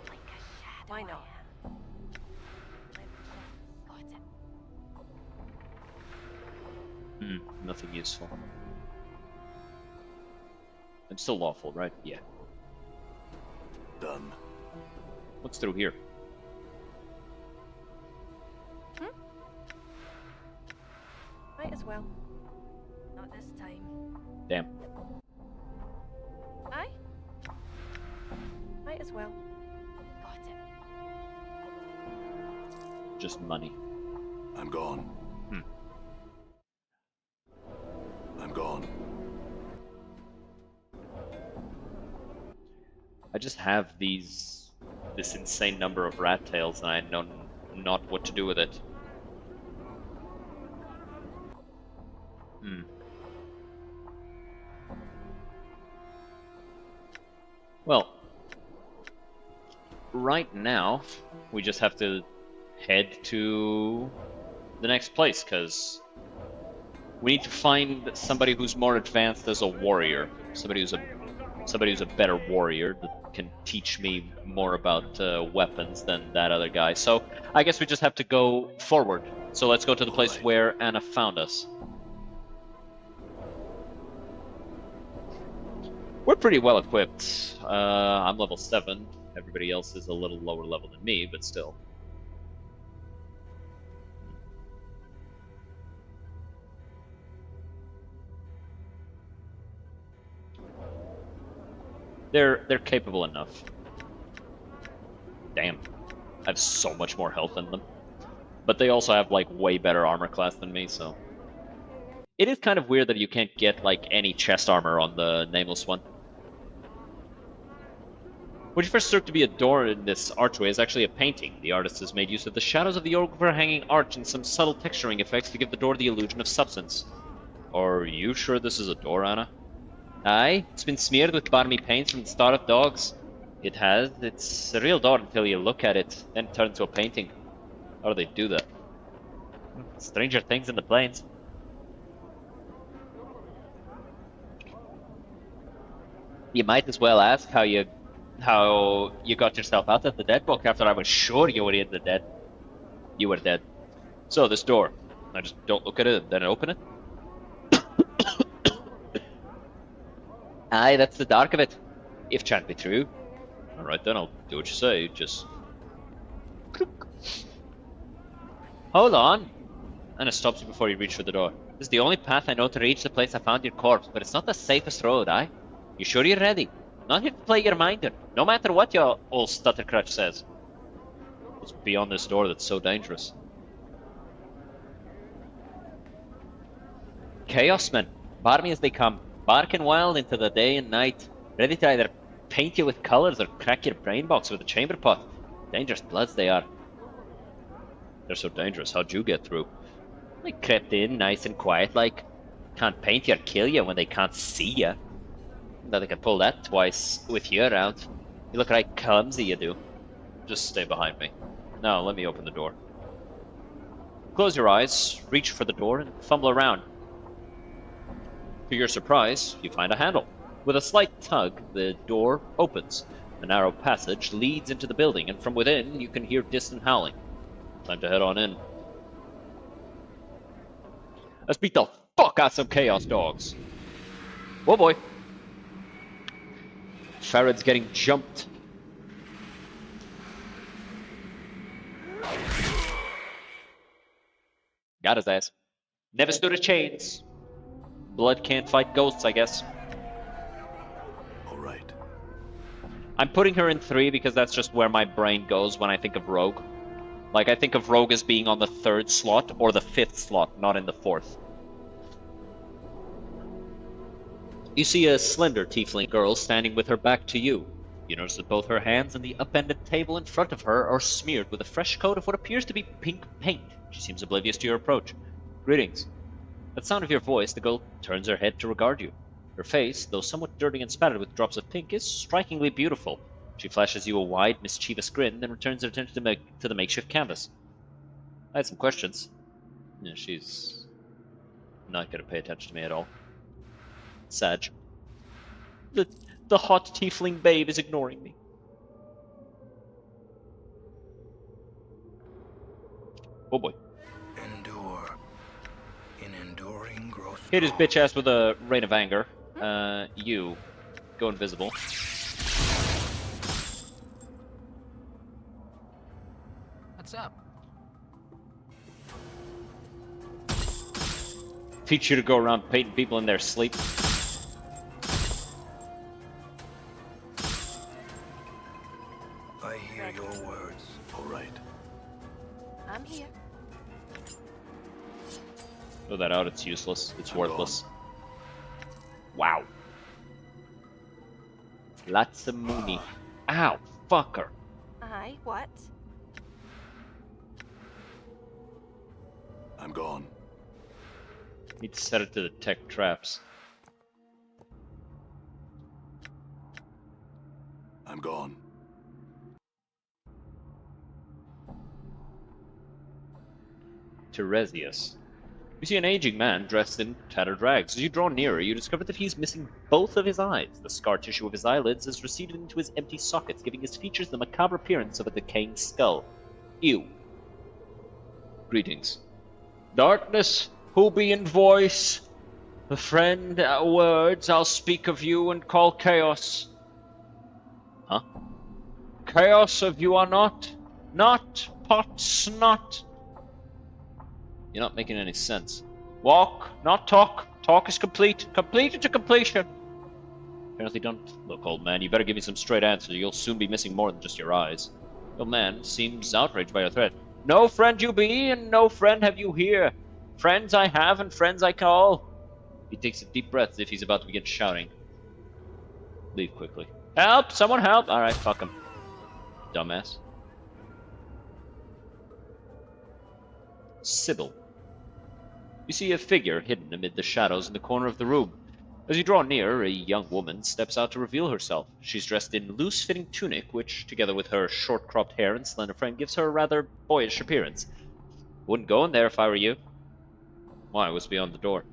Like a shadow. Why not? Got it. Nothing useful. I'm still lawful, right? Yeah. Done. What's through here? Might as well. Not this time. Damn. Aye? Might as well. Got it. Just money. I'm gone. I'm gone. I just have this insane number of rat tails, and I know not what to do with it. Well, right now, we just have to head to the next place, because we need to find somebody who's more advanced as a warrior. Somebody who's a better warrior that can teach me more about weapons than that other guy. So I guess we just have to go forward. So let's go to the place where Anna found us. We're pretty well equipped. I'm level 7. Everybody else is a little lower level than me, but still. They're capable enough. Damn. I have so much more health than them. But they also have like way better armor class than me, so. It is kind of weird that you can't get like any chest armor on the nameless one. What you first took to be a door in this archway is actually a painting. The artist has made use of the shadows of the overhanging arch and some subtle texturing effects to give the door the illusion of substance. Are you sure this is a door, Anna? Aye, it's been smeared with barmy paints from the start of dogs. It has. It's a real door until you look at it, then turn into a painting. How do they do that? Stranger things in the plains. You might as well ask how you how you got yourself out of the dead book after I was sure you were in the dead. You were dead. So this door, I just don't look at it, then I open it. Aye, that's the dark of it. If chant be true. Alright then, I'll do what you say, just... Hold on! And it stops you before you reach for the door. This is the only path I know to reach the place I found your corpse, but it's not the safest road, aye? You sure you're ready? Not here to play your minder, no matter what your old stuttercrutch says. It's beyond this door that's so dangerous. Chaos men, bar me as they come, barking wild into the day and night, ready to either paint you with colours or crack your brain box with a chamber pot. Dangerous bloods they are. They're so dangerous, how'd you get through? They crept in nice and quiet like. Can't paint you or kill you when they can't see you. That they can pull that twice with you around. You look right clumsy, you do. Just stay behind me. Now, let me open the door. Close your eyes, reach for the door, and fumble around. To your surprise, you find a handle. With a slight tug, the door opens. A narrow passage leads into the building, and from within, you can hear distant howling. Time to head on in. Let's beat the fuck out some chaos dogs. Whoa, boy. Farad's getting jumped. Got his ass. Never stood a chance. Blood can't fight ghosts, I guess. All right. I'm putting her in 3 because that's just where my brain goes when I think of Rogue. Like, I think of Rogue as being on the 3rd slot or the 5th slot, not in the 4th. You see a slender tiefling girl standing with her back to you. You notice that both her hands and the upended table in front of her are smeared with a fresh coat of what appears to be pink paint. She seems oblivious to your approach. Greetings. At sound of your voice, the girl turns her head to regard you. Her face, though somewhat dirty and spattered with drops of pink, is strikingly beautiful. She flashes you a wide, mischievous grin, then returns her attention to the makeshift canvas. I had some questions. Yeah, she's not going to pay attention to me at all. Sag. The hot tiefling babe is ignoring me. Oh boy. Endure. In enduring growth. Hit his bitch ass with a rain of anger. You go invisible. What's up? Teach you to go around painting people in their sleep. I hear your words. All right. I'm here. Throw that out, it's useless. It's I'm worthless. Wow. Lots of moony. Ow, fucker. Aye, what? I'm gone. Need to set it to detect traps. I'm gone. Tiresias. You see an aging man dressed in tattered rags. As you draw nearer, you discover that he's missing both of his eyes. The scar tissue of his eyelids has receded into his empty sockets, giving his features the macabre appearance of a decaying skull. Ew. Greetings. Darkness, who be in voice? The friend, words, I'll speak of you and call chaos. Huh? Chaos of you are not. Not pot snot. You're not making any sense. Walk, not talk. Talk is complete. Completed to completion. Apparently don't. Look, old man, you better give me some straight answers. You'll soon be missing more than just your eyes. The old man seems outraged by your threat. No friend you be, and no friend have you here. Friends I have, and friends I call. He takes a deep breath as if he's about to begin shouting. Leave quickly. Help! Someone help! Alright, fuck him. Dumbass. Sigil. You see a figure hidden amid the shadows in the corner of the room. As you draw near, a young woman steps out to reveal herself. She's dressed in loose-fitting tunic, which, together with her short-cropped hair and slender frame, gives her a rather boyish appearance. Wouldn't go in there if I were you. Why? What's beyond the door?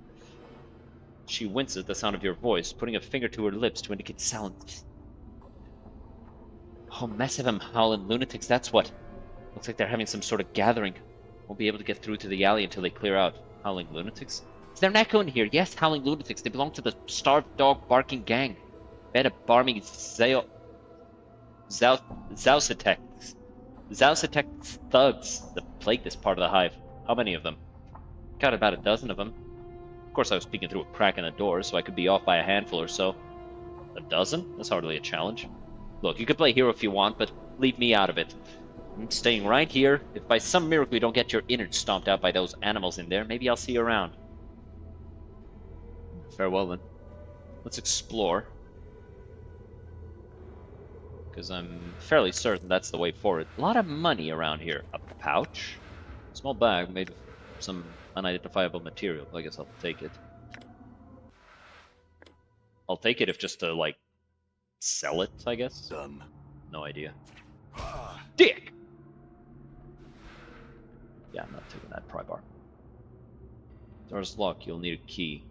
She winces at the sound of your voice, putting a finger to her lips to indicate silence. Oh, massive and howling lunatics, that's what. Looks like they're having some sort of gathering. Won't be able to get through to the alley until they clear out. Howling lunatics? Is there an echo in here? Yes, howling lunatics. They belong to the starved dog barking gang. Bed of barming Zausatex. Zausatex thugs that plague this part of the hive. How many of them? Got about a dozen of them. Of course, I was peeking through a crack in the door, so I could be off by a handful or so. A dozen? That's hardly a challenge. Look, you can play hero if you want, but leave me out of it. I'm staying right here. If by some miracle you don't get your innards stomped out by those animals in there, maybe I'll see you around. Farewell, then. Let's explore. Because I'm fairly certain that's the way forward. A lot of money around here. A pouch? Small bag made of some unidentifiable material. I guess I'll take it. I'll take it if just to, like, sell it, I guess. Done. No idea. Dick! Yeah, I'm not taking that pry bar. Door's locked. You'll need a key.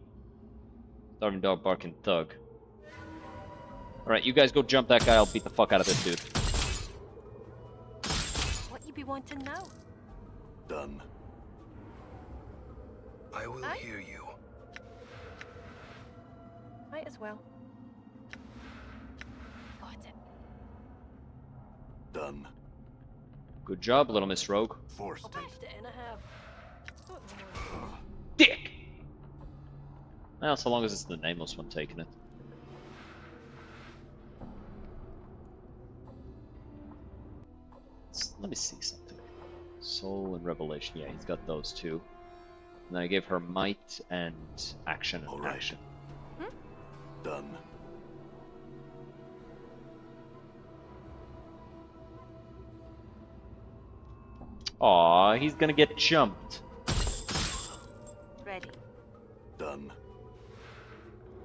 Starving dog barking thug. Alright, you guys go jump that guy. I'll beat the fuck out of this dude. What you be wanting now? Done. I will Aye. hear you. Might as well. Got it. Done. Good job, little Miss Rogue. Forced I'll it. patched it in, I have. Don't know. Dick! Well, so long as it's the nameless one taking it. Let me see something. Soul and Revelation. Yeah, he's got those two. And then I gave her Might and Action and All right. Action. Done. Aw, he's gonna get jumped. Ready. Done.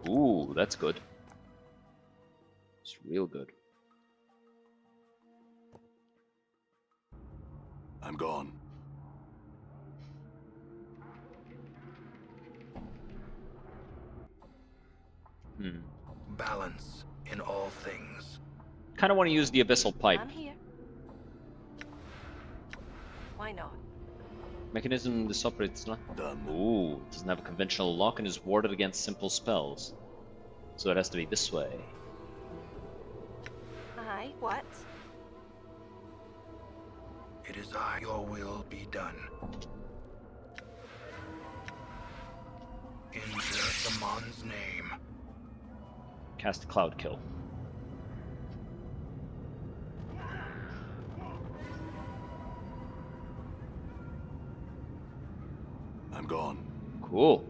Ooh, that's good. It's real good. I'm gone. Balance in all things. Kind of want to use the Abyssal Pipe. I'm here. Why not? Mechanism this operates not. Done. Ooh, it doesn't have a conventional lock and is warded against simple spells. So it has to be this way. Aye, what? It is I. Your will be done. In Zerthamon's name. Cast a Cloud Kill. I'm gone. Cool.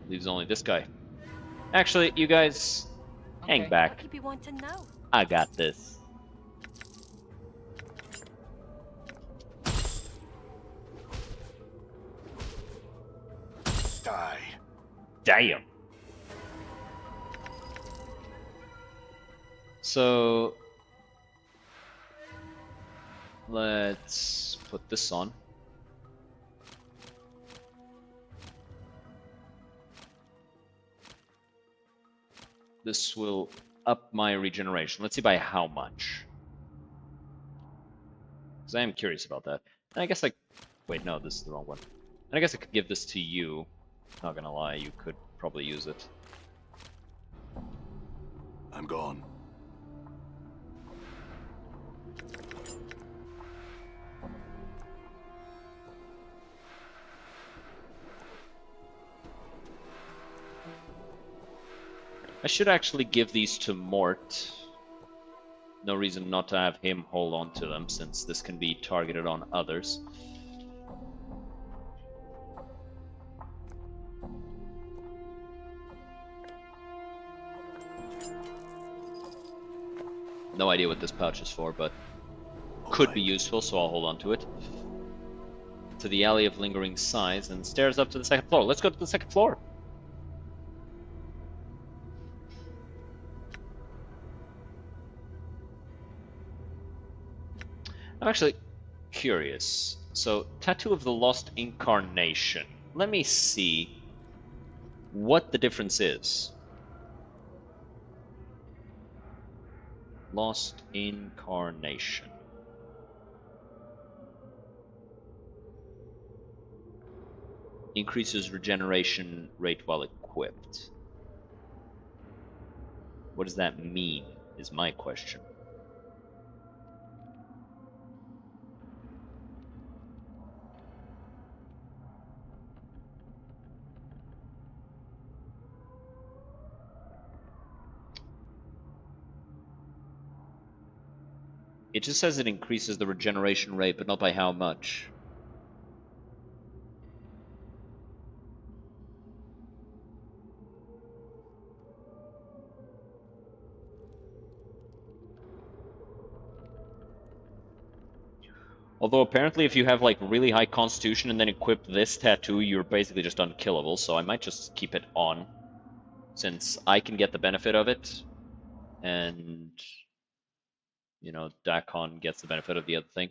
Leaves only this guy. Actually, you guys, hang Okay. back. What you be wanting now? I got this. Die. Damn. So let's put this on. This will up my regeneration. Let's see by how much. Because I am curious about that. And I guess wait, no, this is the wrong one. And I guess I could give this to you. Not gonna lie, you could probably use it. I'm gone. I should actually give these to Mort. No reason not to have him hold on to them, since this can be targeted on others. No idea what this pouch is for, but could be useful, so I'll hold on to it. To the Alley of Lingering Sighs, and stairs up to the second floor. Let's go to the second floor. I'm actually curious. So, Tattoo of the Lost Incarnation. Let me see what the difference is. Lost Incarnation. Increases regeneration rate while equipped. What does that mean, is my question. It just says it increases the regeneration rate, but not by how much. Although apparently if you have like really high constitution and then equip this tattoo, you're basically just unkillable, so I might just keep it on, since I can get the benefit of it, and, you know, Dakon gets the benefit of the other thing.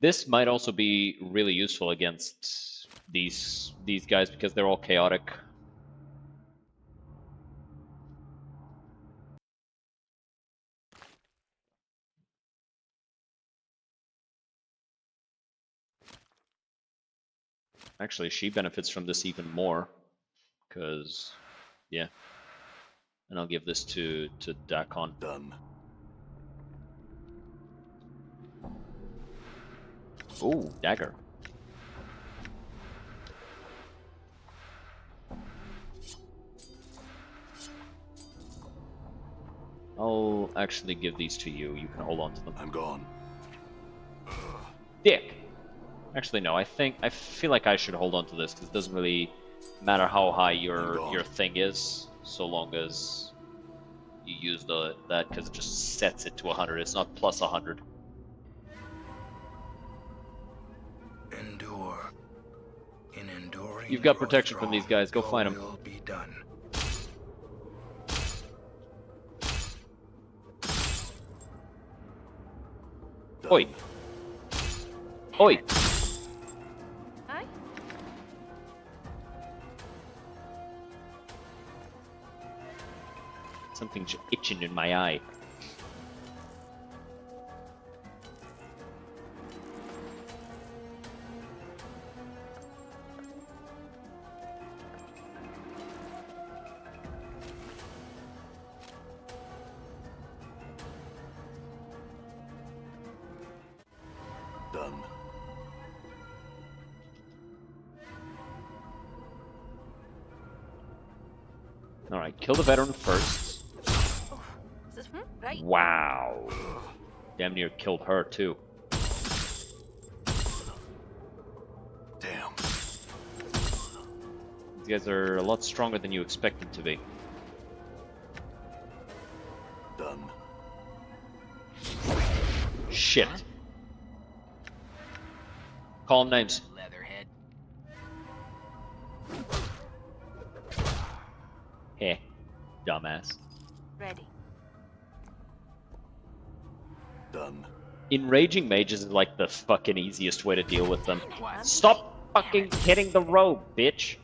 This might also be really useful against these guys because they're all chaotic. Actually, she benefits from this even more, because, yeah. And I'll give this to Dakon. Done. Ooh, dagger. I'll actually give these to you. You can hold on to them. I'm gone. Dick! Actually, no. I feel like I should hold on to this because it doesn't really matter how high your thing is, so long as you use that, because it just sets it to 100. It's not plus 100. Endure. In enduring, You've got grow protection from strong. these guys. Go Your find them. will be done. Oi! Oi! Aye? Something's itching in my eye. Done. Alright, kill the veteran first. Oh, is this right? Wow. Damn near killed her, too. Damn. These guys are a lot stronger than you expect them to be. Done. Shit. Call them names. Leatherhead. Heh. Dumbass. Ready. Done. Enraging mages is like the fucking easiest way to deal with them. What? Stop fucking hitting the road, bitch!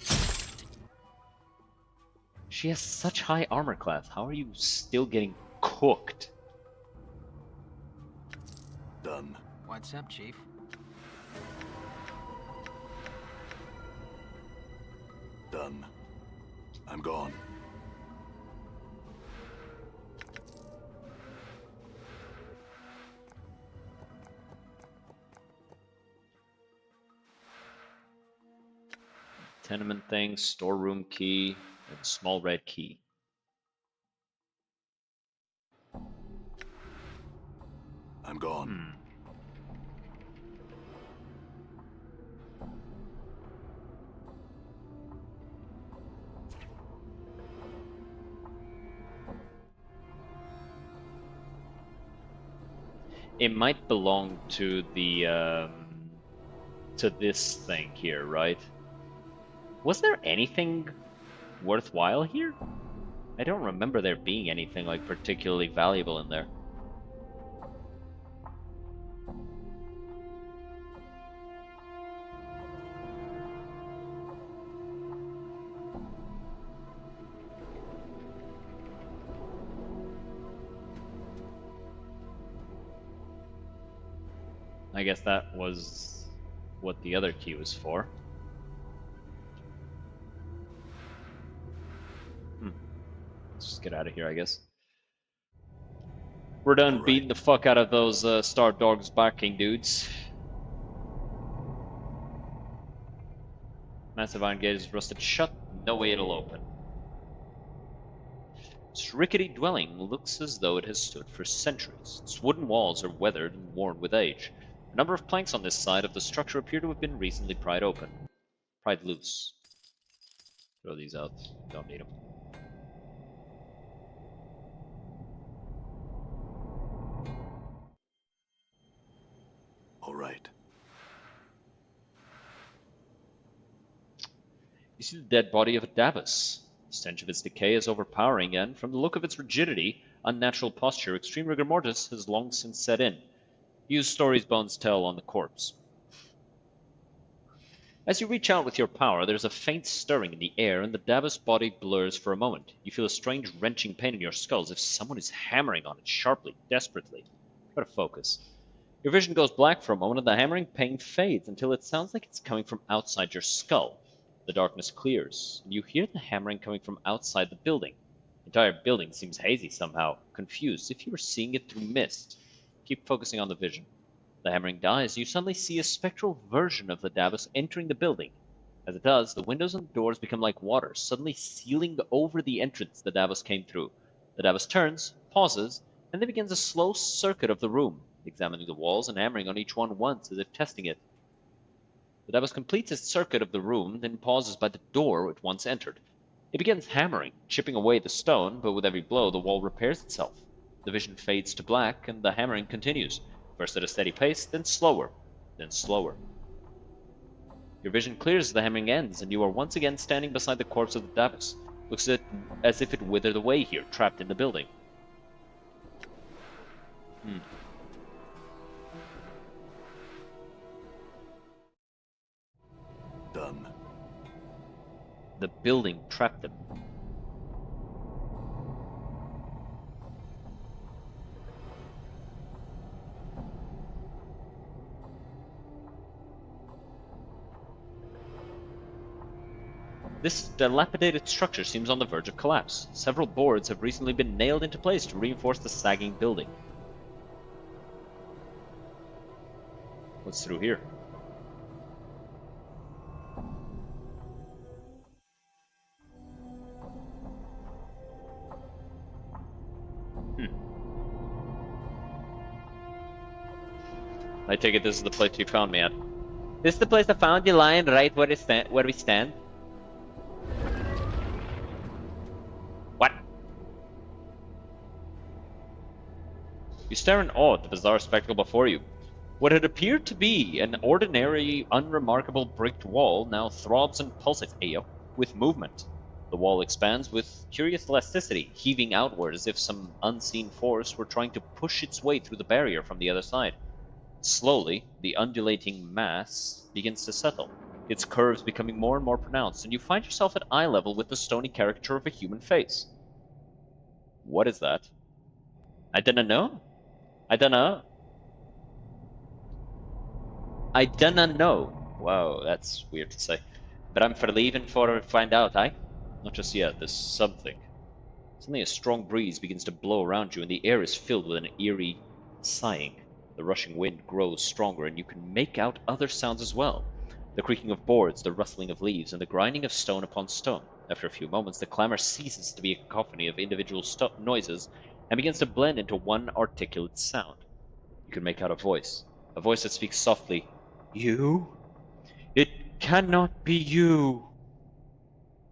She has such high armor class. How are you still getting cooked? Done. What's up, Chief? Done. I'm gone. Tenement thing, storeroom key, and small red key. I'm gone. It might belong to the to this thing here, right? Was there anything worthwhile here? I don't remember there being anything like particularly valuable in there. I guess that was what the other key was for. Let's just get out of here, I guess. We're done beating the fuck out of those Star Dogs barking dudes. Massive iron gate is rusted shut. No way it'll open. This rickety dwelling looks as though it has stood for centuries. Its wooden walls are weathered and worn with age. A number of planks on this side of the structure appear to have been recently pried loose. Throw these out. Don't need them. All right. You see the dead body of a Davos. The stench of its decay is overpowering, and from the look of its rigidity, unnatural posture, extreme rigor mortis has long since set in. Use stories bones tell on the corpse. As you reach out with your power, there's a faint stirring in the air, and the Davos body blurs for a moment. You feel a strange wrenching pain in your skull, as if someone is hammering on it sharply, desperately. Try to focus. Your vision goes black for a moment, and the hammering pain fades until it sounds like it's coming from outside your skull. The darkness clears, and you hear the hammering coming from outside the building. The entire building seems hazy somehow, confused, if you were seeing it through mist. Keep focusing on the vision. The hammering dies, and you suddenly see a spectral version of the Davos entering the building. As it does, the windows and doors become like water, suddenly sealing over the entrance the Davos came through. The Davos turns, pauses, and then begins a slow circuit of the room, examining the walls and hammering on each one once, as if testing it. The Davos completes its circuit of the room, then pauses by the door it once entered. It begins hammering, chipping away the stone, but with every blow the wall repairs itself. The vision fades to black, and the hammering continues, first at a steady pace, then slower, then slower. Your vision clears as the hammering ends, and you are once again standing beside the corpse of the Davos. Looks as if it withered away here, trapped in the building. Done. The building trapped them. This dilapidated structure seems on the verge of collapse. Several boards have recently been nailed into place to reinforce the sagging building. What's through here? I take it this is the place you found me at. This is the place I found you lying right where we stand? What? You stare in awe at the bizarre spectacle before you. What had appeared to be an ordinary, unremarkable bricked wall now throbs and pulsates with movement. The wall expands with curious elasticity, heaving outward as if some unseen force were trying to push its way through the barrier from the other side. Slowly, the undulating mass begins to settle, its curves becoming more and more pronounced, and you find yourself at eye level with the stony caricature of a human face. What is that? I dunna know. I dunna know. Wow, that's weird to say. But I'm for leaving for to find out, aye? Not just yet, there's something. Suddenly a strong breeze begins to blow around you, and the air is filled with an eerie sighing. The rushing wind grows stronger, and you can make out other sounds as well. The creaking of boards, the rustling of leaves, and the grinding of stone upon stone. After a few moments, the clamor ceases to be a cacophony of individual noises and begins to blend into one articulate sound. You can make out a voice that speaks softly. You? It cannot be you.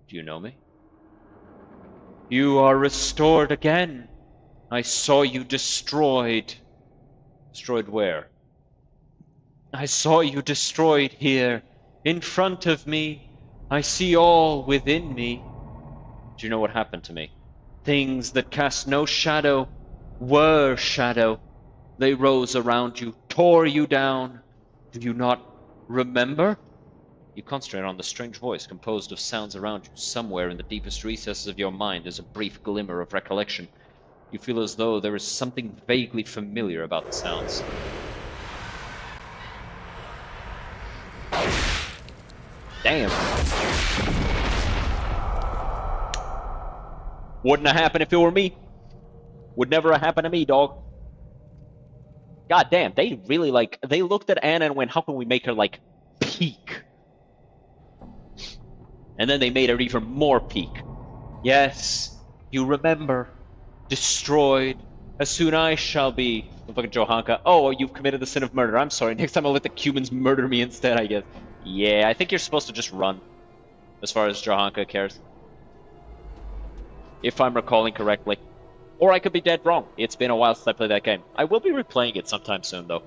Do you know me? You are restored again. I saw you destroyed. Destroyed where? I saw you destroyed here, in front of me. I see all within me. Do you know what happened to me? Things that cast no shadow were shadow. They rose around you, tore you down. Do you not remember? You concentrate on the strange voice composed of sounds around you. Somewhere in the deepest recesses of your mind is a brief glimmer of recollection. You feel as though there is something vaguely familiar about the sounds. Damn. Wouldn't have happened if it were me. Would never have happened to me, dog. God damn, they really like, they looked at Anna and went, how can we make her like peak? And then they made her even more peak. Yes, you remember. Destroyed. As soon I shall be. Fucking Johanka. Oh, you've committed the sin of murder. I'm sorry. Next time I'll let the Cumans murder me instead, I guess. Yeah, I think you're supposed to just run. As far as Johanka cares. If I'm recalling correctly. Or I could be dead wrong. It's been a while since I played that game. I will be replaying it sometime soon, though.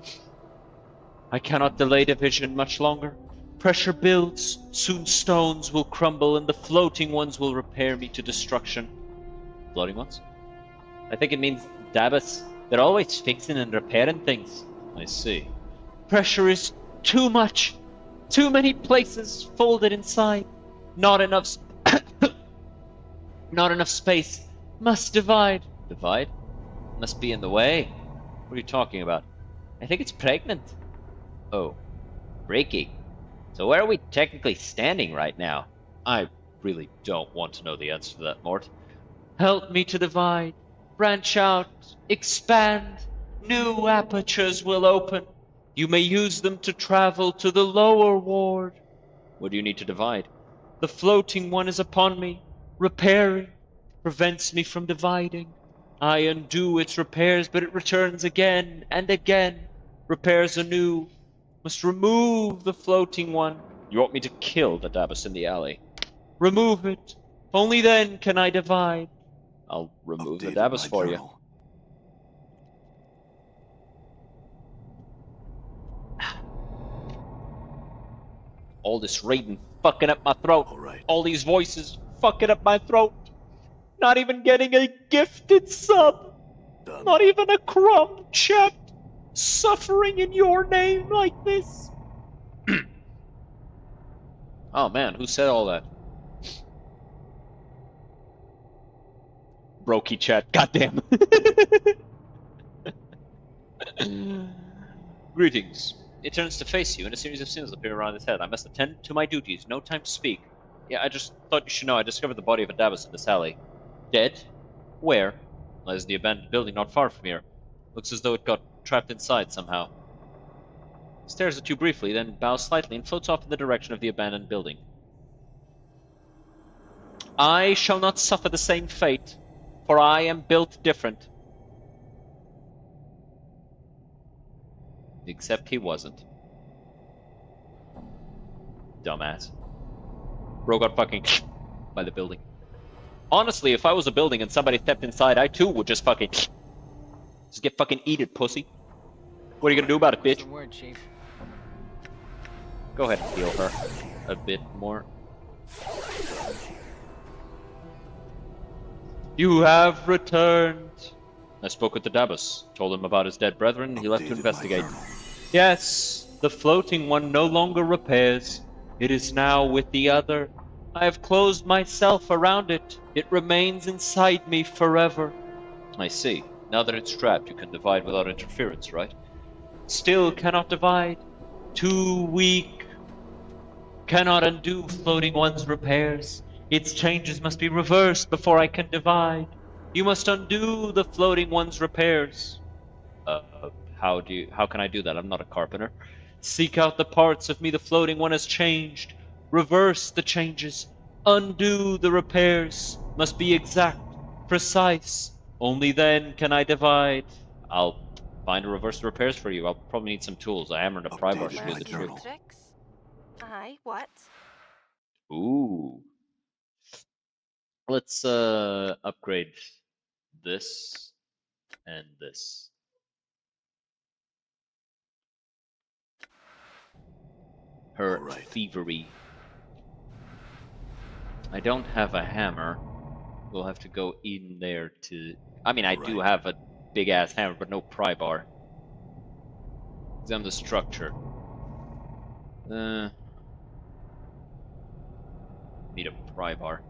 I cannot delay division much longer. Pressure builds. Soon stones will crumble and the floating ones will repair me to destruction. Floating ones? I think it means Dabas. They're always fixing and repairing things. I see. Pressure is too much. Too many places folded inside. Not enough not enough space. Must divide. Divide? Must be in the way. What are you talking about? I think it's pregnant. Oh. Breaking. So where are we technically standing right now? I really don't want to know the answer to that, Mort. Help me to divide. Branch out. Expand. New apertures will open. You may use them to travel to the lower ward. What do you need to divide? The floating one is upon me. Repairing. Prevents me from dividing. I undo its repairs, but it returns again and again. Repairs anew. Must remove the floating one. You want me to kill the Dabas in the alley? Remove it. Only then can I divide. I'll remove the Dabas for you. All this reading fucking up my throat. All these voices fucking up my throat. Not even getting a gifted sub. Not even a crumb, chat. Suffering in your name like this. Oh man, who said all that? Brokey chat, goddamn. Greetings. It turns to face you, and a series of sins appear around his head. I must attend to my duties. No time to speak. Yeah, I just thought you should know I discovered the body of a Dabas in this alley. Dead? Where? Lies the abandoned building not far from here. Looks as though it got trapped inside somehow. Stares at you briefly, then bows slightly and floats off in the direction of the abandoned building. I shall not suffer the same fate, for I am built different. Except he wasn't. Dumbass. Bro got fucking by the building. Honestly, if I was a building and somebody stepped inside, I too would just fucking just get fucking eat it, pussy. What are you gonna do about it, bitch? Word, Chief. Go ahead and heal her a bit more. You have returned. I spoke with the Dabas, told him about his dead brethren, he left to investigate. Yes, the floating one no longer repairs. It is now with the other. I have closed myself around it. It remains inside me forever. I see. Now that it's trapped, you can divide without interference, right? Still cannot divide. Too weak. Cannot undo floating one's repairs. Its changes must be reversed before I can divide. You must undo the floating one's repairs. How can I do that? I'm not a carpenter. Seek out the parts of me the floating one has changed. Reverse the changes. Undo the repairs. Must be exact, precise. Only then can I divide. I'll find and reverse the repairs for you. I'll probably need some tools. A hammer and a pry bar should do the trick. Tricks? Aye, what? Ooh. Let's upgrade this and this. Her thievery. I don't have a hammer. We'll have to go in there to... I mean, I do have a big-ass hammer, but no pry bar. Examine the structure. Need a pry bar.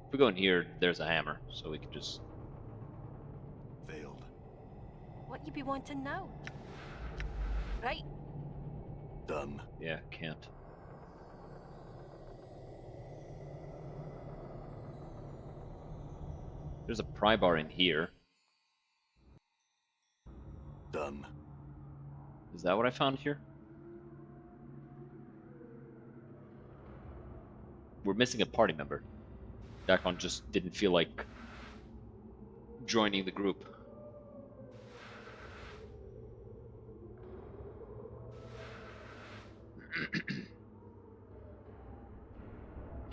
If we go in here, there's a hammer, so we can just... Failed. What you be wanting now? Right. Done. Yeah, can't. There's a pry bar in here. Done. Is that what I found here? We're missing a party member. Dakon just didn't feel like joining the group.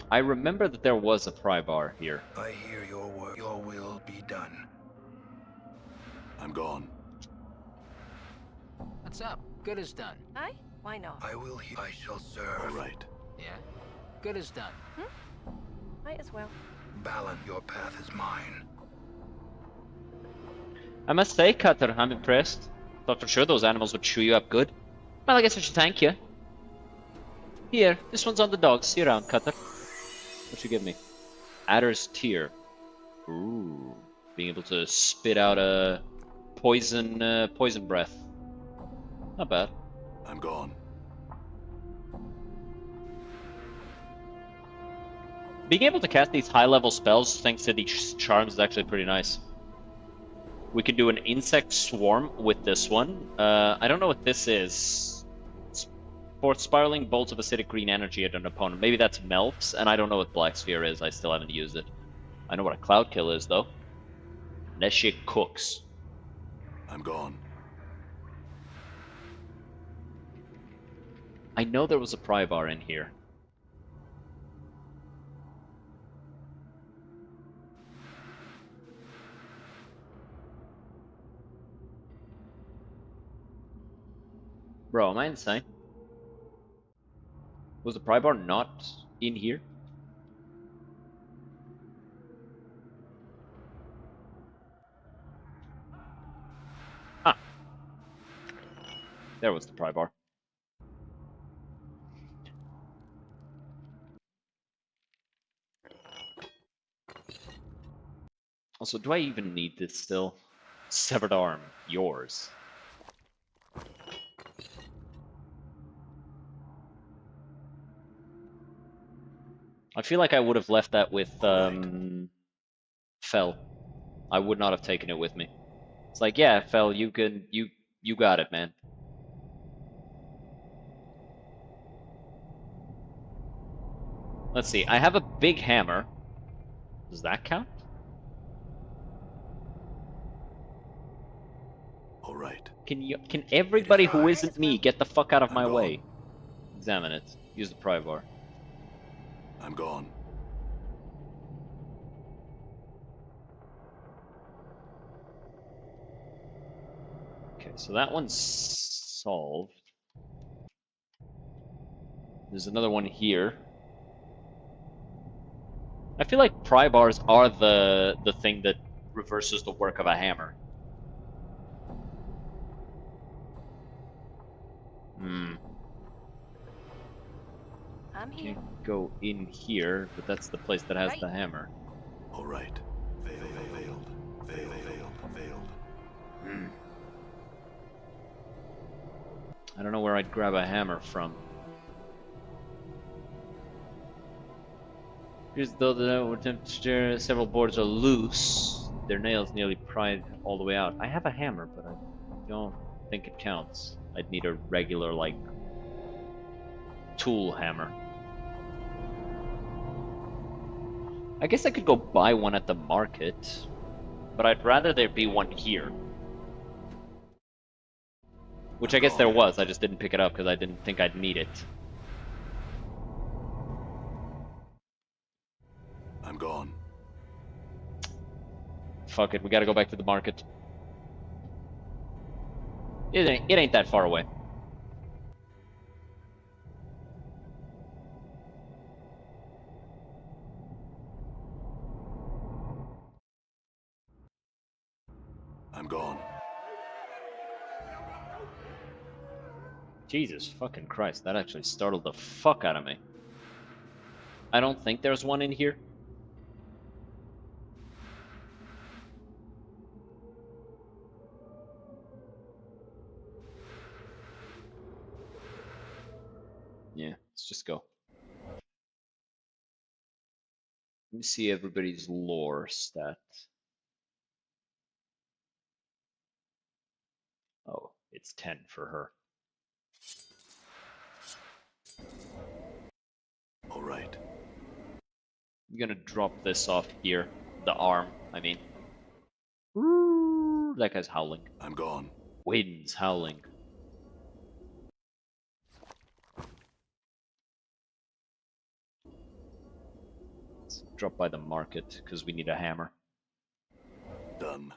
I remember that there was a pry bar here. I hear your word. Your will be done. I'm gone. What's up? Good as done. Aye? Why not? I will hear. I shall serve. All right. Yeah? Good as done. Might as well. Balin, your path is mine. I must say, Cutter, I'm impressed. Thought for sure those animals would chew you up good. Well, I guess I should thank you. Here, this one's on the dog. See you around, Cutter. What you give me? Adder's Tear. Ooh. Being able to spit out a poison breath. Not bad. I'm gone. Being able to cast these high-level spells thanks to these charms is actually pretty nice. We can do an insect swarm with this one. I don't know what this is. Fourth spiraling bolts of acidic green energy at an opponent. Maybe that's Melf's, and I don't know what Black Sphere is. I still haven't used it. I know what a Cloud Kill is, though. And that shit cooks. I'm gone. I know there was a pry bar in here. Bro, am I insane? Was the pry bar not in here? Ah. There was the pry bar. Also, do I even need this still? Severed arm, yours. I feel like I would have left that with Fel. I would not have taken it with me. It's like, yeah, Fel, you got it, man. Let's see. I have a big hammer. Does that count? All right. Can everybody who isn't me get the fuck out of my I'm way? Examine it. Use the pry bar. I'm gone. Okay, so that one's solved. There's another one here. I feel like pry bars are the thing that reverses the work of a hammer. I'm here. Can't go in here, but that's the place that has Right. the hammer. All right. Veiled. I don't know where I'd grab a hammer from. Here's though the temperature, several boards are loose. Their nails nearly pried all the way out. I have a hammer, but I don't think it counts. I'd need a regular, like, tool hammer. I guess I could go buy one at the market, but I'd rather there be one here. Which I guess there was, I just didn't pick it up because I didn't think I'd need it. I'm gone. Fuck it, we gotta go back to the market. It ain't that far away. I'm gone. Jesus fucking Christ, that actually startled the fuck out of me. I don't think there's one in here. Let's just go. Let me see everybody's lore stat. Oh, it's 10 for her. All right. I'm gonna drop this off here. The arm, I mean. Ooh, that guy's howling. I'm gone. Wind's howling. Let's drop by the market, because we need a hammer. Done.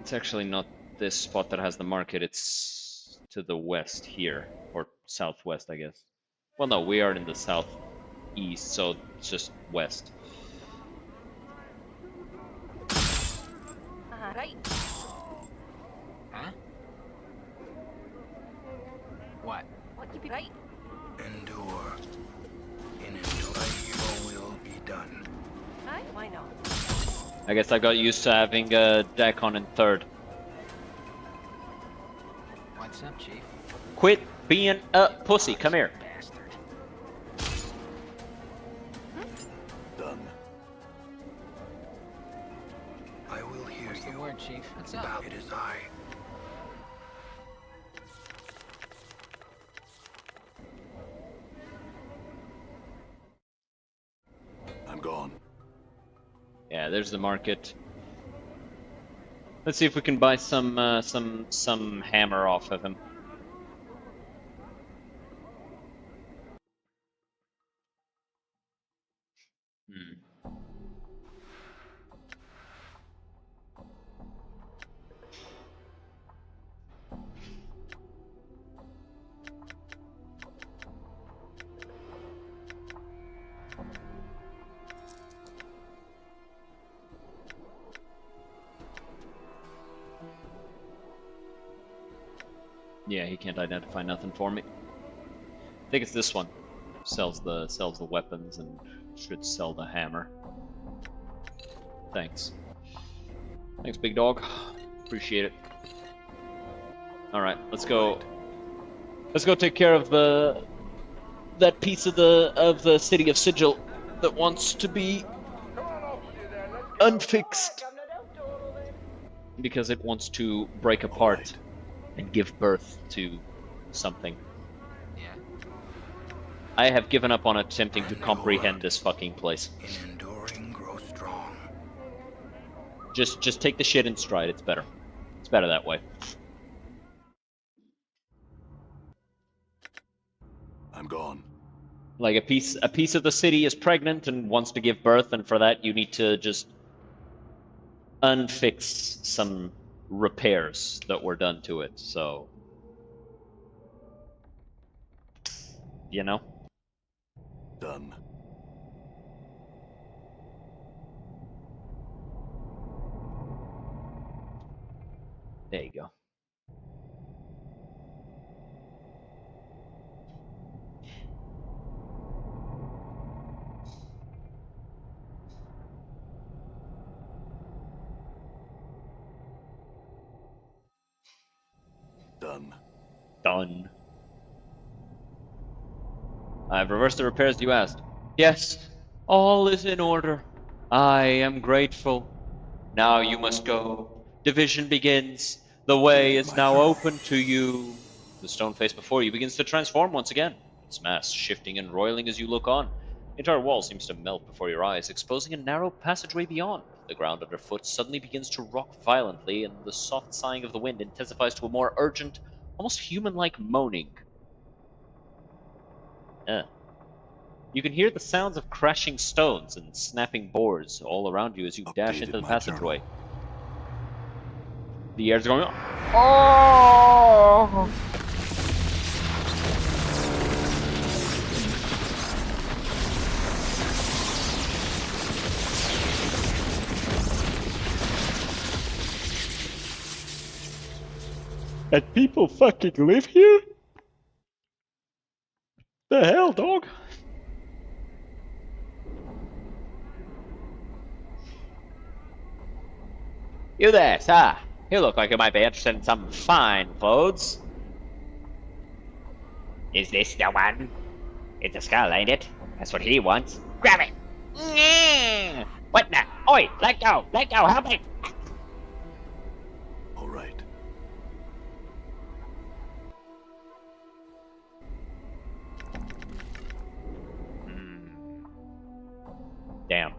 It's actually not this spot that has the market, it's to the west here, or southwest, I guess. Well, no, we are in the southeast, so it's just west. Right. Huh? What? What you be right? Endure. In endure, your will be done. Aye, why not? I guess I got used to having Dakon in third. What's up, Chief? Quit being a pussy, come here. Bastard. Done. I will hear What's the you. word, Chief? What's up? It is I. I'm gone. Yeah, there's the market. Let's see if we can buy some hammer off of him. Yeah, he can't identify nothing for me. I think it's this one. Sells the weapons and should sell the hammer. Thanks. Thanks, big dog. Appreciate it. Alright, let's go. Let's go take care of that piece of the city of Sigil that wants to be unfixed. Because it wants to break apart and give birth to something. Yeah. I have given up on attempting to comprehend this fucking place. In enduring, grow strong. Just take the shit in stride, it's better. It's better that way. I'm gone. Like a piece of the city is pregnant and wants to give birth, and for that you need to just unfix some repairs that were done to it, so you know? Done. There you go. Done. Done. I've reversed the repairs you asked. Yes, all is in order. I am grateful. Now you must go. Division begins. The way is now open to you. The stone face before you begins to transform once again, its mass shifting and roiling as you look on. The entire wall seems to melt before your eyes, exposing a narrow passageway beyond. The ground underfoot suddenly begins to rock violently, and the soft sighing of the wind intensifies to a more urgent, almost human-like moaning. You can hear the sounds of crashing stones and snapping boards all around you as you dash into the passageway. The air's going on. Oh! And people fucking live here? The hell, dog? You there, sir? You look like you might be interested in some fine clothes. Is this the one? It's a skull, ain't it? That's what he wants. Grab it! Mm. What the? Oi! Let go! Let go! Help me! All right. Damn.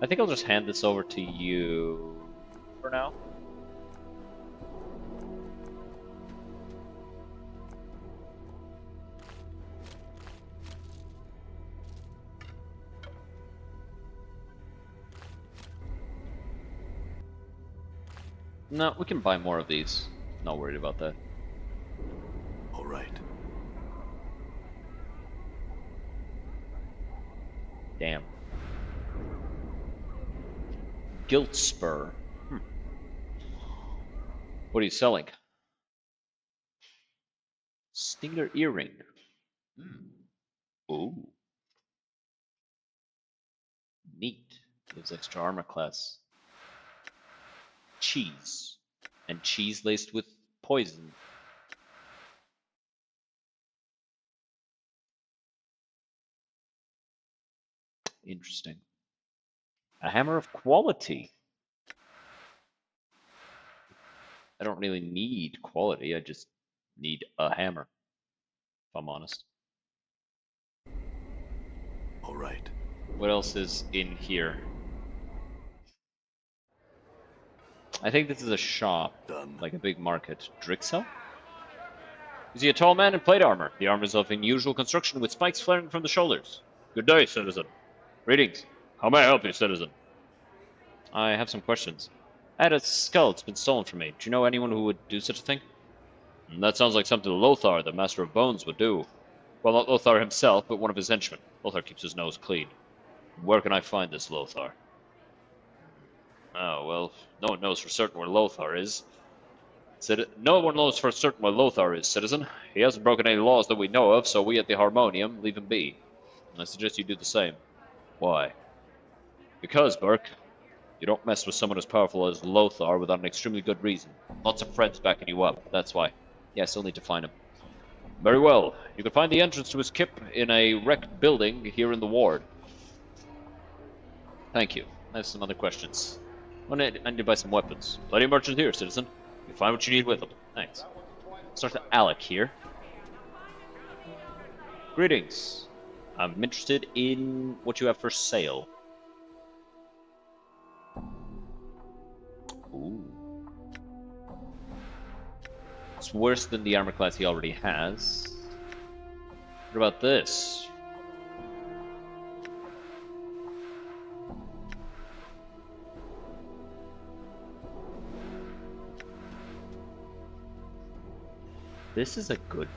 I think I'll just hand this over to you for now. No, we can buy more of these. Not worried about that. All right. Damn. Guilt Spur. What are you selling? Stinger Earring. Ooh. Neat. Gives extra armor class. Cheese. And cheese laced with poison. Interesting. A hammer of quality. I don't really need quality, I just need a hammer, if I'm honest. All right. What else is in here? I think this is a shop, Done. like a big market. Drixel? Is he a tall man in plate armor? The armor is of unusual construction with spikes flaring from the shoulders. Good day, citizen. Greetings. How may I help you, citizen? I have some questions. I had a skull that's been stolen from me. Do you know anyone who would do such a thing? That sounds like something Lothar, the Master of Bones, would do. Well, not Lothar himself, but one of his henchmen. Lothar keeps his nose clean. Where can I find this Lothar? Oh, well, no one knows for certain where Lothar is. No one knows for certain where Lothar is, citizen. He hasn't broken any laws that we know of, so we at the Harmonium leave him be. I suggest you do the same. Why? Because, Burke, you don't mess with someone as powerful as Lothar without an extremely good reason. Lots of friends backing you up, that's why. Yes, you'll need to find him. Very well. You can find the entrance to his kip in a wrecked building here in the ward. Thank you. I have some other questions. I need to buy some weapons. Plenty of merchants here, citizen. You find what you need with them. Thanks. Start to Alec here. Greetings. I'm interested in what you have for sale. Ooh. It's worse than the armor class he already has. What about this? This is a good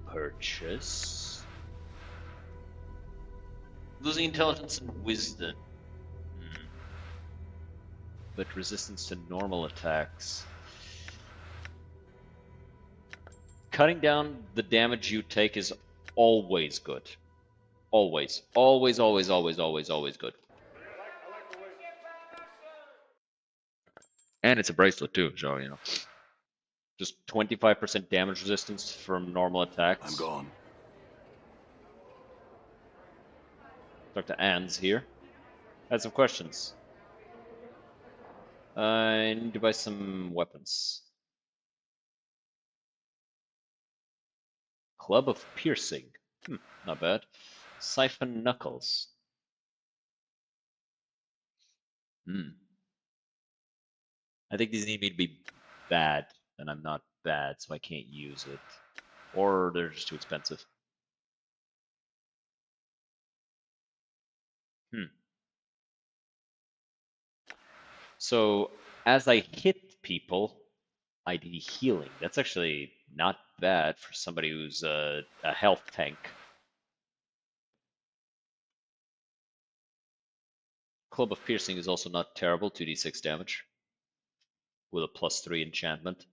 purchase. Losing intelligence and wisdom. But resistance to normal attacks. Cutting down the damage you take is always good. Always. Always, always, always, always, always good. And it's a bracelet too, so, you know. Just 25% damage resistance from normal attacks. I'm gone. Dr. Ann's here. I had some questions. I need to buy some weapons. Club of Piercing. Not bad. Siphon Knuckles. I think these need me to be bad, and I'm not bad, so I can't use it. Or they're just too expensive. So, as I hit people, I do healing. That's actually not bad for somebody who's a health tank. Club of Piercing is also not terrible, 2d6 damage. With a +3 enchantment.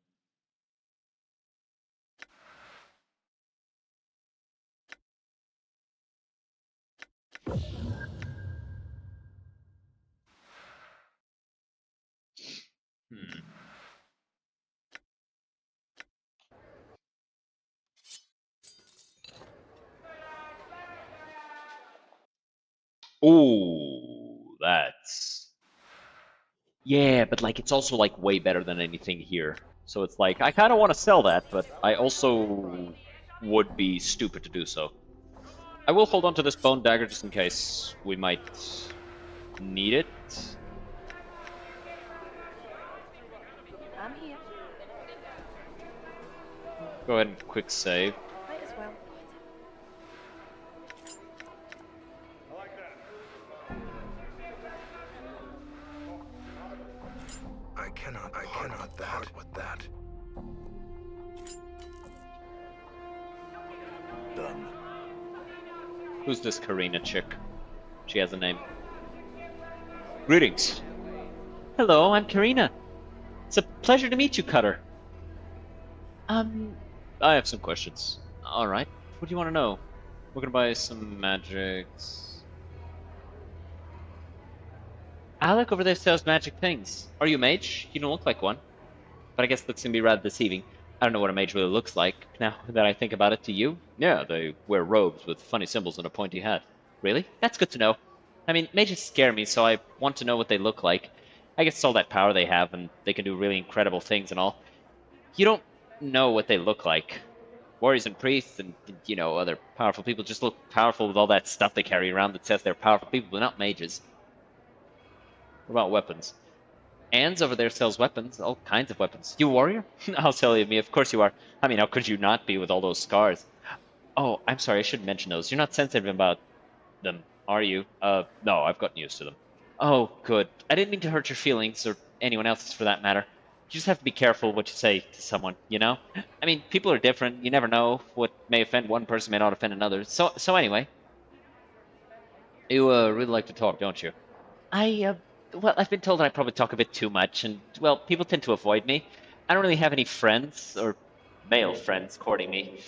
Ooh, that's... Yeah, but like it's also like way better than anything here. So it's like I kind of want to sell that, but I also would be stupid to do so. I will hold on to this bone dagger just in case we might need it. I'm here. Go ahead and quick save. Might as well. I cannot part with that. Done. Who's this Karina chick? She has a name. Greetings. Hello, I'm Karina. It's a pleasure to meet you, Cutter. I have some questions. Alright, what do you want to know? We're gonna buy some magics. Alec over there sells magic things. Are you a mage? You don't look like one. But I guess that's gonna be rather deceiving. I don't know what a mage really looks like, now that I think about it. To you? Yeah, they wear robes with funny symbols and a pointy hat. Really? That's good to know. I mean, mages scare me, so I want to know what they look like. I guess it's all that power they have, and they can do really incredible things and all. You don't know what they look like. Warriors and priests and, you know, other powerful people just look powerful with all that stuff they carry around that says they're powerful people, but not mages. What about weapons? Anne's over there sells weapons, all kinds of weapons. You a warrior? I'll tell you, me, of course you are. I mean, how could you not be with all those scars? Oh, I'm sorry, I shouldn't mention those. You're not sensitive about them, are you? No, I've gotten used to them. Oh, good. I didn't mean to hurt your feelings, or anyone else's for that matter. You just have to be careful what you say to someone, you know? I mean, people are different. You never know. What may offend one person may not offend another. So anyway. You, really like to talk, don't you? Well, I've been told that I probably talk a bit too much, and, well, people tend to avoid me. I don't really have any friends, or male friends, courting me.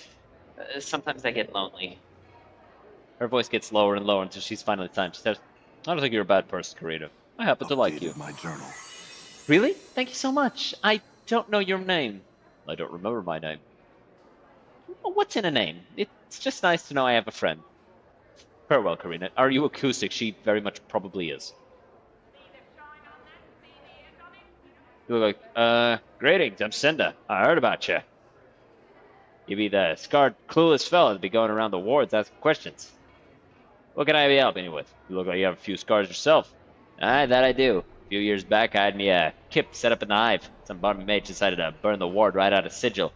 Sometimes I get lonely. Her voice gets lower and lower until she's finally silent. She says, I don't think you're a bad person, Karina. I happen to like you. My journal. Really? Thank you so much. I don't know your name. I don't remember my name. Well, what's in a name? It's just nice to know I have a friend. Farewell, Karina. Are you acoustic? She very much probably is. You look like, greetings, I'm Cinda. I heard about you. You be the scarred, clueless fella that be going around the wards asking questions. What can I be helping you with? You look like you have a few scars yourself. Aye, that I do. A few years back, I had me a kip set up in the hive. Some barmy mage decided to burn the ward right out of Sigil.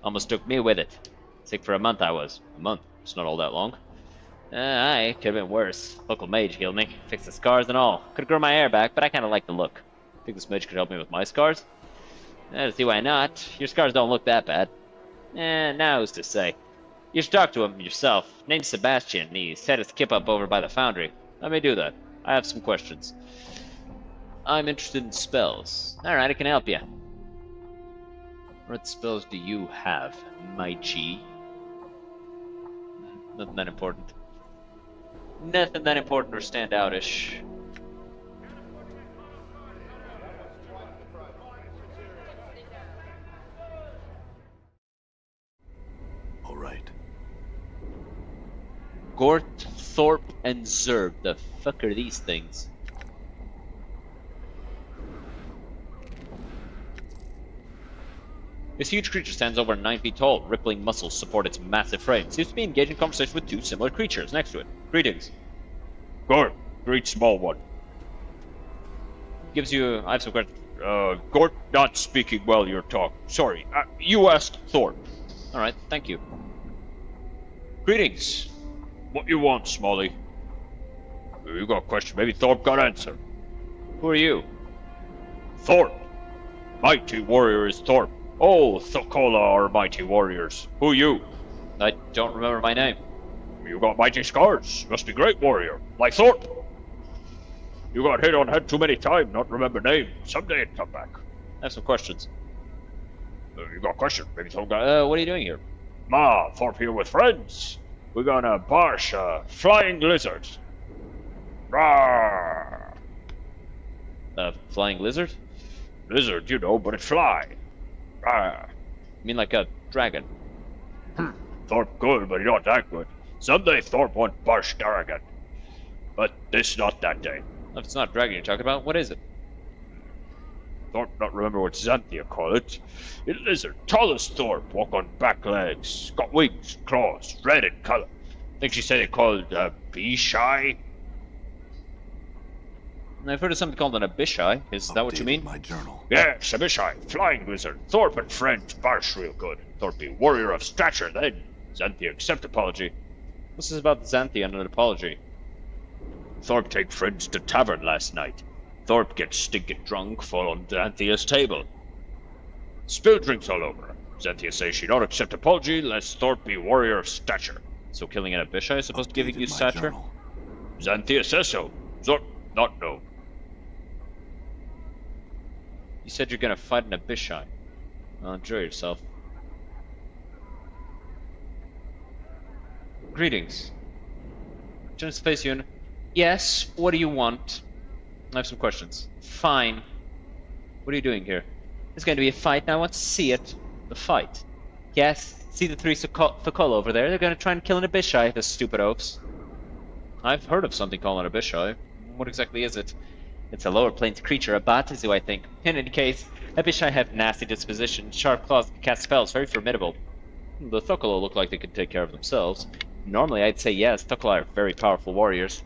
Almost took me with it. Sick for a month I was. A month? It's not all that long. Aye, could have been worse. Local mage healed me, fixed the scars and all. Could have grown my hair back, but I kind of like the look. Think this mage could help me with my scars? I see why not. Your scars don't look that bad. Now who's to say? You should talk to him yourself. Name's Sebastian. He set his kip up over by the foundry. Let me do that. I have some questions. I'm interested in spells. Alright, I can help you. What spells do you have, my G? Nothing that important. Nothing that important or standoutish. All right. Gort, Thorpe, and Zerb. The fuck are these things? This huge creature stands over 9 feet tall. Rippling muscles support its massive frame. Seems to be engaged in conversation with two similar creatures next to it. Greetings. Gort, great small one. Gives you... I have some questions. Gort, not speaking well your talk. Sorry, you asked Thorpe. Alright, thank you. Greetings. What you want, Smalley? You got a question, maybe Thorpe got answer. Who are you? Thorpe. Mighty warrior is Thorpe. Oh, Thokola are mighty warriors. Who you? I don't remember my name. You got mighty scars. Must be great warrior. Like Thorpe. You got hit on head too many times, not remember name. Someday it come back. I have some questions. You got a question, maybe Thorpe got... what are you doing here? Ma, Thorpe here with friends. We're gonna barsh a flying lizard. Rawr! A flying lizard? Lizard, you know, but it fly. Rawr! You mean like a dragon? Thorpe good, but he not that good. Someday Thorpe want barsh Darragon. But this not that day. If it's not dragon you're talking about, what is it? Thorpe not remember what Xanthia call it. It lizard, tall as Thorpe, walk on back legs, got wings, claws, red in color. Think she said it called bee-shy? I've heard of something called an abishai. Is that what you Updated mean? My journal. Yes, a bee-shy, flying lizard, Thorpe and friends, barsh real good. Thorpe be warrior of stature then. Xanthia accept apology. What's this about Xanthia and an apology? Thorpe take friends to tavern last night. Thorpe gets stinking drunk, fall on Xanthia's table. Spill drinks all over her. Xanthia says she not accept apology lest Thorpe be warrior of stature. So killing an abishai is supposed to give Updated you my stature? journal. Xanthia says so. Thorpe not know. You said you're gonna fight an abishai. Well, enjoy yourself. Greetings. Just face you in. Yes, what do you want? I have some questions. Fine. What are you doing here? There's going to be a fight and I want to see it. The fight? Yes, see the three Thakol over there? They're going to try and kill an abishai, the stupid oafs. I've heard of something called an abishai. What exactly is it? It's a lower planes creature, a batizu, I think. In any case, abishai have nasty disposition, sharp claws, and cast spells, very formidable. The Thakol look like they could take care of themselves. Normally I'd say yes, Thakol are very powerful warriors.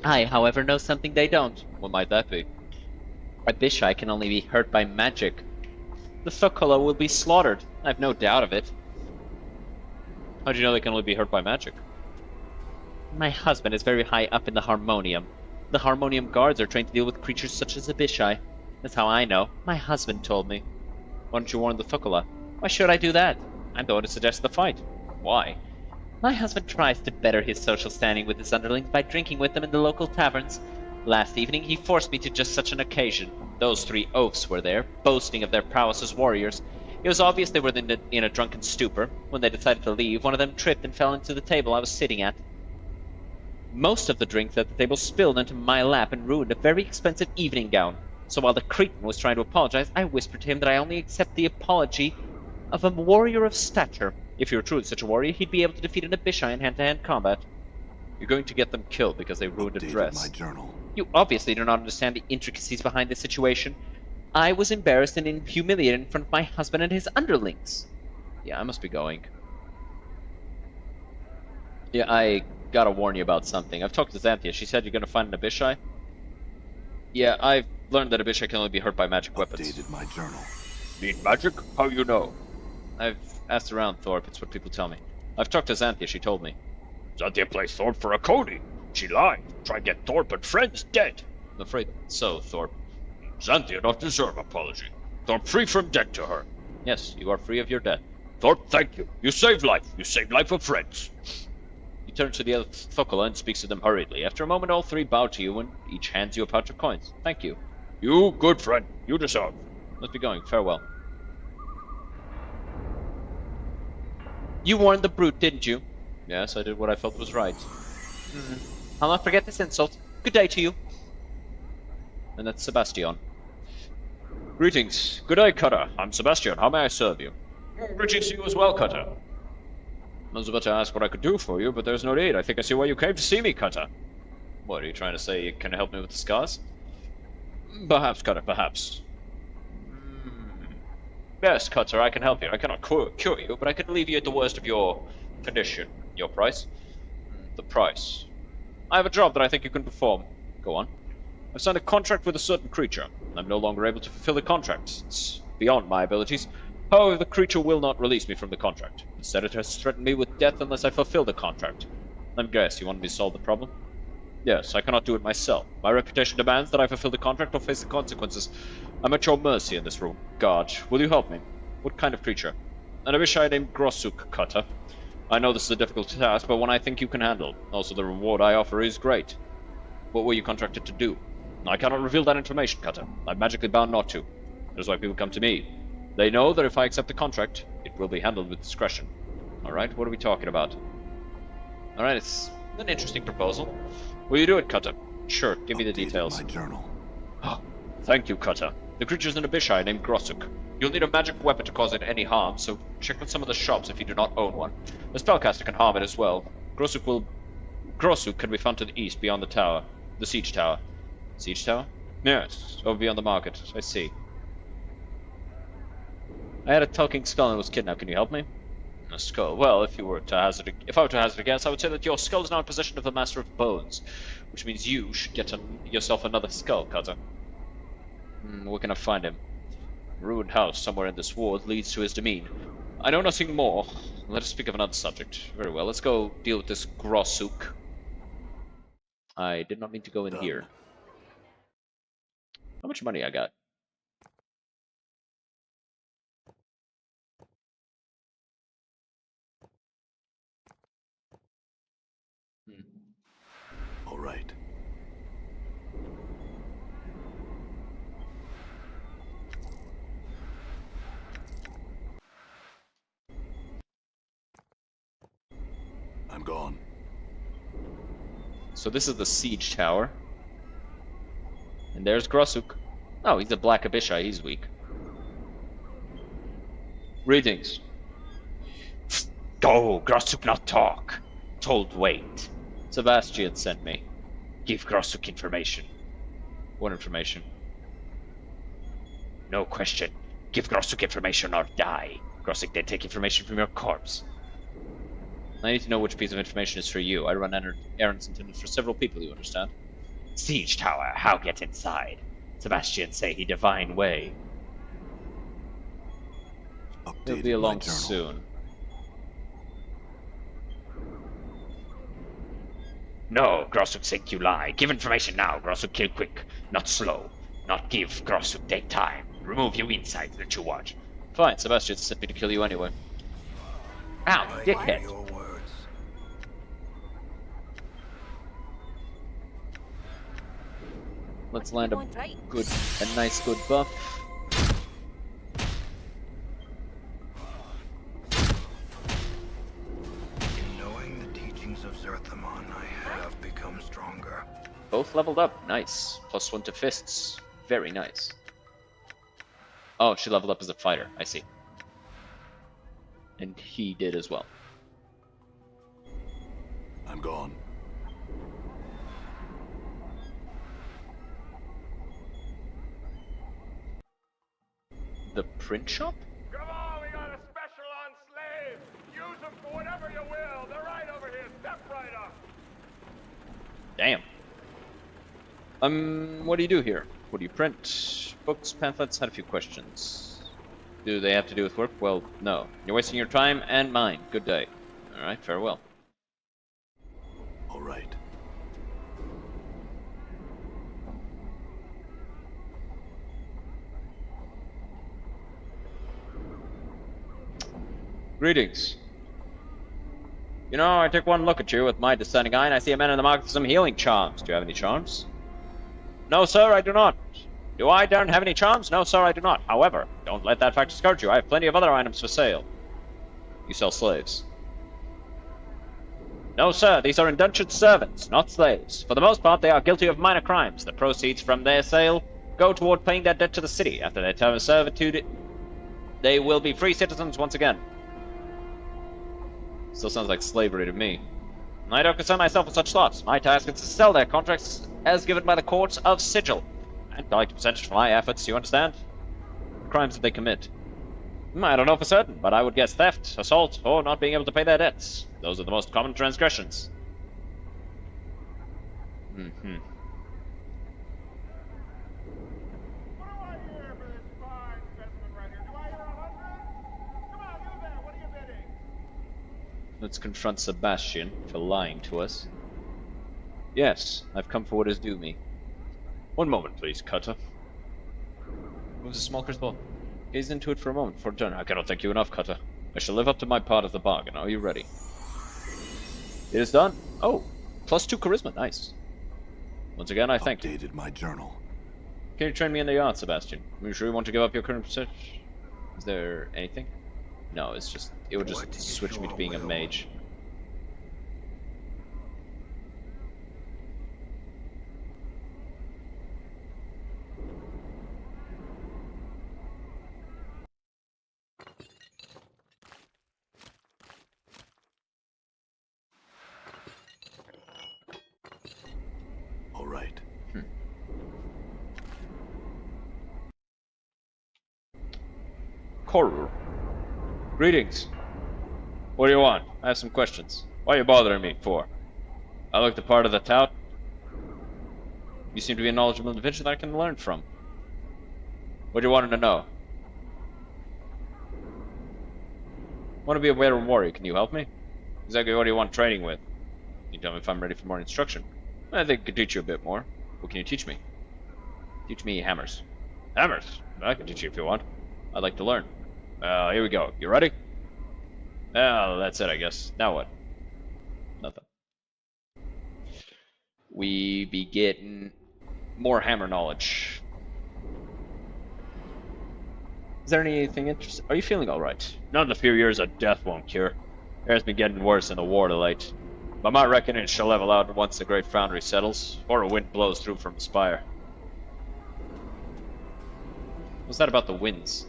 I, however, know something they don't. What might that be? Abishai can only be hurt by magic. The Thakol will be slaughtered. I've no doubt of it. How do you know they can only be hurt by magic? My husband is very high up in the Harmonium. The Harmonium guards are trained to deal with creatures such as Abishai. That's how I know. My husband told me. Why don't you warn the Thakol? Why should I do that? I'm the one who suggests the fight. Why? My husband tries to better his social standing with his underlings by drinking with them in the local taverns. Last evening he forced me to just such an occasion. Those three oafs were there, boasting of their prowess as warriors. It was obvious they were in a drunken stupor. When they decided to leave, one of them tripped and fell into the table I was sitting at. Most of the drinks at the table spilled into my lap and ruined a very expensive evening gown. So while the cretin was trying to apologize, I whispered to him that I only accept the apology of a warrior of stature. If he were truly such a warrior, he'd be able to defeat an abishai in hand-to-hand combat. You're going to get them killed because they ruined a Updated dress. My journal. You obviously do not understand the intricacies behind this situation. I was embarrassed and humiliated in front of my husband and his underlings. Yeah, I must be going. Yeah, I gotta warn you about something. I've talked to Xanthia. She said you're gonna find an abishai. Yeah, I've learned that abishai can only be hurt by magic weapons. Updated my journal. Need magic? How you know? I've asked around, Thorpe. It's what people tell me. I've talked to Xanthia. She told me. Xanthia plays Thorpe for a coney. She lied. Tried to get Thorpe and friends dead. I'm afraid so, Thorpe. Xanthia not deserve apology. Thorpe free from debt to her. Yes, you are free of your debt. Thorpe, thank you. You saved life. You saved life of friends. He turns to the other Thakol and speaks to them hurriedly. After a moment, all three bow to you and each hands you a pouch of coins. Thank you. You good friend. You deserve. Must be going. Farewell. You warned the brute, didn't you? Yes, I did what I felt was right. I'll not forget this insult. Good day to you. And that's Sebastian. Greetings. Good day, Cutter. I'm Sebastian. How may I serve you? Greetings to you as well, Cutter. I was about to ask what I could do for you, but there's no need. I think I see why you came to see me, Cutter. What, are you trying to say you can help me with the scars? Perhaps, Cutter, perhaps. Yes, Cutter, I can help you. I cannot cure you, but I can alleviate the worst of your condition. Your price? The price. I have a job that I think you can perform. Go on. I've signed a contract with a certain creature. I'm no longer able to fulfill the contract. It's beyond my abilities. However, the creature will not release me from the contract. Instead, it has threatened me with death unless I fulfill the contract. Let me guess, you want me to solve the problem? Yes, I cannot do it myself. My reputation demands that I fulfill the contract or face the consequences. I'm at your mercy in this room. Guard, will you help me? What kind of creature? An abishai named Grossuk, Cutter. I know this is a difficult task, but one I think you can handle. Also, the reward I offer is great. What were you contracted to do? I cannot reveal that information, Cutter. I'm magically bound not to. That is why people come to me. They know that if I accept the contract, it will be handled with discretion. Alright, what are we talking about? Alright, it's an interesting proposal. Will you do it, Cutter? Sure, give me the details. My journal. Oh, thank you, Cutter. The creature's an abishai named Grossuk. You'll need a magic weapon to cause it any harm, so check with some of the shops if you do not own one. The spellcaster can harm it as well. Grossuk can be found to the east beyond the tower. The siege tower. Siege tower? Yes, over beyond the market. I see. I had a talking skull and was kidnapped. Can you help me? A skull. Well, if I were to hazard a guess, I would say that your skull is now in possession of the Master of Bones, which means you should get yourself another skull, Cutter. Where can I find him? A ruined house somewhere in this ward leads to his domain. I know nothing more. Let us speak of another subject. Very well, let's go deal with this Grossuk. I did not mean to go in here. How much money I got? All right. I'm gone. So this is the siege tower. And there's Grossuk. Oh, he's a black Abishai. He's weak. Greetings. Go, Grossuk not talk. Told wait. Sebastian sent me. Give Grossuk information. What information? No question. Give Grossuk information or die. Grossuk then take information from your corpse. I need to know which piece of information is for you. I run errands intended for several people, you understand? Siege tower, how get inside? Sebastian say he divine way. He'll be along soon. No, Grossuk think you lie. Give information now. Grossuk kill quick, not slow. Not give Grossuk take time. Remove you inside, let you watch. Fine, Sebastian sent me to kill you anyway. Ow, dickhead. Your words. Let's land a nice good buff. In knowing the teachings of Zerthamon, I have become stronger. Both leveled up. Nice. +1 to fists. Very nice. Oh, she leveled up as a fighter. I see. And he did as well. I'm gone. The print shop? Come on, we got a special on slaves. Use them for whatever you will. They're right over here. Step right up. Damn. What do you do here? What do you print? Books, pamphlets, had a few questions. Do they have to do with work? Well, no. You're wasting your time and mine. Good day. Alright, farewell. All right. Greetings. You know, I took one look at you with my discerning eye and I see a man in the market for some healing charms. Do you have any charms? No, sir, I do not. Do I don't have any charms? No, sir, I do not. However, don't let that fact discourage you. I have plenty of other items for sale. You sell slaves? No, sir, these are indentured servants, not slaves. For the most part, they are guilty of minor crimes. The proceeds from their sale go toward paying their debt to the city. After their term of servitude, they will be free citizens once again. Still sounds like slavery to me. I don't concern myself with such thoughts. My task is to sell their contracts as given by the courts of Sigil. I'd like a percentage for my efforts, you understand? The crimes that they commit. I don't know for certain, but I would guess theft, assault, or not being able to pay their debts. Those are the most common transgressions. What do I hear for this fine specimen right here? Do I hear 100? Come on, you there. What are you bidding? Let's confront Sebastian for lying to us. Yes, I've come for what is due me. One moment, please, Cutter. Moves a small crystal. Gaze into it for a moment before turn. I cannot thank you enough, Cutter. I shall live up to my part of the bargain. Are you ready? It is done. Oh, +2 charisma. Nice. Once again, I thank you. Updated my journal. Can you train me in the art, Sebastian? Are you sure you want to give up your current position? Is there anything? No, it's just... It would just switch me to being a mage. Korur. Greetings. What do you want? I have some questions. Why are you bothering me for? I look the part of the tout. You seem to be a knowledgeable individual that I can learn from. What do you want to know? I want to be a better warrior. Can you help me? Exactly what do you want training with? Can you tell me if I'm ready for more instruction? I think I could teach you a bit more. What can you teach me? Teach me hammers. Hammers? I can teach you if you want. I'd like to learn. Here we go. You ready? Well, that's it, I guess. Now what? Nothing. We be getting more hammer knowledge. Is there anything interesting? Are you feeling alright? Not in a few years of death won't cure. Air's been getting worse in the war to late. But my reckoning it shall level out once the great foundry settles, or a wind blows through from the spire. What's that about the winds?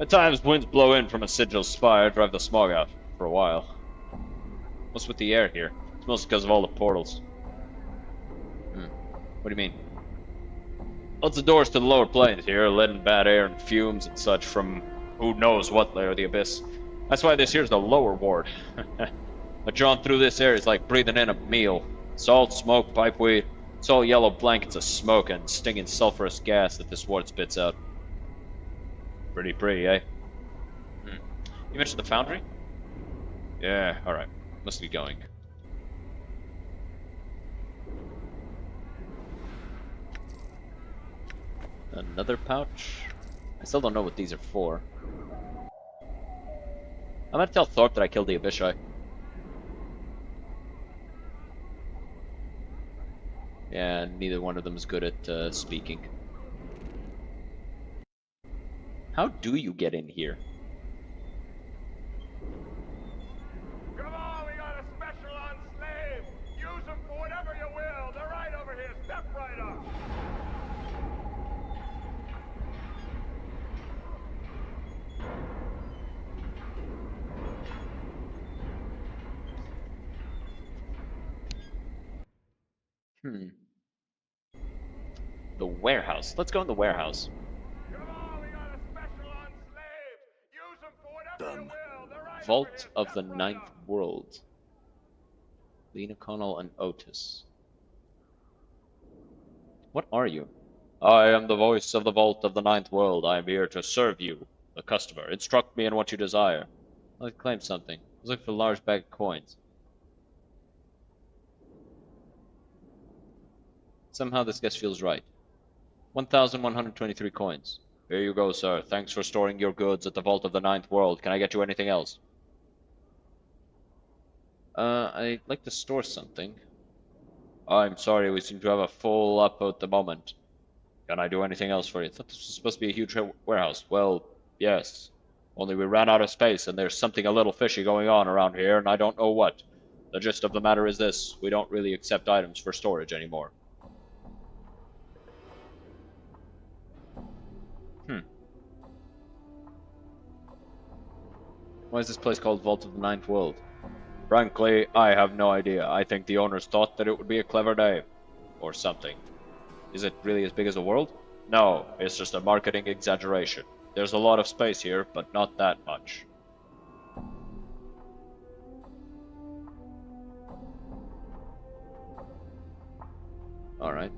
At times, winds blow in from a Sigil spire, drive the smog out, for a while. What's with the air here? It's mostly because of all the portals. What do you mean? Well, it's the doors to the lower planes here, letting bad air and fumes and such from who knows what layer of the abyss. That's why this here's the lower ward. But drawn through this air is like breathing in a meal. Salt, smoke, pipeweed. It's all yellow blankets of smoke and stinging sulfurous gas that this ward spits out. Pretty, eh? You mentioned the foundry? Yeah, alright. Must be going. Another pouch? I still don't know what these are for. I'm gonna tell Thorpe that I killed the Abishai. Yeah, neither one of them is good at speaking. How do you get in here? Come on, we got a special on slaves. Use them for whatever you will. They're right over here. Step right up. The warehouse. Let's go in the warehouse. Come on, we got a special on slaves. Use them for whatever you Done. will. They're right over Vault here. of Step the right Ninth up. World. Lena Connell and Otis. What are you? I am the voice of the Vault of the Ninth World. I am here to serve you, the customer. Instruct me in what you desire. I'd like to claim something. I was looking for a large bag of coins. Somehow this guess feels right. 1,123 coins. Here you go, sir. Thanks for storing your goods at the Vault of the Ninth World. Can I get you anything else? I'd like to store something. I'm sorry, we seem to have a full up at the moment. Can I do anything else for you? I thought this was supposed to be a huge warehouse. Well, yes. Only we ran out of space, and there's something a little fishy going on around here, and I don't know what. The gist of the matter is this. We don't really accept items for storage anymore. Why is this place called Vault of the Ninth World? Frankly, I have no idea. I think the owners thought that it would be a clever name. Or something. Is it really as big as the world? No, it's just a marketing exaggeration. There's a lot of space here, but not that much. Alright.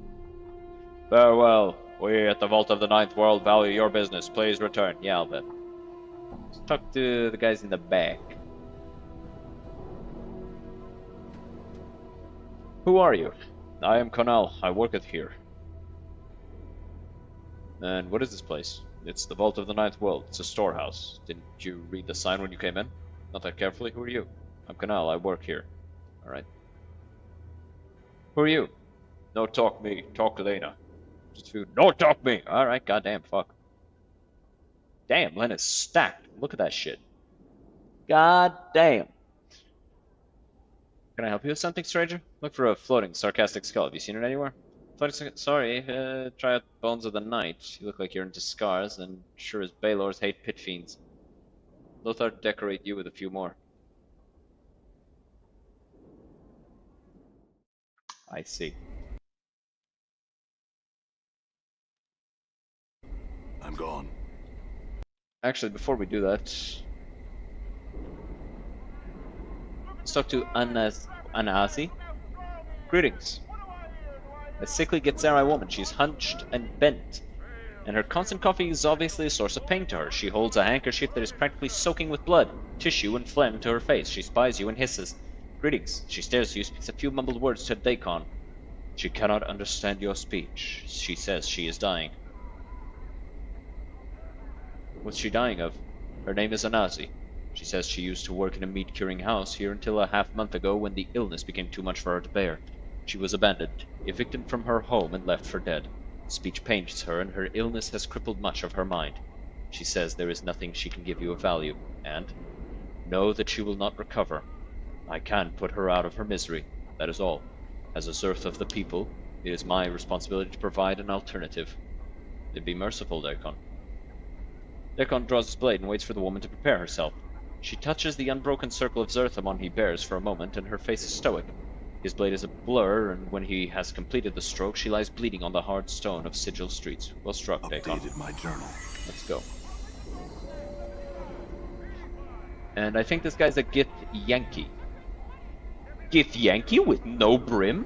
Farewell. We at the Vault of the Ninth World value your business. Please return. Yeah, I'll bet. Let's talk to the guys in the back. Who are you? I am Connell. I work at here. And what is this place? It's the Vault of the Ninth World. It's a storehouse. Didn't you read the sign when you came in? Not that carefully. Who are you? I'm Connell. I work here. Alright. Who are you? No talk me. Talk Lena. Just food. No talk me! Alright, goddamn, fuck. Damn, Lena's stacked. Look at that shit. God damn. Can I help you with something, stranger? Look for a floating, sarcastic skull. Have you seen it anywhere? Sorry, try out Bones of the Night. You look like you're into scars, and sure as Baylors hate pit fiends. Lothar decorate you with a few more. I see. I'm gone. Actually, before we do that, let's talk to Anazi. Greetings. A sickly Githzerai woman. She's hunched and bent, and her constant coughing is obviously a source of pain to her. She holds a handkerchief that is practically soaking with blood, tissue, and phlegm to her face. She spies you and hisses. Greetings. She stares at you, speaks a few mumbled words to Daikon. She cannot understand your speech. She says she is dying. What's she dying of? Her name is Anazi. She says she used to work in a meat-curing house here until a half-month ago when the illness became too much for her to bear. She was abandoned, evicted from her home, and left for dead. Speech pains her, and her illness has crippled much of her mind. She says there is nothing she can give you of value, and know that she will not recover. I can put her out of her misery, that is all. As a Zerth of the people, it is my responsibility to provide an alternative. Then be merciful, Daikon. Daikon draws his blade and waits for the woman to prepare herself. She touches the unbroken circle of Zerthamon he bears for a moment, and her face is stoic. His blade is a blur, and when he has completed the stroke, she lies bleeding on the hard stone of Sigil streets. Well struck, Daikon. Updated my journal. Let's go. And I think this guy's a Gith Yankee. Gith Yankee with no brim?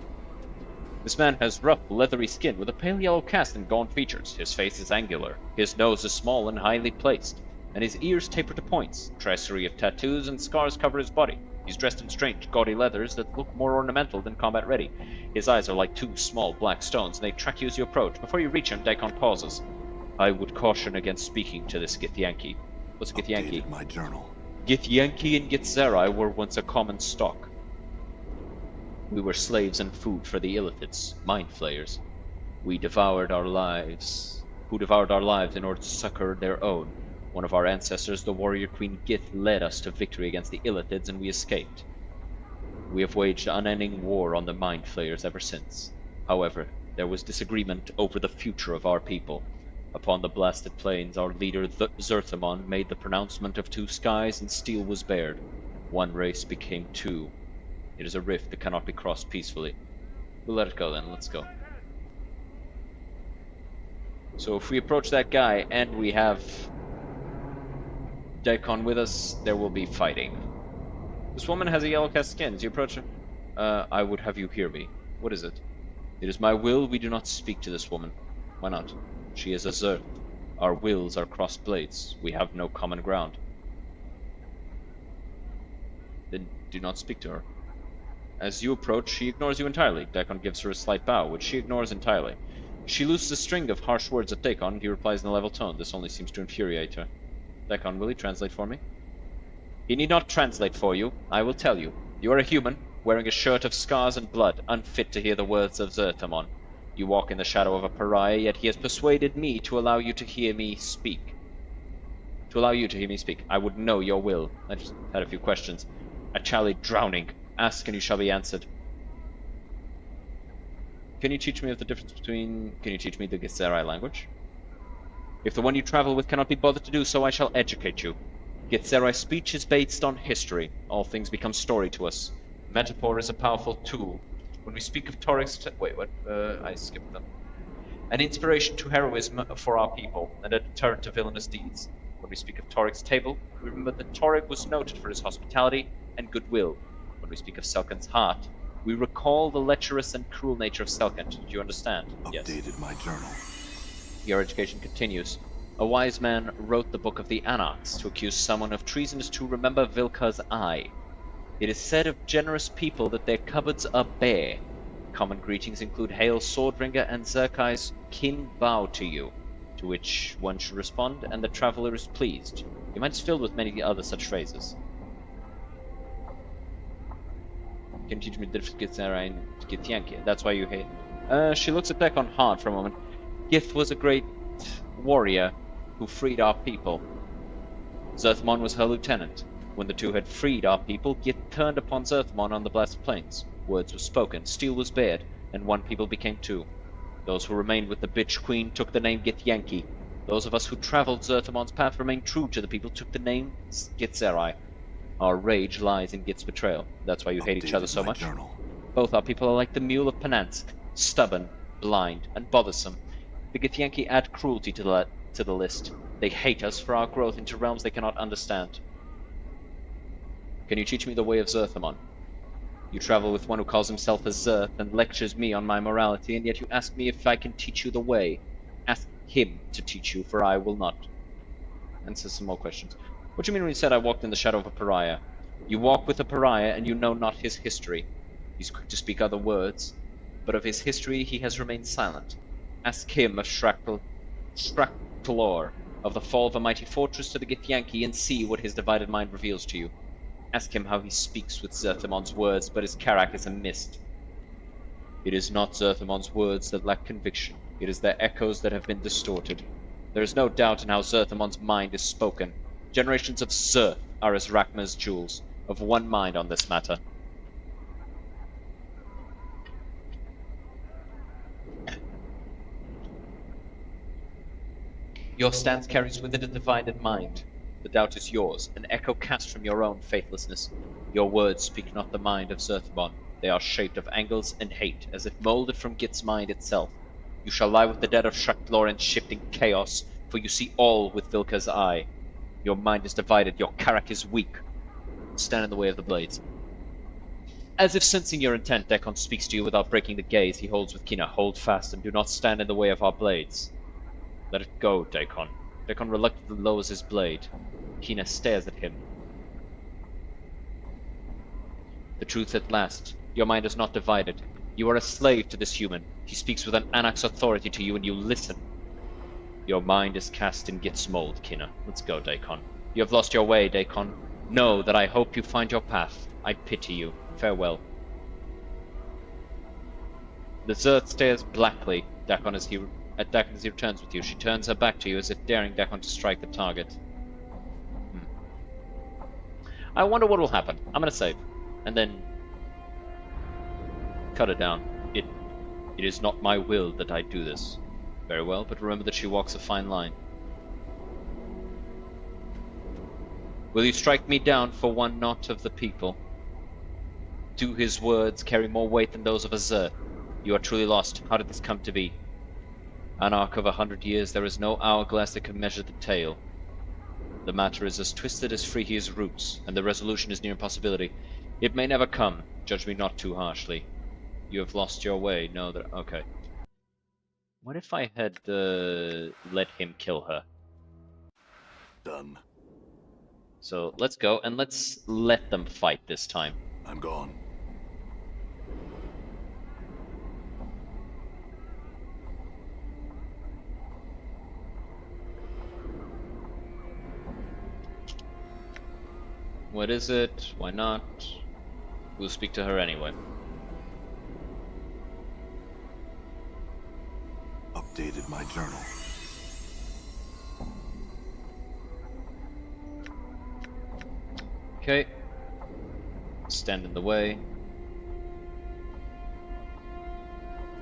This man has rough, leathery skin with a pale yellow cast and gaunt features. His face is angular. His nose is small and highly placed, and his ears taper to points. Tracery of tattoos and scars cover his body. He's dressed in strange, gaudy leathers that look more ornamental than combat-ready. His eyes are like two small black stones, and they track you as you approach. Before you reach him, Daikon pauses. I would caution against speaking to this Gith Yankee. What's a Gith Yankee? My journal. Gith Yankee and Githzerai were once a common stock. We were slaves and food for the Illithids, mind flayers. Who devoured our lives in order to succor their own. One of our ancestors, the warrior Queen Gith, led us to victory against the Illithids, and we escaped. We have waged unending war on the mind flayers ever since. However, there was disagreement over the future of our people. Upon the blasted plains, our leader Zerthamon made the pronouncement of two skies, and steel was bared. One race became two. It is a rift that cannot be crossed peacefully. We'll let it go then, let's go. So if we approach that guy and we have Daikon with us, there will be fighting. This woman has a yellow cast skin. As you approach her, I would have you hear me. What is it? It is my will we do not speak to this woman. Why not? She is a Zerth. Our wills are crossed blades. We have no common ground. Then do not speak to her. As you approach, she ignores you entirely. Daikon gives her a slight bow, which she ignores entirely. She looses a string of harsh words at Daikon, and he replies in a level tone. This only seems to infuriate her. Daikon, will he translate for me? He need not translate for you. I will tell you. You are a human, wearing a shirt of scars and blood, unfit to hear the words of Zerthamon. You walk in the shadow of a pariah, yet he has persuaded me to allow you to hear me speak. I would know your will. I just had a few questions. A Charlie drowning. Ask and you shall be answered. Can you teach me the Githzerai language? If the one you travel with cannot be bothered to do so, I shall educate you. Githzerai speech is based on history. All things become story to us. Metaphor is a powerful tool. When we speak of Torik's... I skipped them. An inspiration to heroism for our people, and a deterrent to villainous deeds. When we speak of Torik's table, we remember that Torik was noted for his hospitality and goodwill. When we speak of Selkant's heart, we recall the lecherous and cruel nature of Selkant. Do you understand? Updated Yes. my journal. Your education continues. A wise man wrote the Book of the Anarchs to accuse someone of treasonous to remember Vilka's eye. It is said of generous people that their cupboards are bare. Common greetings include Hail Swordringer and Zerkai's kin bow to you, to which one should respond, and the traveler is pleased. Your mind is filled with many other such phrases. Can you teach me the difference between Githzerai and Gith Yankee? That's why you hate. She looks at Daikon hard for a moment. Gith was a great warrior who freed our people. Zerthamon was her lieutenant. When the two had freed our people, Gith turned upon Zerthamon on the blasted plains. Words were spoken, steel was bared, and one people became two. Those who remained with the bitch queen took the name Gith Yankee. Those of us who traveled Zerthamon's path remained true to the people, took the name Githzerai. Our rage lies in Gith's betrayal. That's why you hate each other so much. Journal. Both our people are like the mule of Penansk, stubborn, blind, and bothersome. The Gith Yankee add cruelty to to the list. They hate us for our growth into realms they cannot understand. Can you teach me the way of Zerthamon? You travel with one who calls himself a Zerth and lectures me on my morality, and yet you ask me if I can teach you the way. Ask him to teach you, for I will not. Answer some more questions. What do you mean when you said I walked in the shadow of a pariah? You walk with a pariah, and you know not his history. He's quick to speak other words, but of his history he has remained silent. Ask him of Shracklor, of the fall of a mighty fortress to the Githyanki, and see what his divided mind reveals to you. Ask him how he speaks with Zerthamon's words, but his Karak is a mist. It is not Zerthamon's words that lack conviction. It is their echoes that have been distorted. There is no doubt in how Zerthamon's mind is spoken. Generations of Zerth are as Rakma's jewels, of one mind on this matter. Your stance carries with it a divided mind. The doubt is yours, an echo cast from your own faithlessness. Your words speak not the mind of Zerthamon. They are shaped of angles and hate, as if molded from Git's mind itself. You shall lie with the dead of Shracklor in shifting chaos, for you see all with Vilka's eye. Your mind is divided, your Karak is weak. Stand in the way of the blades. As if sensing your intent, Dekon speaks to you without breaking the gaze he holds with Kina. Hold fast and do not stand in the way of our blades. Let it go, Dekon. Dekon reluctantly lowers his blade. Kina stares at him. The truth at last. Your mind is not divided. You are a slave to this human. He speaks with an Anak's authority to you, and you listen. Your mind is cast in Git's mold, Kina. Let's go, Dekon. You have lost your way, Dekon. Know that I hope you find your path. I pity you. Farewell. The Zerth stares blackly at Dakon as he returns with you. She turns her back to you as if daring Dakon to strike the target. I wonder what will happen. I'm gonna save. And then cut it down. It is not my will that I do this. Very well, but remember that she walks a fine line. Will you strike me down for one not of the people? Do his words carry more weight than those of a Zerth? You are truly lost. How did this come to be? An arc of 100 years, there is no hourglass that can measure the tale. The matter is as twisted as Freehi's roots, and the resolution is near impossibility. It may never come. Judge me not too harshly. You have lost your way. Know that. Okay. What if I had let him kill her? Done. So let's go and let's let them fight this time. I'm gone. What is it? Why not? We'll speak to her anyway. Updated my journal. Okay. Stand in the way.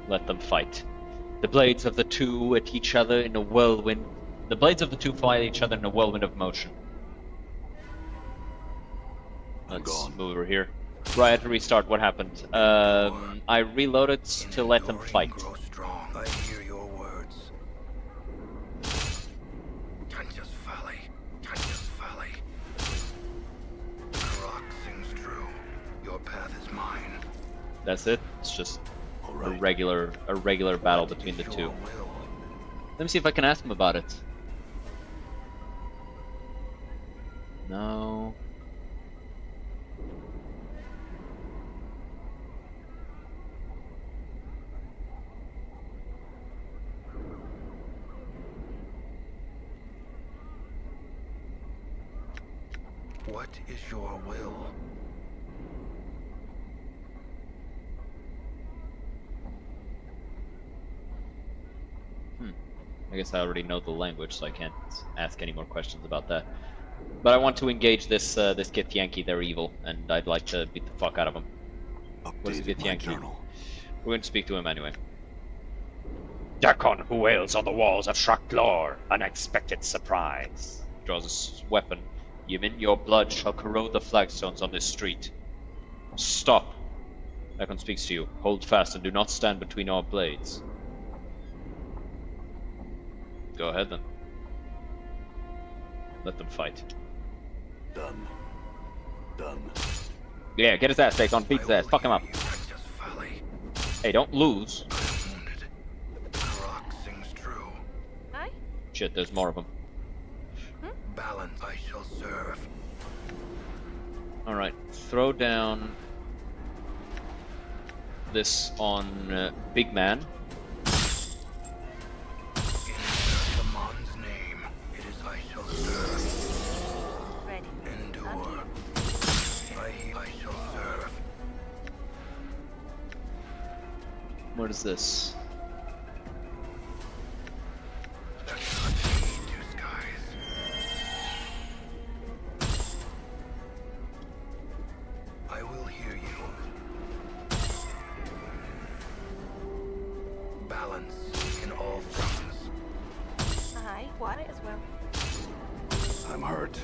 Let them fight. The blades of the two at each other in a whirlwind. The blades of the two fly at each other in a whirlwind of motion. Let's move over here. Right, I had to restart. What happened? I reloaded to let them fight. Grow strong. I hear your words. Tanya's folly. Tanya's folly. Karak sings true. Your path is mine. That's it. It's just Right. a regular battle between the two. Let me see if I can ask him about it. No. What is your will? I guess I already know the language, so I can't ask any more questions about that. But I want to engage this Githyanki. They're evil, and I'd like to beat the fuck out of them. What is Updated my Githyanki? journal. We're going to speak to him anyway. Dakon who wails on the walls of Shracklor, unexpected surprise. Draws his weapon. Yimin, your blood shall corrode the flagstones on this street. Stop. Dakon speaks to you. Hold fast and do not stand between our blades. Go ahead then. Let them fight. Done. Done. Yeah, get his ass taken on, beat his ass, fuck him up. Hey, don't lose. Wounded. The rock sings true. Aye? Shit, there's more of them. Balance I shall serve. Alright, throw down this on Big Man. In Saman's name, it is I shall serve. Ready. Endure. I shall serve. What is this? There cannot be two skies. I will hear you. Balance in all things. Aye, want it as well. I'm hurt.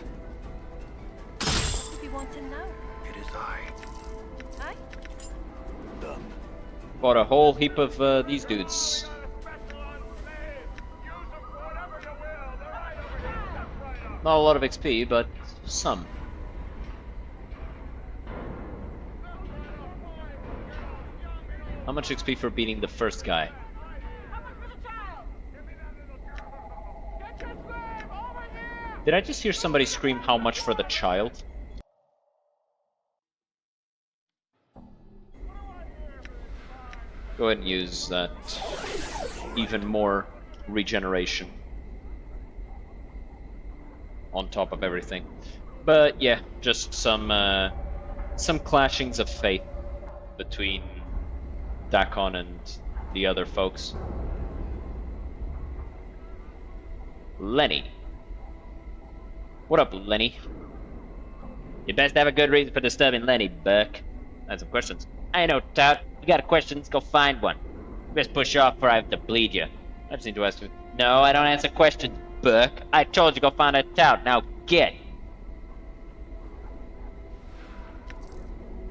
What do you want to know? It is I. Aye? Done. Got a whole heap of these dudes. Not a lot of XP, but some. How much XP for beating the first guy? Did I just hear somebody scream how much for the child? Go ahead and use that. Even more regeneration. On top of everything. But yeah, just some clashings of faith between Dakon and the other folks. Lenny. What up, Lenny? You best have a good reason for disturbing Lenny, Buck. I have some questions. I know, tout. You got a question? Let's go find one. You best push off or I have to bleed you. I just need to ask you. No, I don't answer questions, Buck. I told you go find a tout. Now get.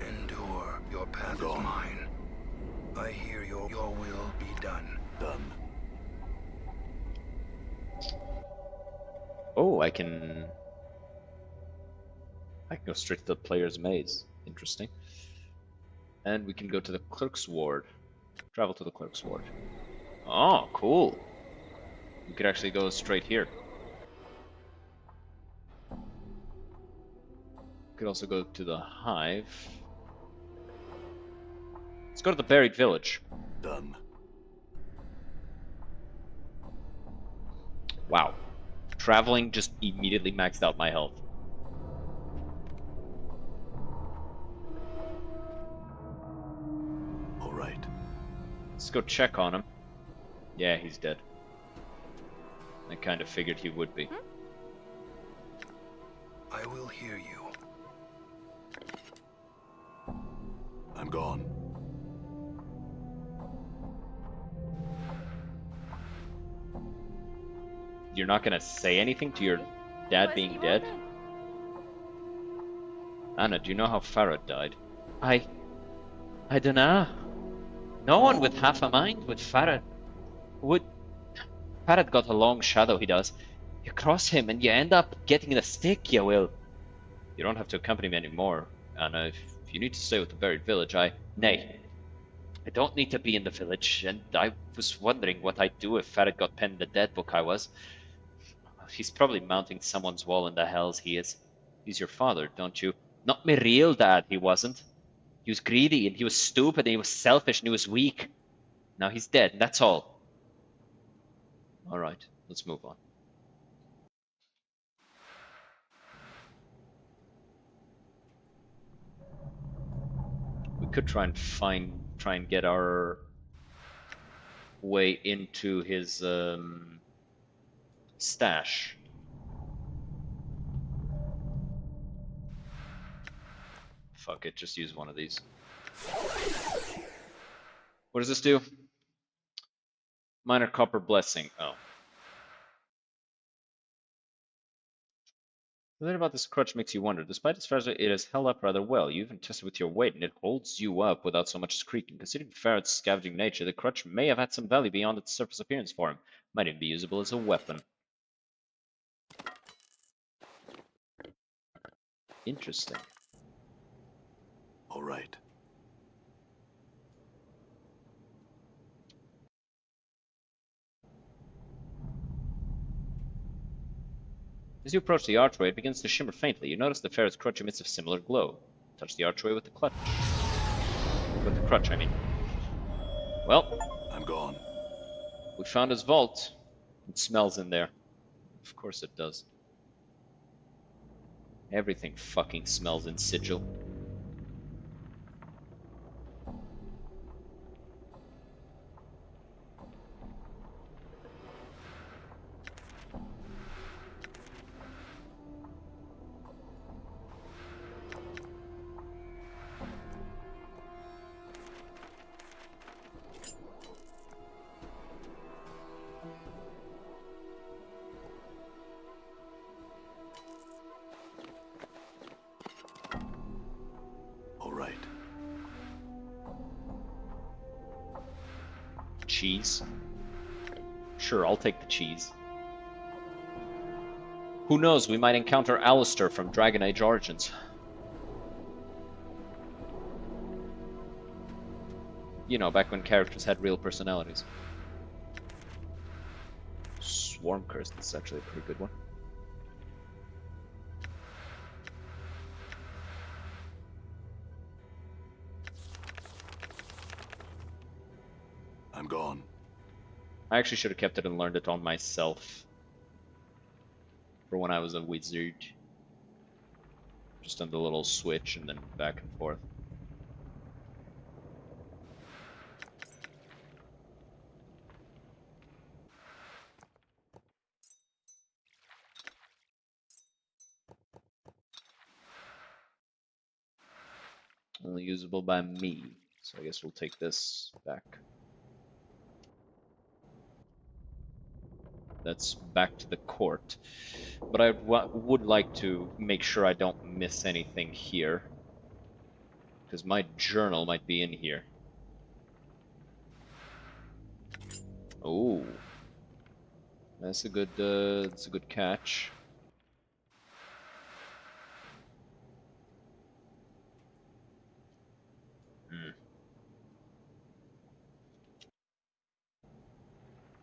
Endure. Your path is mine. I hear your will be done. Done. Oh, I can go straight to the player's maze. Interesting. And we can go to the clerk's ward. Travel to the clerk's ward. Oh, cool. We could actually go straight here. Could also go to the hive. Let's go to the buried village. Done. Wow. Traveling just immediately maxed out my health. All right. Let's go check on him. Yeah, he's dead. I kind of figured he would be. I will hear you. I'm gone. You're not gonna say anything to your dad being dead? Anna, do you know how Farad died? I dunno. No one with half a mind with Farad would. Farad got a long shadow, he does. You cross him and you end up getting the stick, you will. You don't have to accompany me anymore, Anna. If you need to stay with the buried village, Nay. I don't need to be in the village, and I was wondering what I'd do if Farad got penned in the dead book I was. He's probably mounting someone's wall in the hells, he is. He's your father, don't you? Not my real dad, he wasn't. He was greedy, and he was stupid, and he was selfish, and he was weak. Now he's dead, and that's all. Alright, let's move on. We could try and get our way into his stash. Fuck it, just use one of these. What does this do? Minor copper blessing. Oh. The thing about this crutch makes you wonder. Despite its fragile, it has held up rather well. You even tested with your weight, and it holds you up without so much as creaking. Considering Farrad's scavenging nature, the crutch may have had some value beyond its surface appearance for him. Might even be usable as a weapon. Interesting. All right. As you approach the archway, it begins to shimmer faintly. You notice the ferret's crutch emits a similar glow. Touch the archway with the clutch. With the crutch, I mean. Well, I'm gone. we found his vault. It smells in there. Of course it does. Everything fucking smells in Sigil. All right. Cheese? Sure, I'll take the cheese. Who knows, we might encounter Alistair from Dragon Age Origins. You know, back when characters had real personalities. Swarm Curse, this is actually a pretty good one. I'm gone. I actually should have kept it and learned it on myself. For when I was a wizard. Just on the little switch and then back and forth. Only usable by me. So I guess we'll take this back. That's back to the court. But I would like to make sure I don't miss anything here. Because my journal might be in here. Oh, that's a good catch.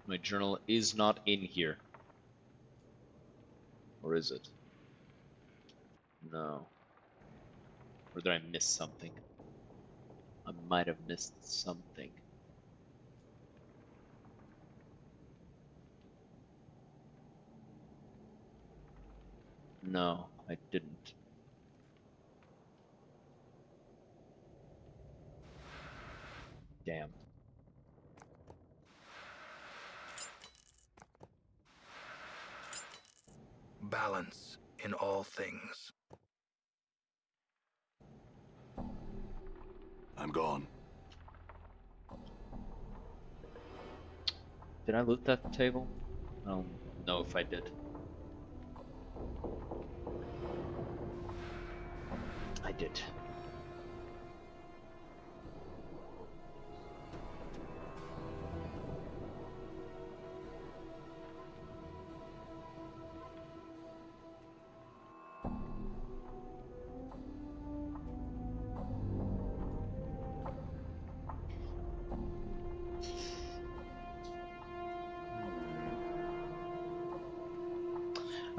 My journal is not in here. Or is it? No. Or did I miss something? I might have missed something. No, I didn't. Damn. Balance in all things. I'm gone. Did I loot that table? I don't know if I did. I did.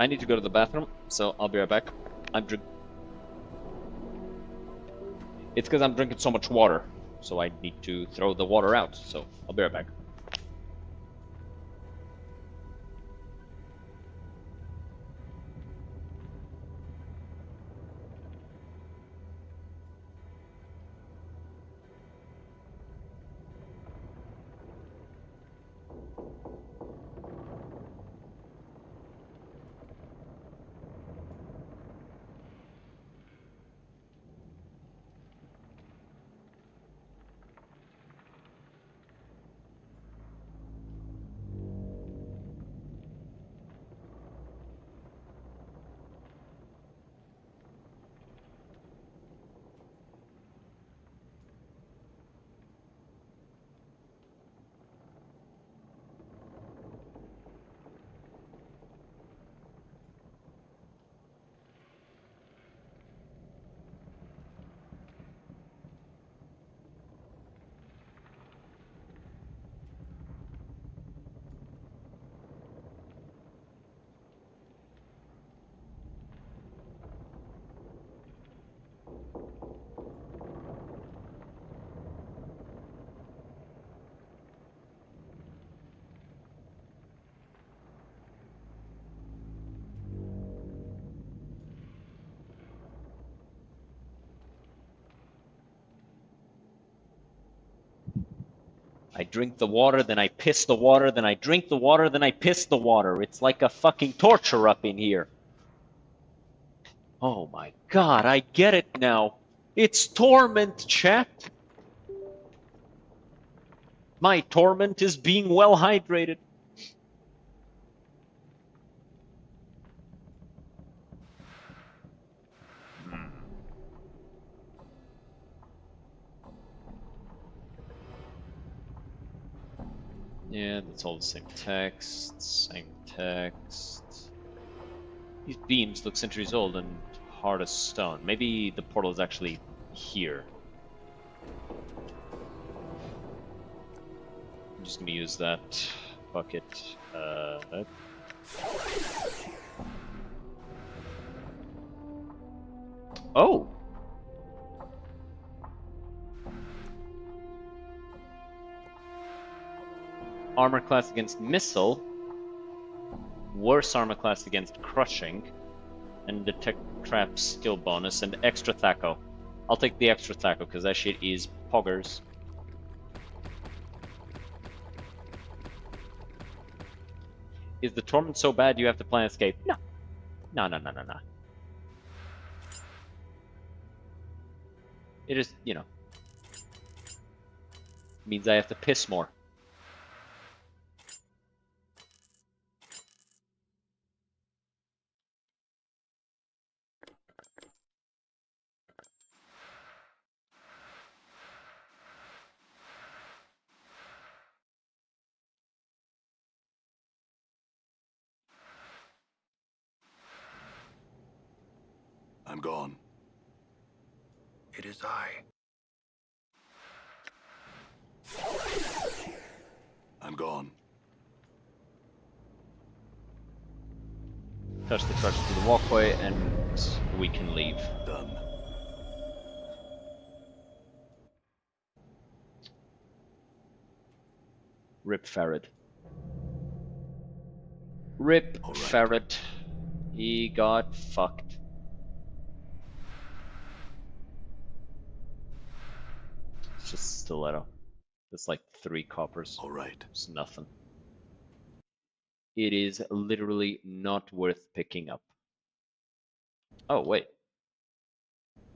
I need to go to the bathroom, so I'll be right back. It's because I'm drinking so much water, so I need to throw the water out, so I'll be right back. I drink the water, then I piss the water, then I drink the water, then I piss the water. It's like a fucking torture up in here. Oh my god, I get it now. It's torment, chat. My torment is being well hydrated. Yeah, that's all the same text, same text. These beams look centuries old and hard as stone. Maybe the portal is actually here. I'm just gonna use that bucket. Oh! Armor class against missile. Worse armor class against crushing. And detect trap skill bonus and extra thaco. I'll take the extra thaco because that shit is poggers. Is the torment so bad you have to plan escape? No. No. It is, you know, means I have to piss more. I'm gone. It is I. I'm gone. Touch the crutch to the walkway and we can leave. Done. Rip Farad. Rip All right. Farad. He got fucked. It's just stiletto. It's like 3 coppers. All right. It's nothing. It is literally not worth picking up. Oh, wait.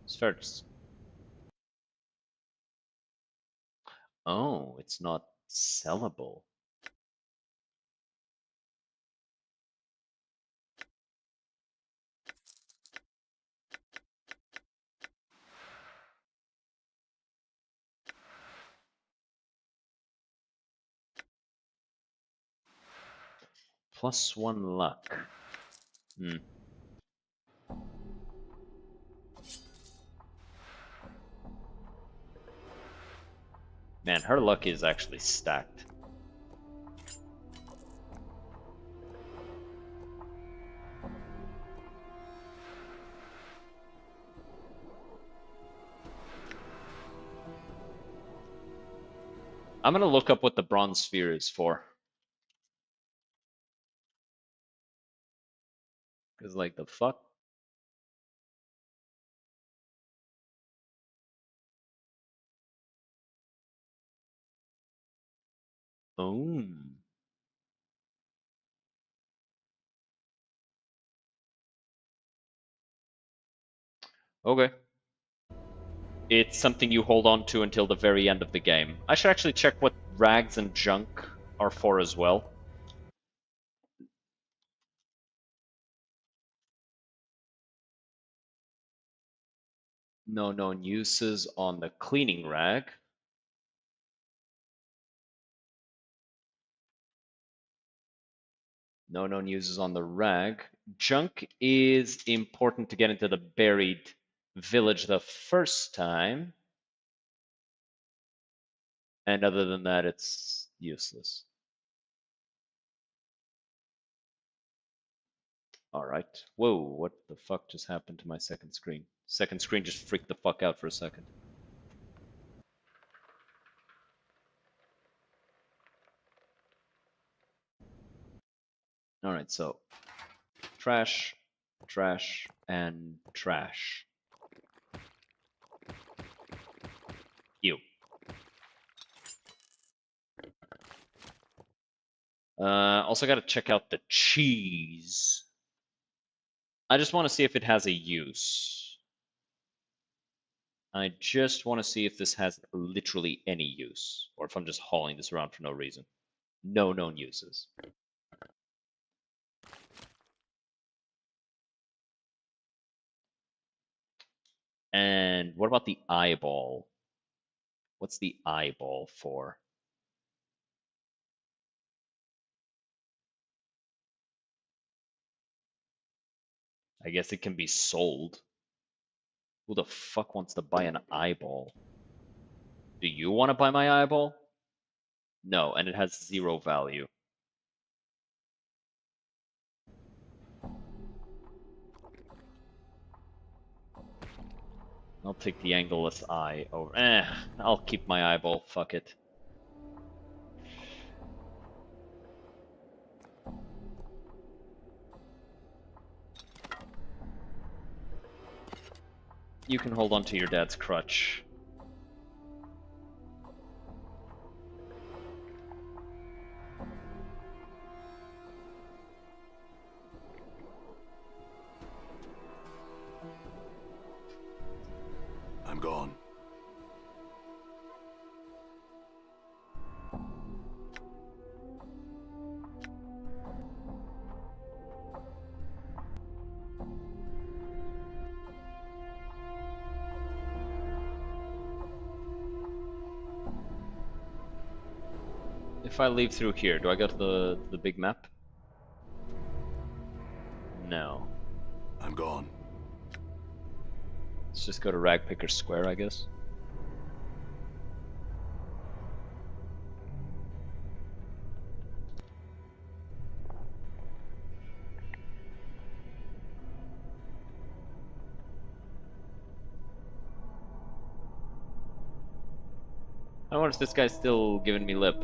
Starts. Oh, it's not sellable. +1 luck. Hmm. Man, her luck is actually stacked. I'm gonna look up what the bronze sphere is for. Cause like the fuck? Oh. Okay. It's something you hold on to until the very end of the game. I should actually check what rags and junk are for as well. No known uses on the cleaning rag. No known uses on the rag. Junk is important to get into the buried village the first time. And other than that, it's useless. All right. Whoa, what the fuck just happened to my second screen? Second screen just freaked the fuck out for a second. All right, so trash, trash, and trash. Ew. Also got to check out the cheese. I just want to see if it has a use. I just want to see if this has literally any use, or if I'm just hauling this around for no reason. No known uses. And what about the eyeball? What's the eyeball for? I guess it can be sold. Who the fuck wants to buy an eyeball? Do you want to buy my eyeball? No, and it has 0 value. I'll take the angleless eye over. I'll keep my eyeball. Fuck it. You can hold on to your dad's crutch. I'm gone. If I leave through here, do I go to the big map? No. I'm gone. Let's just go to Ragpicker Square, I guess. I wonder if this guy's still giving me lip.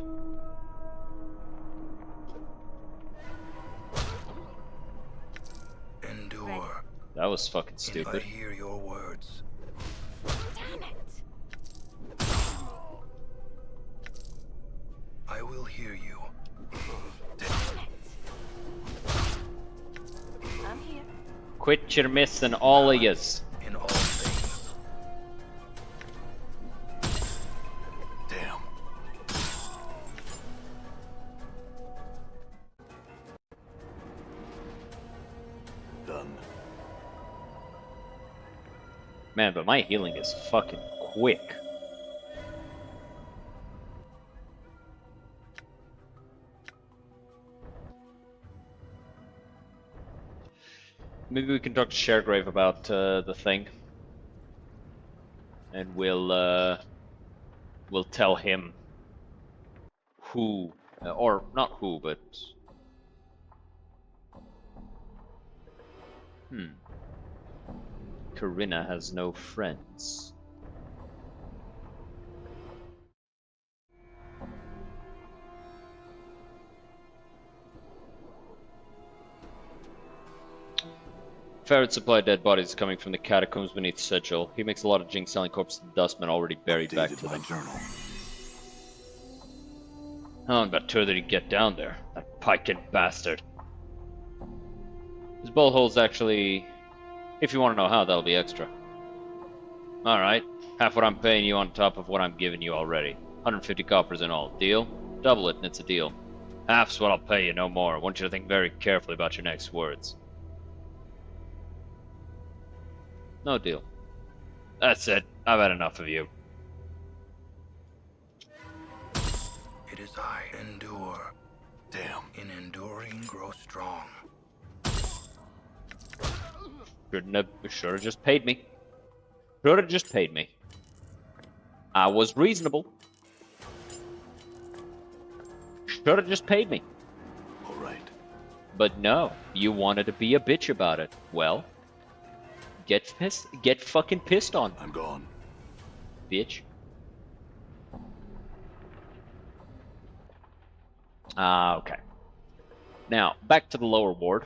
Endure. That was fucking If I stupid. hear your words, Damn it! I will hear you. I'm here. Quit your missing, all of yous. In all things. Damn. Done. Man, but my healing is fucking quick. Maybe we can talk to Sharegrave about the thing, and we'll tell him who, or not who, but Corinna has no friends. Ferret supply dead bodies coming from the catacombs beneath Sigil. He makes a lot of jink selling corpses to dustmen already buried back Updated to my them. journal. I'm about sure that he'd get down there. That piking bastard. His bolt hole's actually... If you want to know how, that'll be extra. Alright, half what I'm paying you on top of what I'm giving you already. 150 coppers in all. Deal? Double it and it's a deal. Half's what I'll pay you, no more. I want you to think very carefully about your next words. No deal. That's it. I've had enough of you. It is I. Endure. Damn. In enduring, grow strong. Should have just paid me. Should have just paid me. I was reasonable. Should have just paid me. All right. But no, you wanted to be a bitch about it. Well, get pissed. Get fucking pissed on, I'm gone. bitch. Okay. Now, back to the lower ward.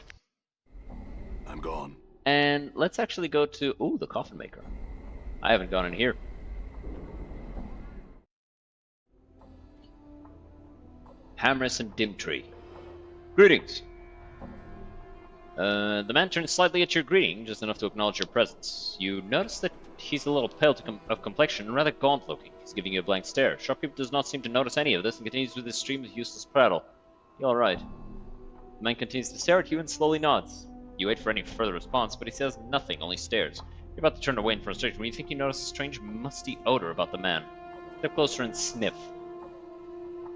I'm gone. And let's actually go to... Ooh, the coffin maker. I haven't gone in here. Hammerus and Dimtree. Greetings. The man turns slightly at your greeting, just enough to acknowledge your presence. You notice that he's a little pale of complexion and rather gaunt looking. He's giving you a blank stare. Shopkeeper does not seem to notice any of this and continues with his stream of useless prattle. You alright? The man continues to stare at you and slowly nods. You wait for any further response, but he says nothing, only stares. You're about to turn away in frustration when you think you notice a strange musty odor about the man. Step closer and sniff.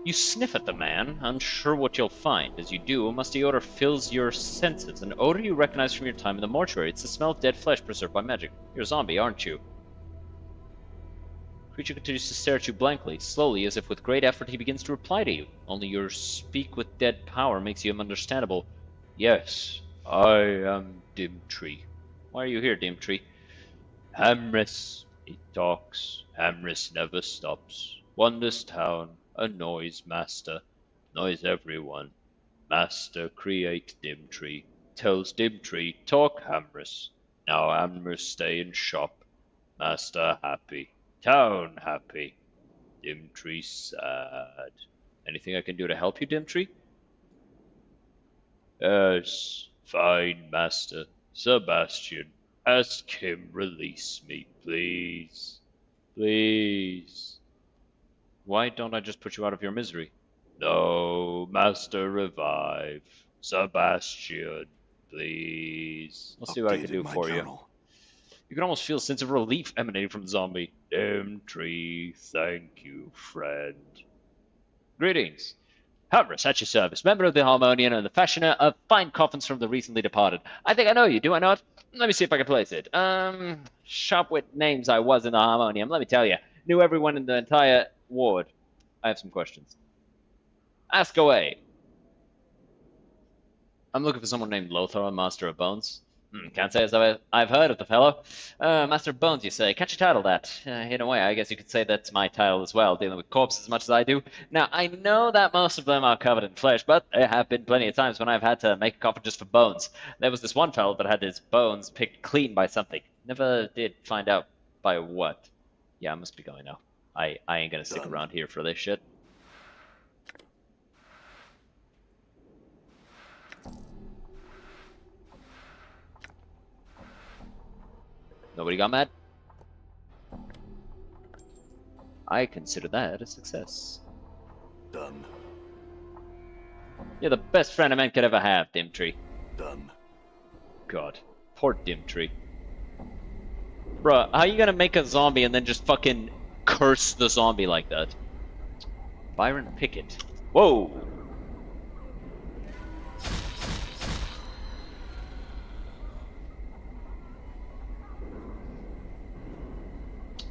You sniff at the man, unsure what you'll find. As you do, a musty odor fills your senses, an odor you recognize from your time in the mortuary. It's the smell of dead flesh preserved by magic. You're a zombie, aren't you? The creature continues to stare at you blankly. Slowly, as if with great effort, he begins to reply to you. Only your speak with dead power makes you understandable. Yes, I am Dimtree. Why are you here, Dimtree? Hamris, he talks. Hamris never stops. Wonders town. A noise master, noise everyone. Master create Dimtree, tells Dimtree talk Hamris. Now Hamris stay in shop. Master happy, town happy. Dimtree sad. Anything I can do to help you, Dimtree? Yes, fine, master. Sebastian, ask him release me, please. Please. Why don't I just put you out of your misery? No, master, revive. Sebastian, please. Let's see what I can do for you. You can almost feel a sense of relief emanating from the zombie. Dimtree, thank you, friend. Greetings. Hamris, at your service, member of the Harmonian and the fashioner of fine coffins from the recently departed. I think I know you, do I not? Let me see if I can place it. Sharp with names I was in the Harmonium, let me tell you. Knew everyone in the entire ward. I have some questions. Ask away. I'm looking for someone named Lothar, Master of Bones. Can't say as I've heard of the fellow. Master of Bones, you say. Can't you title that? In a way, I guess you could say that's my title as well, dealing with corpses as much as I do. Now, I know that most of them are covered in flesh, but there have been plenty of times when I've had to make a coffin just for bones. There was this one fellow that had his bones picked clean by something. Never did find out by what. Yeah, I must be going now. I ain't gonna stick around here for this shit. Nobody got mad? I consider that a success. Done. You're the best friend a man could ever have, Dimtree. Done. God. Poor Dimtree. Bruh, how you gonna make a zombie and then just fucking curse the zombie like that? Byron Pickett. Whoa!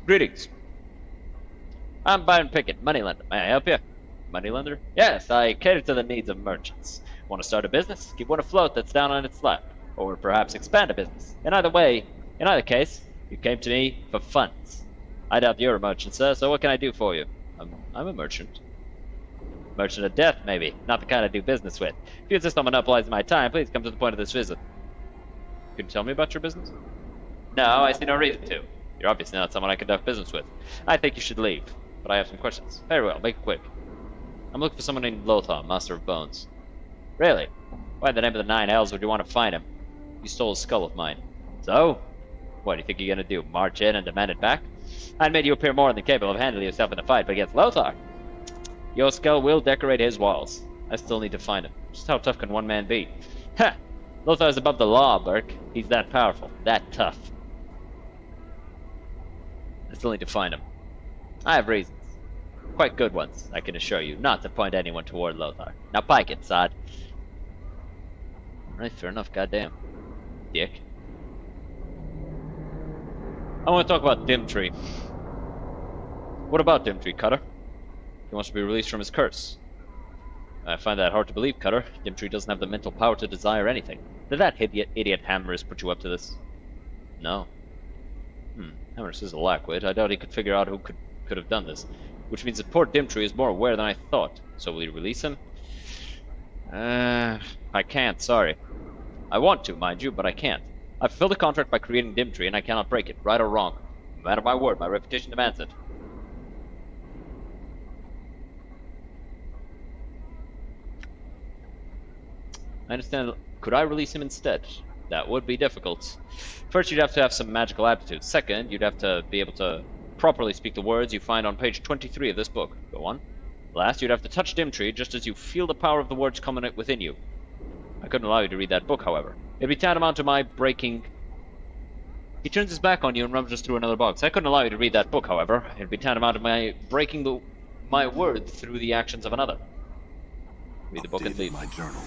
Greetings. I'm Byron Pickett, moneylender. May I help you? Moneylender? Yes, I cater to the needs of merchants. Want to start a business? Keep one afloat that's down on its luck. Or perhaps expand a business. In either case, you came to me for funds. I doubt you're a merchant, sir, so what can I do for you? I'm a merchant. Merchant of death, maybe. Not the kind I do business with. If you insist on monopolizing my time, please come to the point of this visit. Can you tell me about your business? No, I see no reason to. You're obviously not someone I conduct business with. I think you should leave, but I have some questions. Very well, make it quick. I'm looking for someone named Lothar, Master of Bones. Really? Why in the name of the nine hells would you want to find him? You stole a skull of mine. So? What do you think you're gonna do, march in and demand it back? I'd made you appear more than capable of handling yourself in a fight, but against Lothar, your skull will decorate his walls. I still need to find him. Just how tough can one man be? Ha! Lothar is above the law, Burke. He's that powerful, that tough. I still need to find him. I have reasons. Quite good ones, I can assure you, not to point anyone toward Lothar. Now pike it, sod. Alright, fair enough, goddamn. Dick. I want to talk about Dimtree. What about Dimtree, Cutter? He wants to be released from his curse. I find that hard to believe, Cutter. Dimtree doesn't have the mental power to desire anything. Did that idiot Hammerus put you up to this? No. Hammerus is a lackwit. I doubt he could figure out who could have done this. Which means that poor Dimtree is more aware than I thought. So will you release him? I can't, sorry. I want to, mind you, but I can't. I fulfilled a contract by creating Dimtree, and I cannot break it, right or wrong. No matter my word, my reputation demands it. I understand. Could I release him instead? That would be difficult. First, you'd have to have some magical aptitude. Second, you'd have to be able to properly speak the words you find on page 23 of this book. Go on. Last, you'd have to touch Dimtree just as you feel the power of the words coming within you. I couldn't allow you to read that book, however. It'd be tantamount to my breaking... He turns his back on you and rummages through another box. I couldn't allow you to read that book, however. It'd be tantamount to my breaking my word through the actions of another. Read the book and leave. My journal.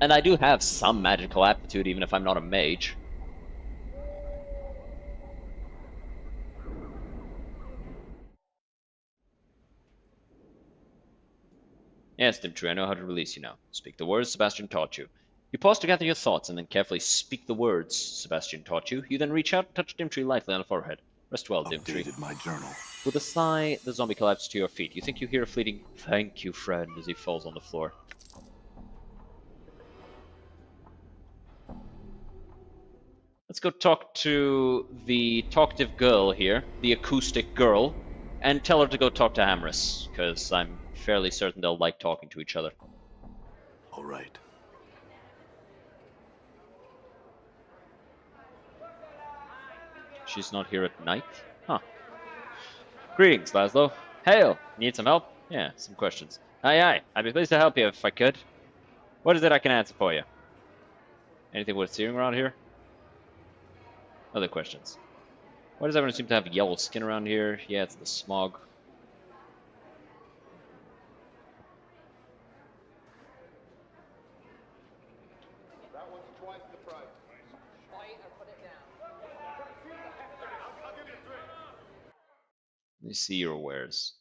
And I do have some magical aptitude, even if I'm not a mage. Yes, Dimtree, I know how to release you now. Speak the words Sebastian taught you. You pause to gather your thoughts, and then carefully speak the words Sebastian taught you. You then reach out and touch Dimtree lightly on the forehead. Rest well, Dimtree. My journal. With a sigh, the zombie collapses to your feet. You think you hear a fleeting, "Thank you, friend," as he falls on the floor. Let's go talk to the talkative girl here, the acoustic girl, and tell her to go talk to Hamris, because I'm fairly certain they'll like talking to each other. All right. She's not here at night? Huh. Greetings, Laszlo. Hail! Need some help? Yeah, some questions. Aye, aye. I'd be pleased to help you if I could. What is it I can answer for you? Anything worth seeing around here? Other questions. Why does everyone seem to have yellow skin around here? Yeah, it's the smog. That one's twice the price. Wait or put it down. I'll give you 3. Let me see your wares.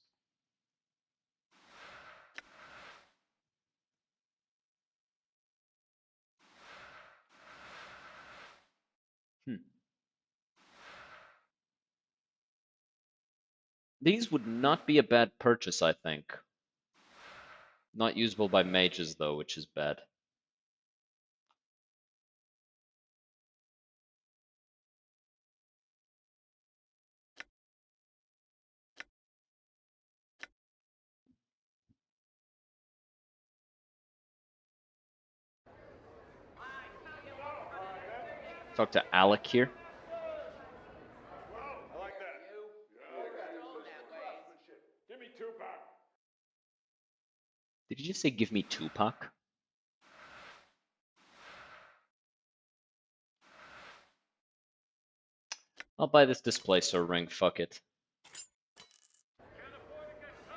These would not be a bad purchase, I think. Not usable by mages, though, which is bad. Talk to Alec here. I like that. Give me 2 back. Did you just say give me Tupac? I'll buy this displacer ring, fuck it.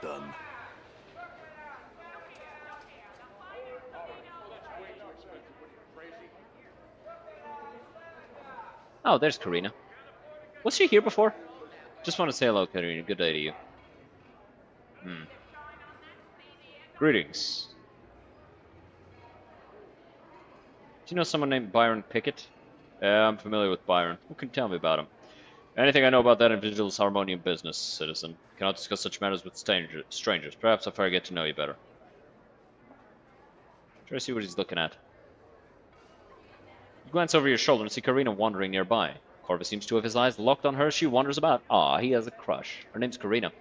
Done. Oh, there's Karina. Was she here before? Just want to say hello, Karina. Good day to you. Greetings. Do you know someone named Byron Pickett? I'm familiar with Byron. Who can tell me about him? Anything I know about that individual is harmonium business, citizen. Cannot discuss such matters with strangers. Perhaps after I get to know you better. Try to see what he's looking at. You glance over your shoulder and see Karina wandering nearby. Corvus seems to have his eyes locked on her as she wanders about. Ah, he has a crush. Her name's Karina.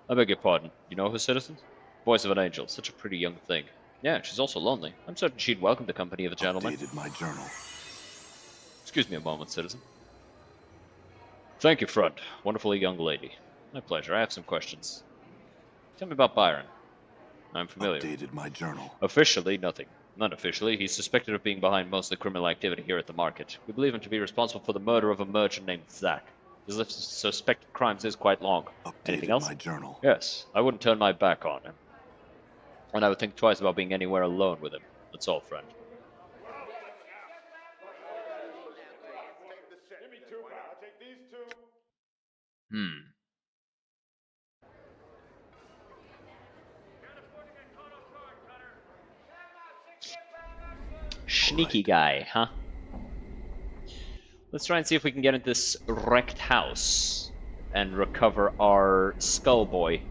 I beg your pardon. You know her, citizen? Voice of an angel. Such a pretty young thing. Yeah, she's also lonely. I'm certain she'd welcome the company of a gentleman. Updated my journal. Excuse me a moment, citizen. Thank you, friend. Wonderful young lady. My pleasure. I have some questions. Tell me about Byron. I'm familiar. Updated my journal. Officially, nothing. Unofficially, he's suspected of being behind most of the criminal activity here at the market. We believe him to be responsible for the murder of a merchant named Zach. His list of suspected crimes is quite long. Anything else? My journal. Yes, I wouldn't turn my back on him. And I would think twice about being anywhere alone with him. That's all, friend. Give me 2 back. I'll take these 2. Sneaky guy, huh? Let's try and see if we can get into this wrecked house and recover our skull boy.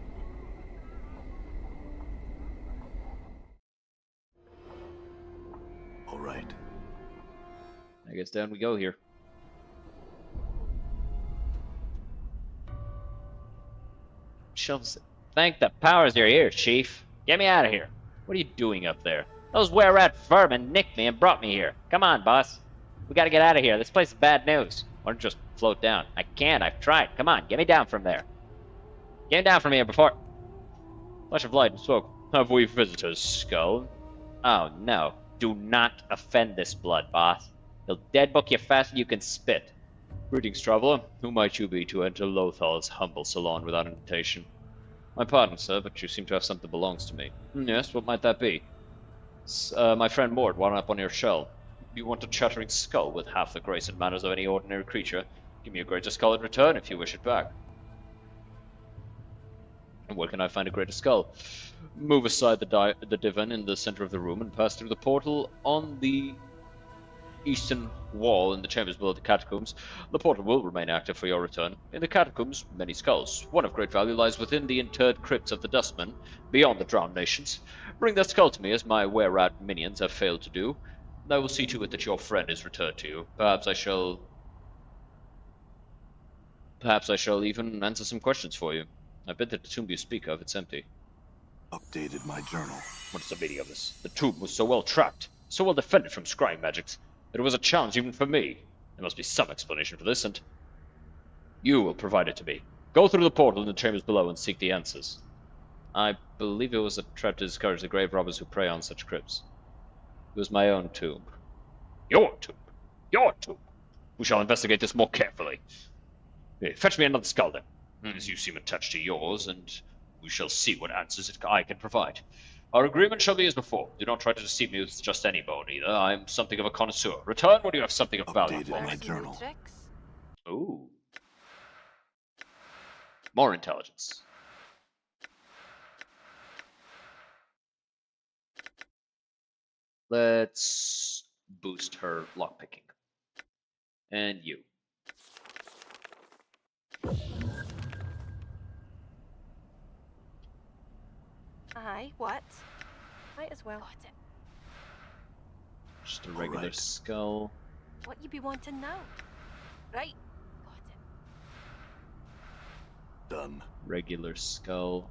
All right. I guess down we go here. Shelves. Thank the powers you're here, Chief. Get me out of here. What are you doing up there? Those were-rat vermin nicked me and brought me here. Come on, boss. We gotta get out of here. This place is bad news. Why don't you just float down? I can't. I've tried. Come on, get me down from there. Get me down from here before... Flash of light and smoke. Have we visitors, Skull? Oh, no. Do not offend this blood, boss. He'll deadbook you faster than you can spit. Greetings, traveler. Who might you be to enter Lothar's humble salon without invitation? My pardon, sir, but you seem to have something that belongs to me. Yes, what might that be? My friend Mort wound up on your shell. You want a chattering skull with half the grace and manners of any ordinary creature? Give me a greater skull in return if you wish it back. And where can I find a greater skull? Move aside the divan in the center of the room and pass through the portal on the eastern wall in the chambers below the catacombs. The portal will remain active for your return. In the catacombs, many skulls. One of great value lies within the interred crypts of the Dustmen, beyond the drowned nations. Bring that skull to me, as my were-rat minions have failed to do. I will see to it that your friend is returned to you. Perhaps I shall even answer some questions for you. I bet that the tomb you speak of, it's empty. Updated my journal. What is the meaning of this? The tomb was so well trapped, so well defended from scrying magics, that it was a challenge even for me. There must be some explanation for this, and you will provide it to me. Go through the portal in the chambers below and seek the answers. I believe it was a trap to discourage the grave robbers who prey on such crypts. It was my own tomb. Your tomb? Your tomb? We shall investigate this more carefully. Fetch me another skull, then, as you seem attached to yours, and we shall see what answers I can provide. Our agreement shall be as before. Do not try to deceive me with just any bone, either. I am something of a connoisseur. Return when you have something of value. Updated my journal. Ooh. More intelligence. Let's boost her lockpicking. And you. Aye, what? Might as well. Got it. Just a regular skull. What you be wanting now? Right. Got it. Done. Regular skull.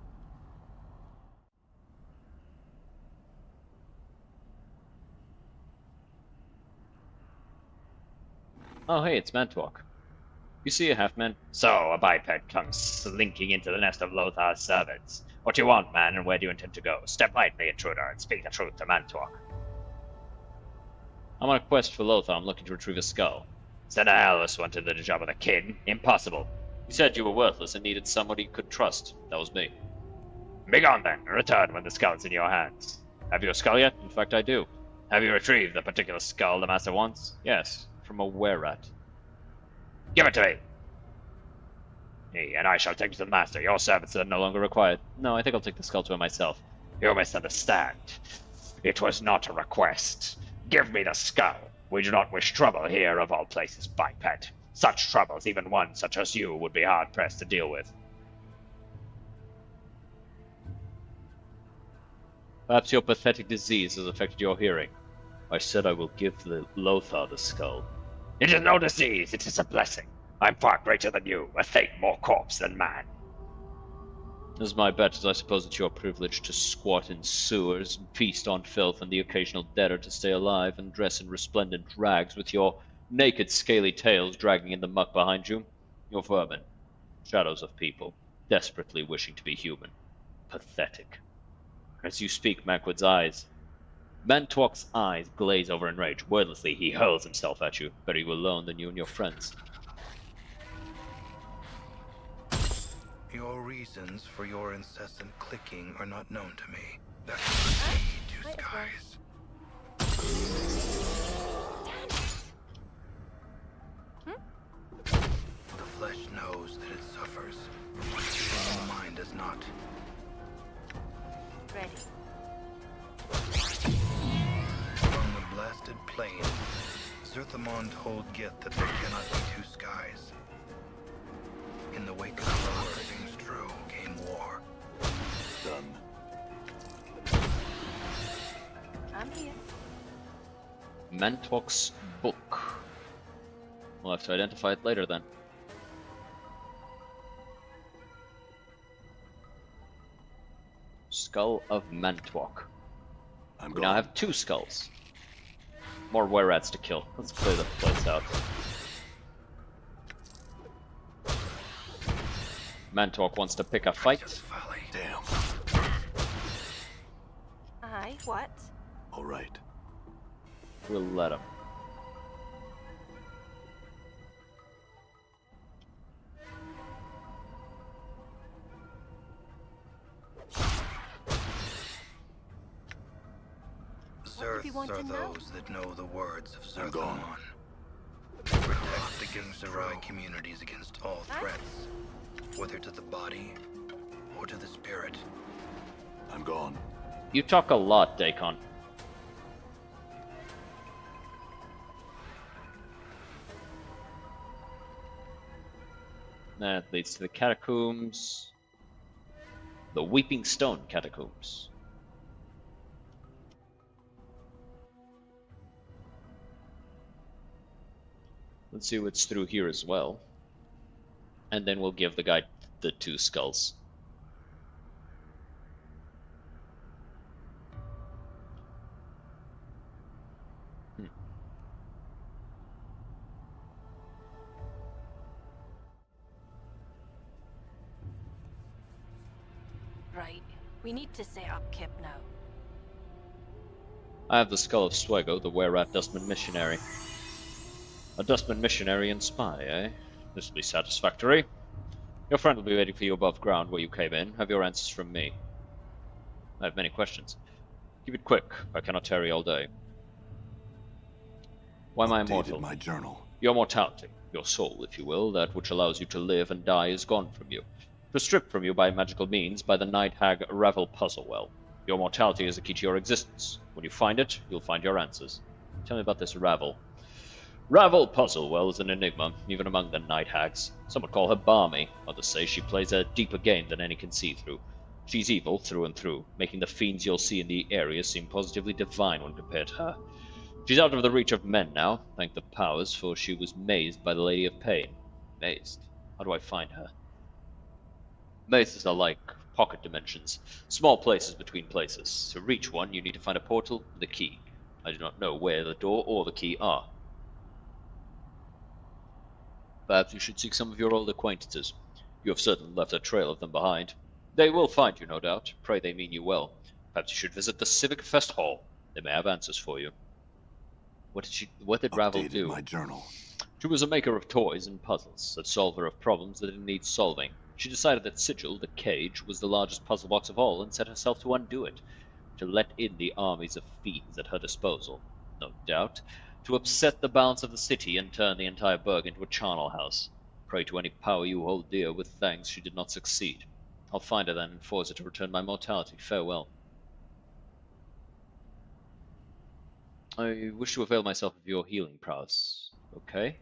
Oh, hey, it's Mantuak. You see a half-man? So, a biped comes slinking into the nest of Lothar's servants. What do you want, man, and where do you intend to go? Step lightly, intruder, and speak the truth to Mantuak. I'm on a quest for Lothar. I'm looking to retrieve a skull. Send a hairless one to the job of the king? Impossible. You said you were worthless and needed somebody you could trust. That was me. Begone then, and return when the skull's in your hands. Have you a skull yet? In fact, I do. Have you retrieved the particular skull the master wants? Yes, from a were-rat. Give it to me! Hey, and I shall take it to the master. Your servants are no longer required. No, I think I'll take the skull to him myself. You misunderstand. It was not a request. Give me the skull. We do not wish trouble here, of all places, biped. Such troubles, even one such as you, would be hard-pressed to deal with. Perhaps your pathetic disease has affected your hearing. I said I will give Lothar the skull. It is no disease, it is a blessing. I'm far greater than you, a thing more corpse than man. As my bet is I suppose it's your privilege to squat in sewers and feast on filth and the occasional debtor to stay alive and dress in resplendent rags with your naked scaly tails dragging in the muck behind you. You're vermin. Shadows of people, desperately wishing to be human. Pathetic. As you speak, Mantuak's eyes glaze over in rage. Wordlessly, he hurls himself at you, better you alone than you and your friends. Your reasons for your incessant clicking are not known to me. That cannot be two skies. The flesh knows that it suffers. The mind does not. Ready. On the blasted plain, Zerthamond hold get that there cannot be two skies. In the wake of war, things true, came war. Done. I'm here. Mantuak's book. We'll have to identify it later then. Skull of Mantuak. I'm We gone. now have 2 skulls. More were rats to kill. Let's clear the place out. Mantuak wants to pick a fight. Folly. Damn. Aye, what? All right. We'll let him. What do you want Zerths to are know? those that know the words of I'm gone. Zerthamon. They protect the Gimsarai communities against all Huh? threats, whether to the body or to the spirit. I'm gone. You talk a lot, Daikon. That leads to the catacombs. The Weeping Stone catacombs. Let's see what's through here as well. And then we'll give the guy the 2 skulls. Right. We need to set up Kip now. I have the skull of Swego, the were-rat dustman missionary. A dustman missionary and spy, eh? This will be satisfactory. Your friend will be waiting for you above ground where you came in. Have your answers from me. I have many questions. Keep it quick. I cannot tarry all day. Why am I Updated immortal? my journal. Your mortality, your soul, if you will, that which allows you to live and die, is gone from you. It was stripped from you by magical means by the night hag Ravel Puzzlewell. Your mortality is the key to your existence. When you find it, you'll find your answers. Tell me about this Ravel. Ravel Puzzlewell is an enigma, even among the night hags. Some would call her balmy. Others say she plays a deeper game than any can see through. She's evil through and through, making the fiends you'll see in the area seem positively divine when compared to her. She's out of the reach of men now, thank the powers, for she was mazed by the Lady of Pain. Mazed? How do I find her? Mazes are like pocket dimensions, small places between places. To reach one, you need to find a portal with a key. I do not know where the door or the key are. Perhaps you should seek some of your old acquaintances. You have certainly left a trail of them behind. They will find you, no doubt. Pray they mean you well. Perhaps you should visit the Civic Fest Hall. They may have answers for you. What did Ravel Updated do? my journal. She was a maker of toys and puzzles, a solver of problems that didn't need solving. She decided that Sigil, the cage, was the largest puzzle box of all, and set herself to undo it, to let in the armies of fiends at her disposal. No doubt, to upset the balance of the city and turn the entire burg into a charnel house. Pray to any power you hold dear with thanks she did not succeed. I'll find her then and force her to return my mortality. Farewell. I wish to avail myself of your healing prowess. Okay.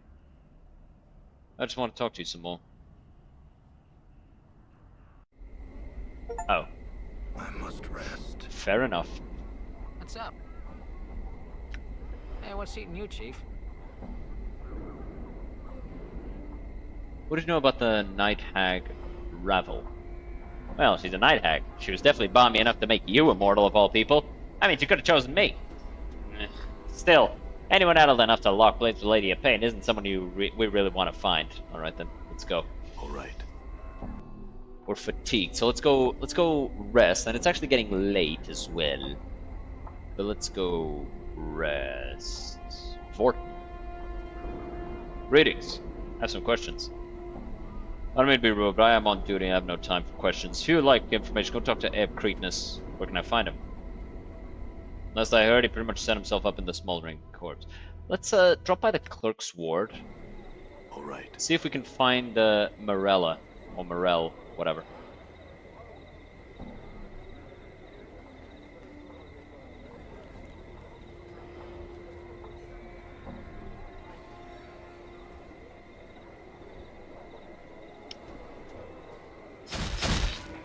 I just want to talk to you some more. Oh, I must rest. fair enough. What's up? Hey, what's eating you, Chief? What did you know about the night hag Ravel? Well, she's a night hag. She was definitely balmy enough to make you immortal of all people. I mean, she could have chosen me. Still, anyone adult enough to lock blades with Lady of Pain isn't someone we really want to find. All right then, let's go. All right. We're fatigued, so let's go rest. And it's actually getting late as well. But let's go rest. Vorten. Greetings. I have some questions. I don't mean to be rude, but I am on duty and I have no time for questions. If you would like information, go talk to Eb Cretinus. Where can I find him? Last I heard, he pretty much set himself up in the smoldering corpse. Let's drop by the clerk's ward. All right. See if we can find Morella. Or Morel, whatever.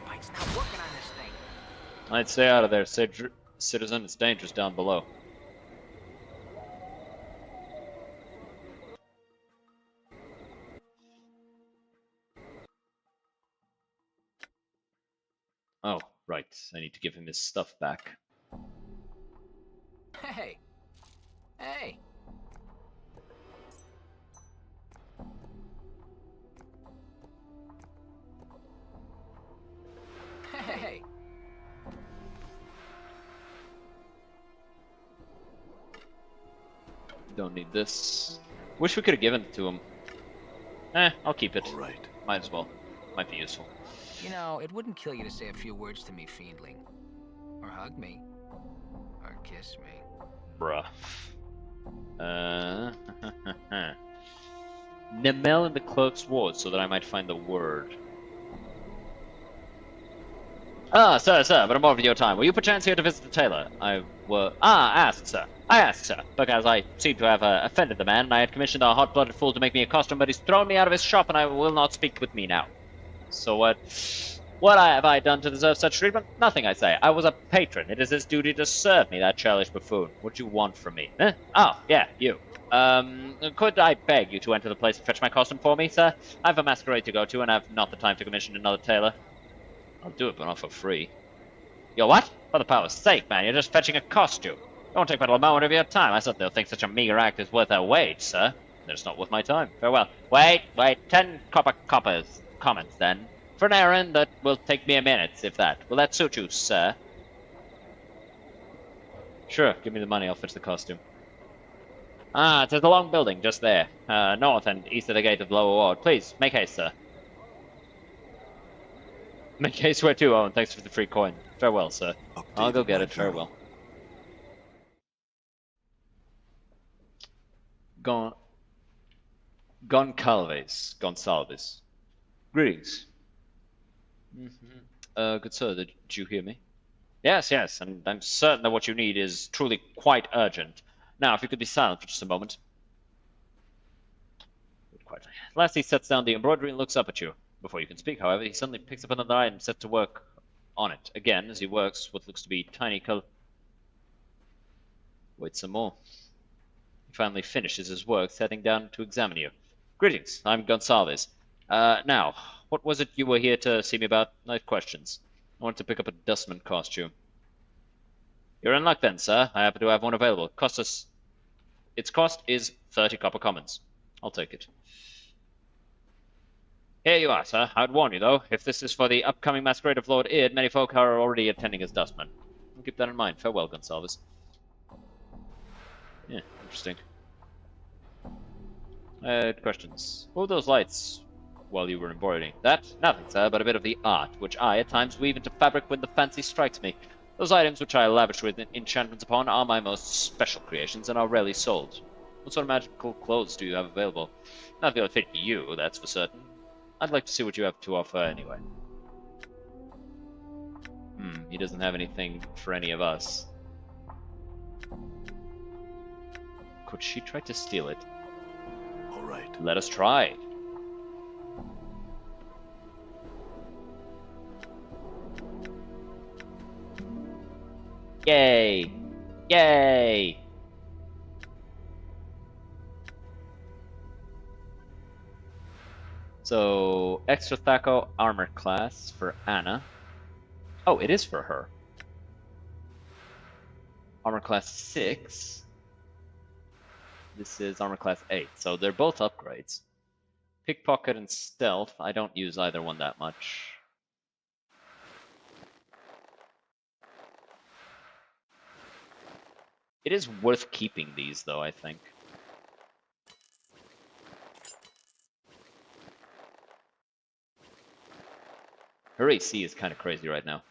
Mike's not working on this thing. I'd stay out of there, citizen. It's dangerous down below. Oh, Right, I need to give him his stuff back. Hey! Hey! Hey! Don't need this. Wish we could have given it to him. I'll keep it. All right. Might as well. Might be useful. You know, it wouldn't kill you to say a few words to me, fiendling. Or hug me. Or kiss me. Bruh. Nemel in the cloak's ward, so that I might find the word. Ah, sir, but I'm over your time. Will you perchance here to visit the tailor? I asked, sir, because I seem to have offended the man, and I had commissioned a hot-blooded fool to make me a costume, but he's thrown me out of his shop, and I will not speak with me now. So what have I done to deserve such treatment? Nothing, I say. I was a patron. It is his duty to serve me, that churlish buffoon. What do you want from me? Oh, yeah, you. Could I beg you to enter the place and fetch my costume for me, sir? I have a masquerade to go to, and I have not the time to commission another tailor. I'll do it, but not for free. You're what? For the power's sake, man, you're just fetching a costume. Don't take but a moment of your time. I certainly don't think such a meager act is worth a wage, sir. Then it's not worth my time. Farewell. Wait, 10 comments, then. For an errand that will take me a minute, if that. Will that suit you, sir? Sure, give me the money, I'll fetch the costume. Ah, it is the long building, just there. North and east of the gate of the lower ward. Please, make haste, sir. Make haste where to, Owen. Thanks for the free coin. Farewell, sir. I'll go get it. Farewell. Gonsalves. Greetings. Good sir, did you hear me? Yes, and I'm certain that what you need is truly quite urgent. Now, if you could be silent for just a moment. Quietly. Last he sets down the embroidery and looks up at you. Before you can speak, however, he suddenly picks up another item and sets to work on it. Again, as he works, what looks to be tiny Wait some more. He finally finishes his work, setting down to examine you. Greetings, I'm Gonsalves. Now, what was it you were here to see me about? I have questions. I wanted to pick up a dustman costume. You're in luck then, sir. I happen to have one available. Its cost is 30 copper commons. I'll take it. Here you are, sir. I'd warn you, though, if this is for the upcoming masquerade of Lord Id, many folk are already attending as dustmen. I'll keep that in mind. Farewell, Gonsalves. Yeah, interesting. Questions. What were those lights while you were embroidering? That? Nothing, sir, but a bit of the art, which I, at times, weave into fabric when the fancy strikes me. Those items which I lavish with enchantments upon are my most special creations and are rarely sold. What sort of magical clothes do you have available? Not going to fit you, that's for certain. I'd like to see what you have to offer anyway. He doesn't have anything for any of us. Could she try to steal it? All right. Let us try. Yay! Yay! So, extra Thaco armor class for Anna. Oh, it is for her. Armor class 6. This is armor class 8, so they're both upgrades. Pickpocket and stealth, I don't use either one that much. It is worth keeping these, though, I think. Her AC is kind of crazy right now.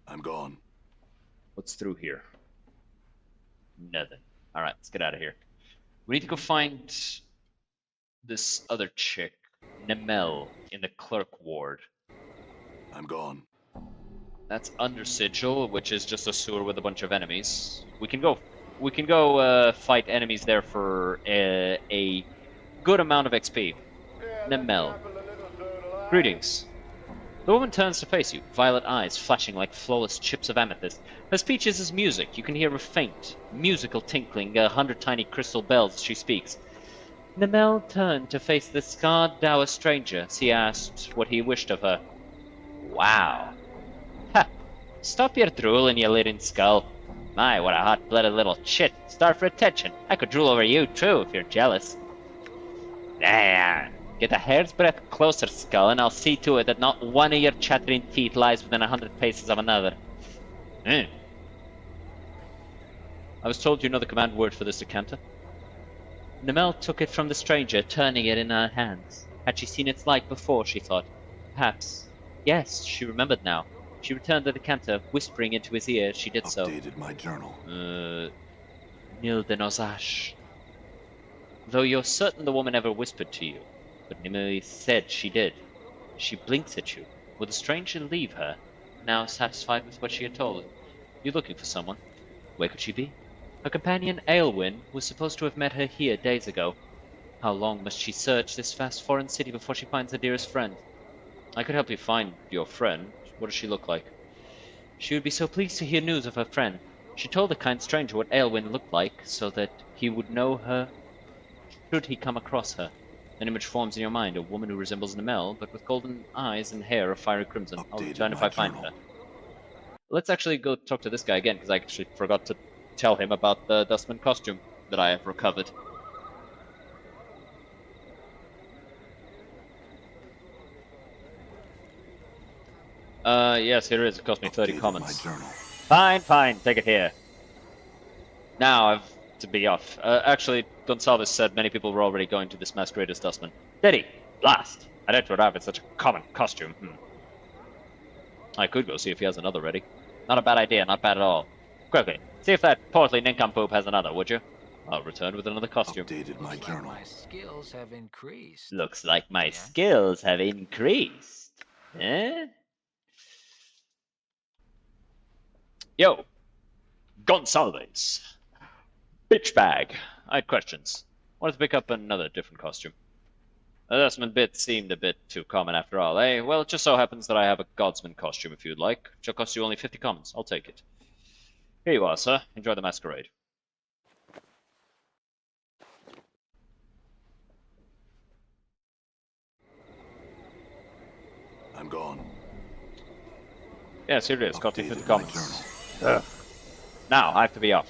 I'm gone. What's through here? Nothing. Alright, let's get out of here. We need to go find this other chick, Nemel, in the clerk ward. I'm gone. That's under Sigil, which is just a sewer with a bunch of enemies. We can go fight enemies there for a good amount of XP. Nemel. Greetings. The woman turns to face you, violet eyes flashing like flawless chips of amethyst. Her speech is as music. You can hear a faint, musical tinkling, 100 tiny crystal bells as she speaks. Namel turned to face the scarred dour stranger as he asked what he wished of her. Wow. Ha! Stop your drooling, you leading skull. My, what a hot-blooded little chit. Starve for attention. I could drool over you, too, if you're jealous. There. Get a hair's breadth closer, skull, and I'll see to it that not one of your chattering teeth lies within 100 paces of another. I was told you know the command word for this decanter. Namel took it from the stranger, turning it in her hands. Had she seen its like before, she thought? Perhaps. Yes, she remembered now. She returned the decanter, whispering into his ear as she did so. Updated my journal. Nil de Nozash. Though you're certain the woman never whispered to you, but Nimue said she did. She blinks at you. Will the stranger leave her, now satisfied with what she had told? You're looking for someone. Where could she be? Her companion Aelwyn was supposed to have met her here days ago. How long must she search this vast foreign city before she finds her dearest friend? I could help you find your friend. What does she look like? She would be so pleased to hear news of her friend. She told the kind stranger what Aelwyn looked like, so that he would know her should he come across her. An image forms in your mind, a woman who resembles Namel, but with golden eyes and hair of fiery crimson. I'll return if I find her. Let's actually go talk to this guy again, because I actually forgot to tell him about the Dustman costume that I have recovered. Yes, here it is. It cost me 30 commons. Fine, take it here. Now I've to be off. Actually, Gonsalves said many people were already going to this masquerade as Dustman. Did he? Blast! I doubt would have it such a common costume. I could go see if he has another ready. Not a bad idea, not bad at all. Quickly, see if that portly nincompoop has another, would you? I'll return with another costume. Updated my journal. My skills have increased. Looks like my skills have increased. Eh? Yo, Gonsalves. Bitch bag. I had questions. Wanted to pick up another different costume. The Dustman bit seemed a bit too common after all, eh? Well, it just so happens that I have a Godsman costume if you'd like. It shall cost you only 50 commons. I'll take it. Here you are, sir. Enjoy the masquerade. I'm gone. Yes, here it is. Cost you 50 Updated my commons. journal. Now, I have to be off.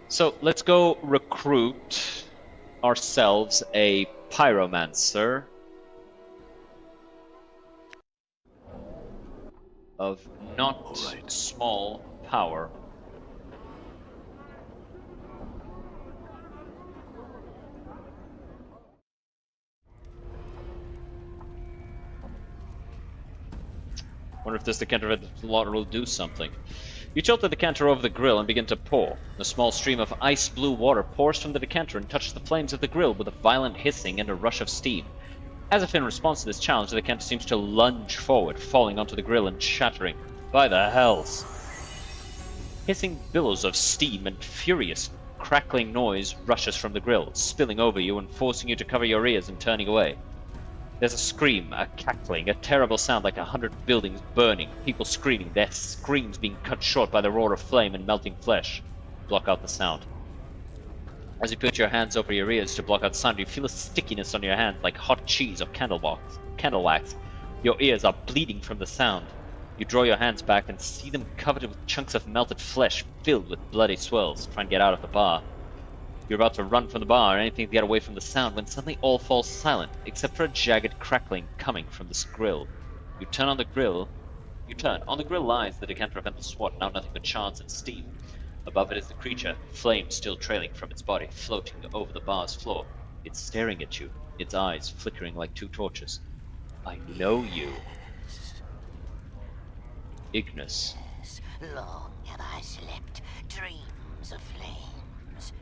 So, let's go recruit ourselves a pyromancer of not small power. Wonder if this decanter of the water will do something. You tilt the decanter over the grill and begin to pour. A small stream of ice-blue water pours from the decanter and touches the flames of the grill with a violent hissing and a rush of steam. As if in response to this challenge, the decanter seems to lunge forward, falling onto the grill and shattering. By the hells! Hissing billows of steam and furious crackling noise rushes from the grill, spilling over you and forcing you to cover your ears and turning away. There's a scream, a cackling, a terrible sound like 100 buildings burning, people screaming, their screams being cut short by the roar of flame and melting flesh. Block out the sound. As you put your hands over your ears to block out sound, you feel a stickiness on your hands like hot cheese or candle wax. Your ears are bleeding from the sound. You draw your hands back and see them covered with chunks of melted flesh filled with bloody swirls. Try and get out of the bar. You're about to run from the bar or anything to get away from the sound when suddenly all falls silent, except for a jagged crackling coming from this grill. You turn. On the grill lies the decanter of mental swat, now nothing but shards and steam. Above it is the creature, flame still trailing from its body, floating over the bar's floor. It's staring at you, its eyes flickering like two torches. I know you. Ignis. Long have I slept dreams of flames.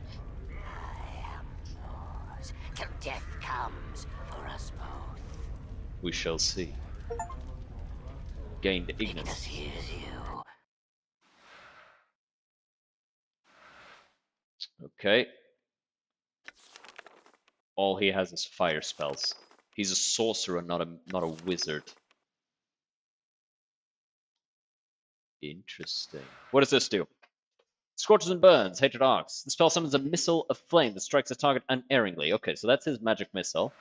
I am yours till death comes for us both. We shall see. Gained Ignis. Ignis hears you. Okay. All he has is fire spells. He's a sorcerer, not a wizard. Interesting. What does this do? Scorches and burns, hatred arcs. The spell summons a missile of flame that strikes a target unerringly. Okay, so that's his magic missile.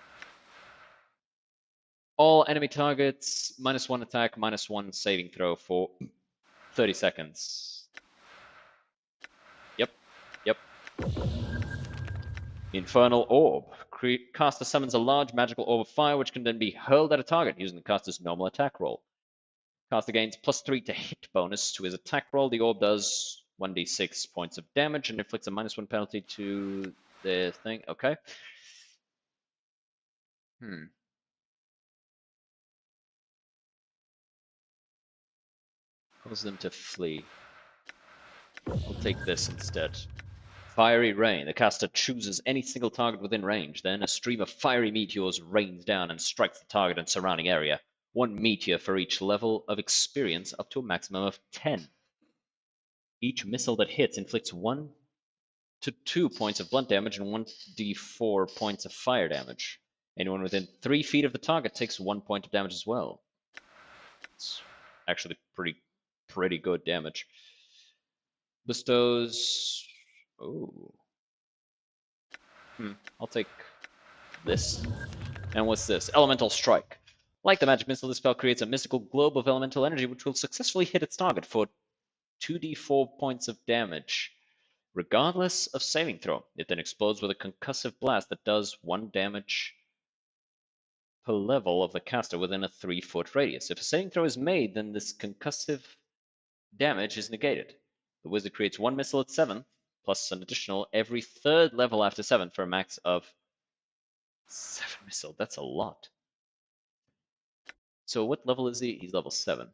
All enemy targets, -1 attack, -1 saving throw for 30 seconds. Yep. Infernal Orb. Caster summons a large magical orb of fire which can then be hurled at a target using the caster's normal attack roll. Caster gains +3 to hit bonus to his attack roll. The orb does 1d6 points of damage and inflicts a -1 penalty to the thing. Okay. Cause them to flee. I'll take this instead. Fiery Rain. The caster chooses any single target within range. Then a stream of fiery meteors rains down and strikes the target and surrounding area. 1 meteor for each level of experience up to a maximum of 10. Each missile that hits inflicts 1 to 2 points of blunt damage and 1d4 points of fire damage. Anyone within 3 feet of the target takes 1 point of damage as well. It's actually pretty good damage. Bestows... Oh. I'll take this. And what's this? Elemental Strike. Like the magic missile, this spell creates a mystical globe of elemental energy which will successfully hit its target for 2d4 points of damage, regardless of saving throw. It then explodes with a concussive blast that does 1 damage per level of the caster within a 3-foot radius. If a saving throw is made, then this concussive damage is negated. The wizard creates 1 missile at 7, plus an additional every 3rd level after 7 for a max of 7 missile. That's a lot. So what level is he? He's level 7.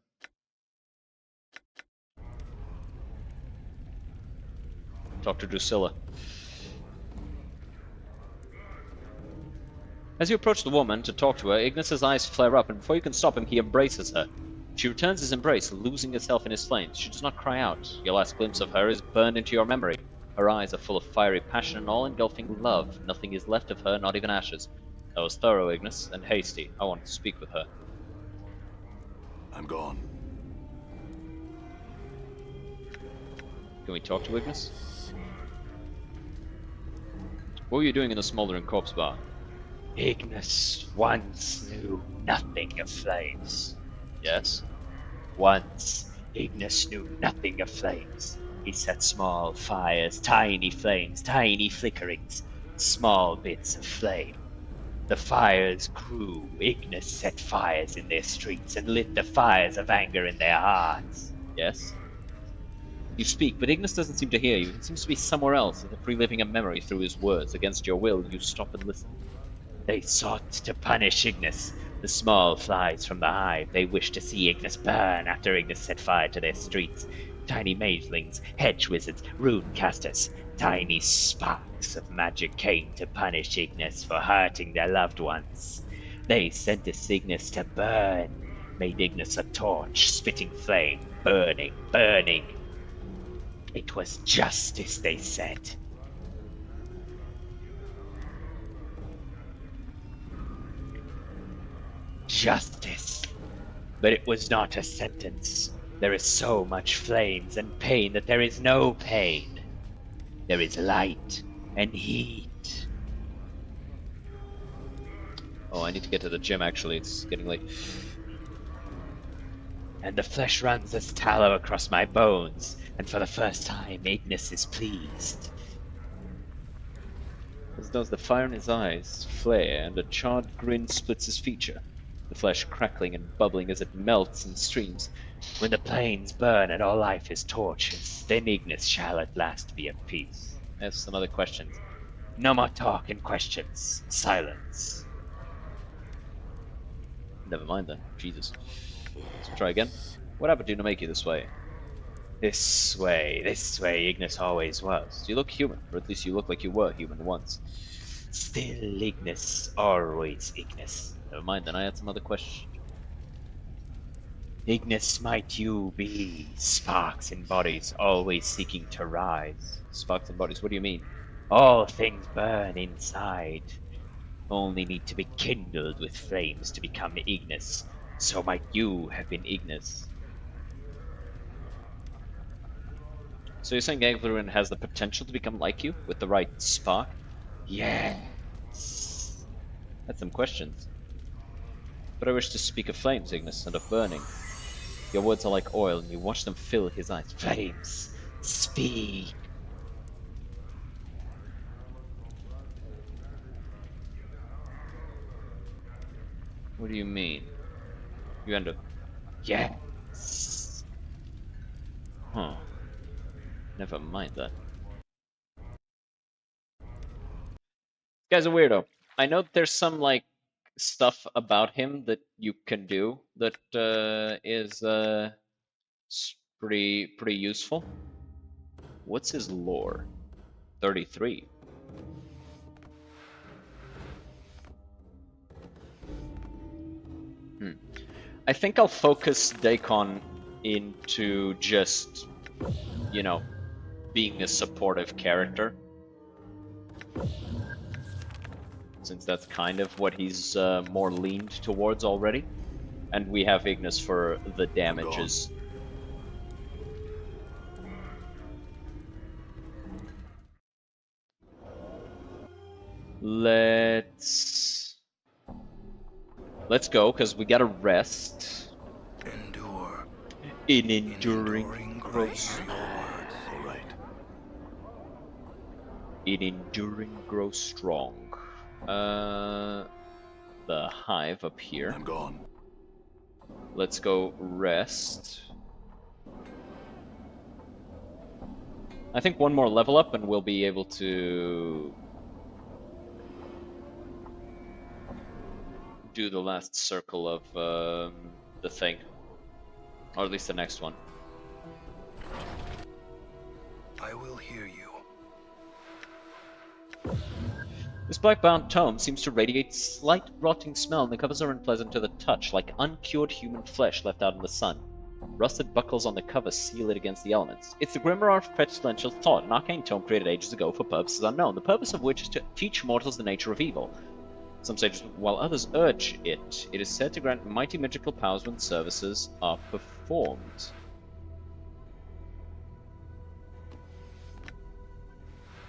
Talk to Drusilla. As you approach the woman to talk to her, Ignis's eyes flare up, and before you can stop him, he embraces her. She returns his embrace, losing herself in his flames. She does not cry out. Your last glimpse of her is burned into your memory. Her eyes are full of fiery passion and all-engulfing love. Nothing is left of her, not even ashes. That was thorough, Ignis, and hasty. I wanted to speak with her. I'm gone. Can we talk to Ignis? What were you doing in the smoldering corpse bar? Ignis once knew nothing of flames. Yes? Once, Ignis knew nothing of flames. He set small fires, tiny flames, tiny flickerings, small bits of flame. The fires grew. Ignis set fires in their streets and lit the fires of anger in their hearts. Yes? You speak, but Ignis doesn't seem to hear you. He seems to be somewhere else, as if reliving a memory through his words. Against your will, you stop and listen. They sought to punish Ignis. The small flies from the hive, they wished to see Ignis burn after Ignis set fire to their streets. Tiny magelings, hedge wizards, rune casters, tiny sparks of magic came to punish Ignis for hurting their loved ones. They sent Ignis to burn, made Ignis a torch, spitting flame, burning, burning. It was justice, they said. Justice. But it was not a sentence. There is so much flames and pain that there is no pain. There is light and heat. Oh, I need to get to the gym, actually. It's getting late. And the flesh runs as tallow across my bones, and for the first time, Ignis is pleased. As does the fire in his eyes flare, and a charred grin splits his feature, the flesh crackling and bubbling as it melts and streams. When the plains burn and all life is torches, then Ignis shall at last be at peace. I have some other questions. No more talk and questions. Silence. Never mind then. Jesus. Let's try again. What happened to make you this way? This way, Ignis always was. You look human, or at least you look like you were human once. Still Ignis, always Ignis. Never mind then, I had some other questions. Ignis, might you be sparks in bodies, always seeking to rise? Sparks in bodies, what do you mean? All things burn inside. Only need to be kindled with flames to become Ignis. So might you have been Ignis. So you're saying Ganglurin has the potential to become like you with the right spark? Yes. Had some questions. But I wish to speak of flames, Ignis, and of burning. Your words are like oil, and you watch them fill his eyes. Flames, speak. What do you mean? You end up... Yes. Huh. Never mind that. This guy's a weirdo. I know there's some, like, stuff about him that you can do that is pretty useful. What's his lore? 33. I think I'll focus Daikon into just, you know, being a supportive character. Since that's kind of what he's more leaned towards already. And we have Ignis for the damages. Let's go, because we gotta rest. Endure. In enduring grow strong. All right. In enduring grow strong. The hive up here. I'm gone. Let's go rest. I think one more level up and we'll be able to do the last circle of the thing. Or at least the next one. I will hear you. This black-bound tome seems to radiate slight rotting smell, and the covers are unpleasant to the touch, like uncured human flesh left out in the sun. Rusted buckles on the cover seal it against the elements. It's the Grimoire of Pestilential Thought, an arcane tome created ages ago for purposes unknown, the purpose of which is to teach mortals the nature of evil. Some sages, while others urge it, it is said to grant mighty magical powers when services are performed.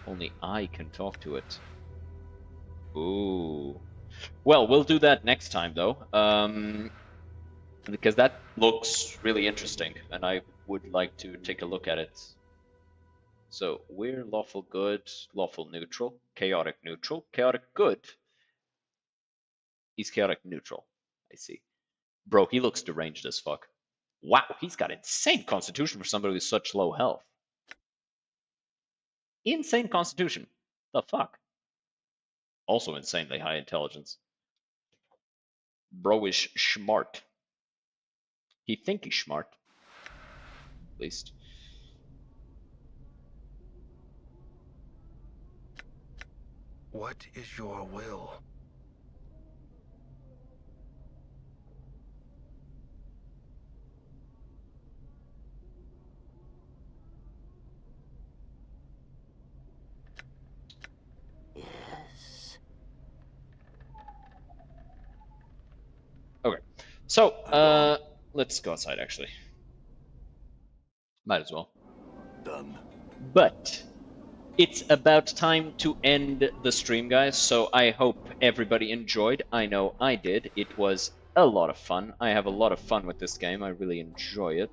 Only I can talk to it. Ooh. Well, we'll do that next time, though. Because that looks really interesting, and I would like to take a look at it. So, we're lawful good, lawful neutral, chaotic good. He's chaotic neutral. I see. Bro, he looks deranged as fuck. Wow, he's got insane constitution for somebody with such low health. Insane constitution. The fuck? Also insanely high intelligence. Bro is smart. He think he's smart. At least. What is your will? Yes. Okay. So, let's go outside, actually. Might as well. Done. But it's about time to end the stream, guys, so I hope everybody enjoyed. I know I did. It was a lot of fun. I have a lot of fun with this game. I really enjoy it.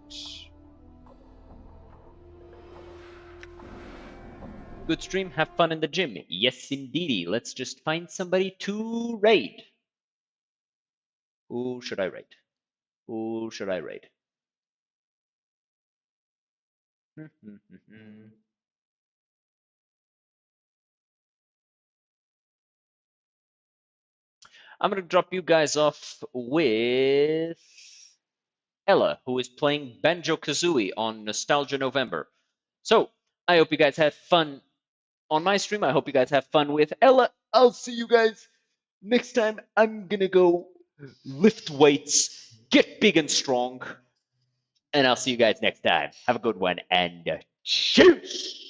Good stream. Have fun in the gym. Yes, indeedy. Let's just find somebody to raid. Who should I raid? Who should I raid? I'm going to drop you guys off with Ella, who is playing Banjo-Kazooie on Nostalgia November. So, I hope you guys have fun on my stream. I hope you guys have fun with Ella. I'll see you guys next time. I'm going to go lift weights, get big and strong, and I'll see you guys next time. Have a good one, and cheers!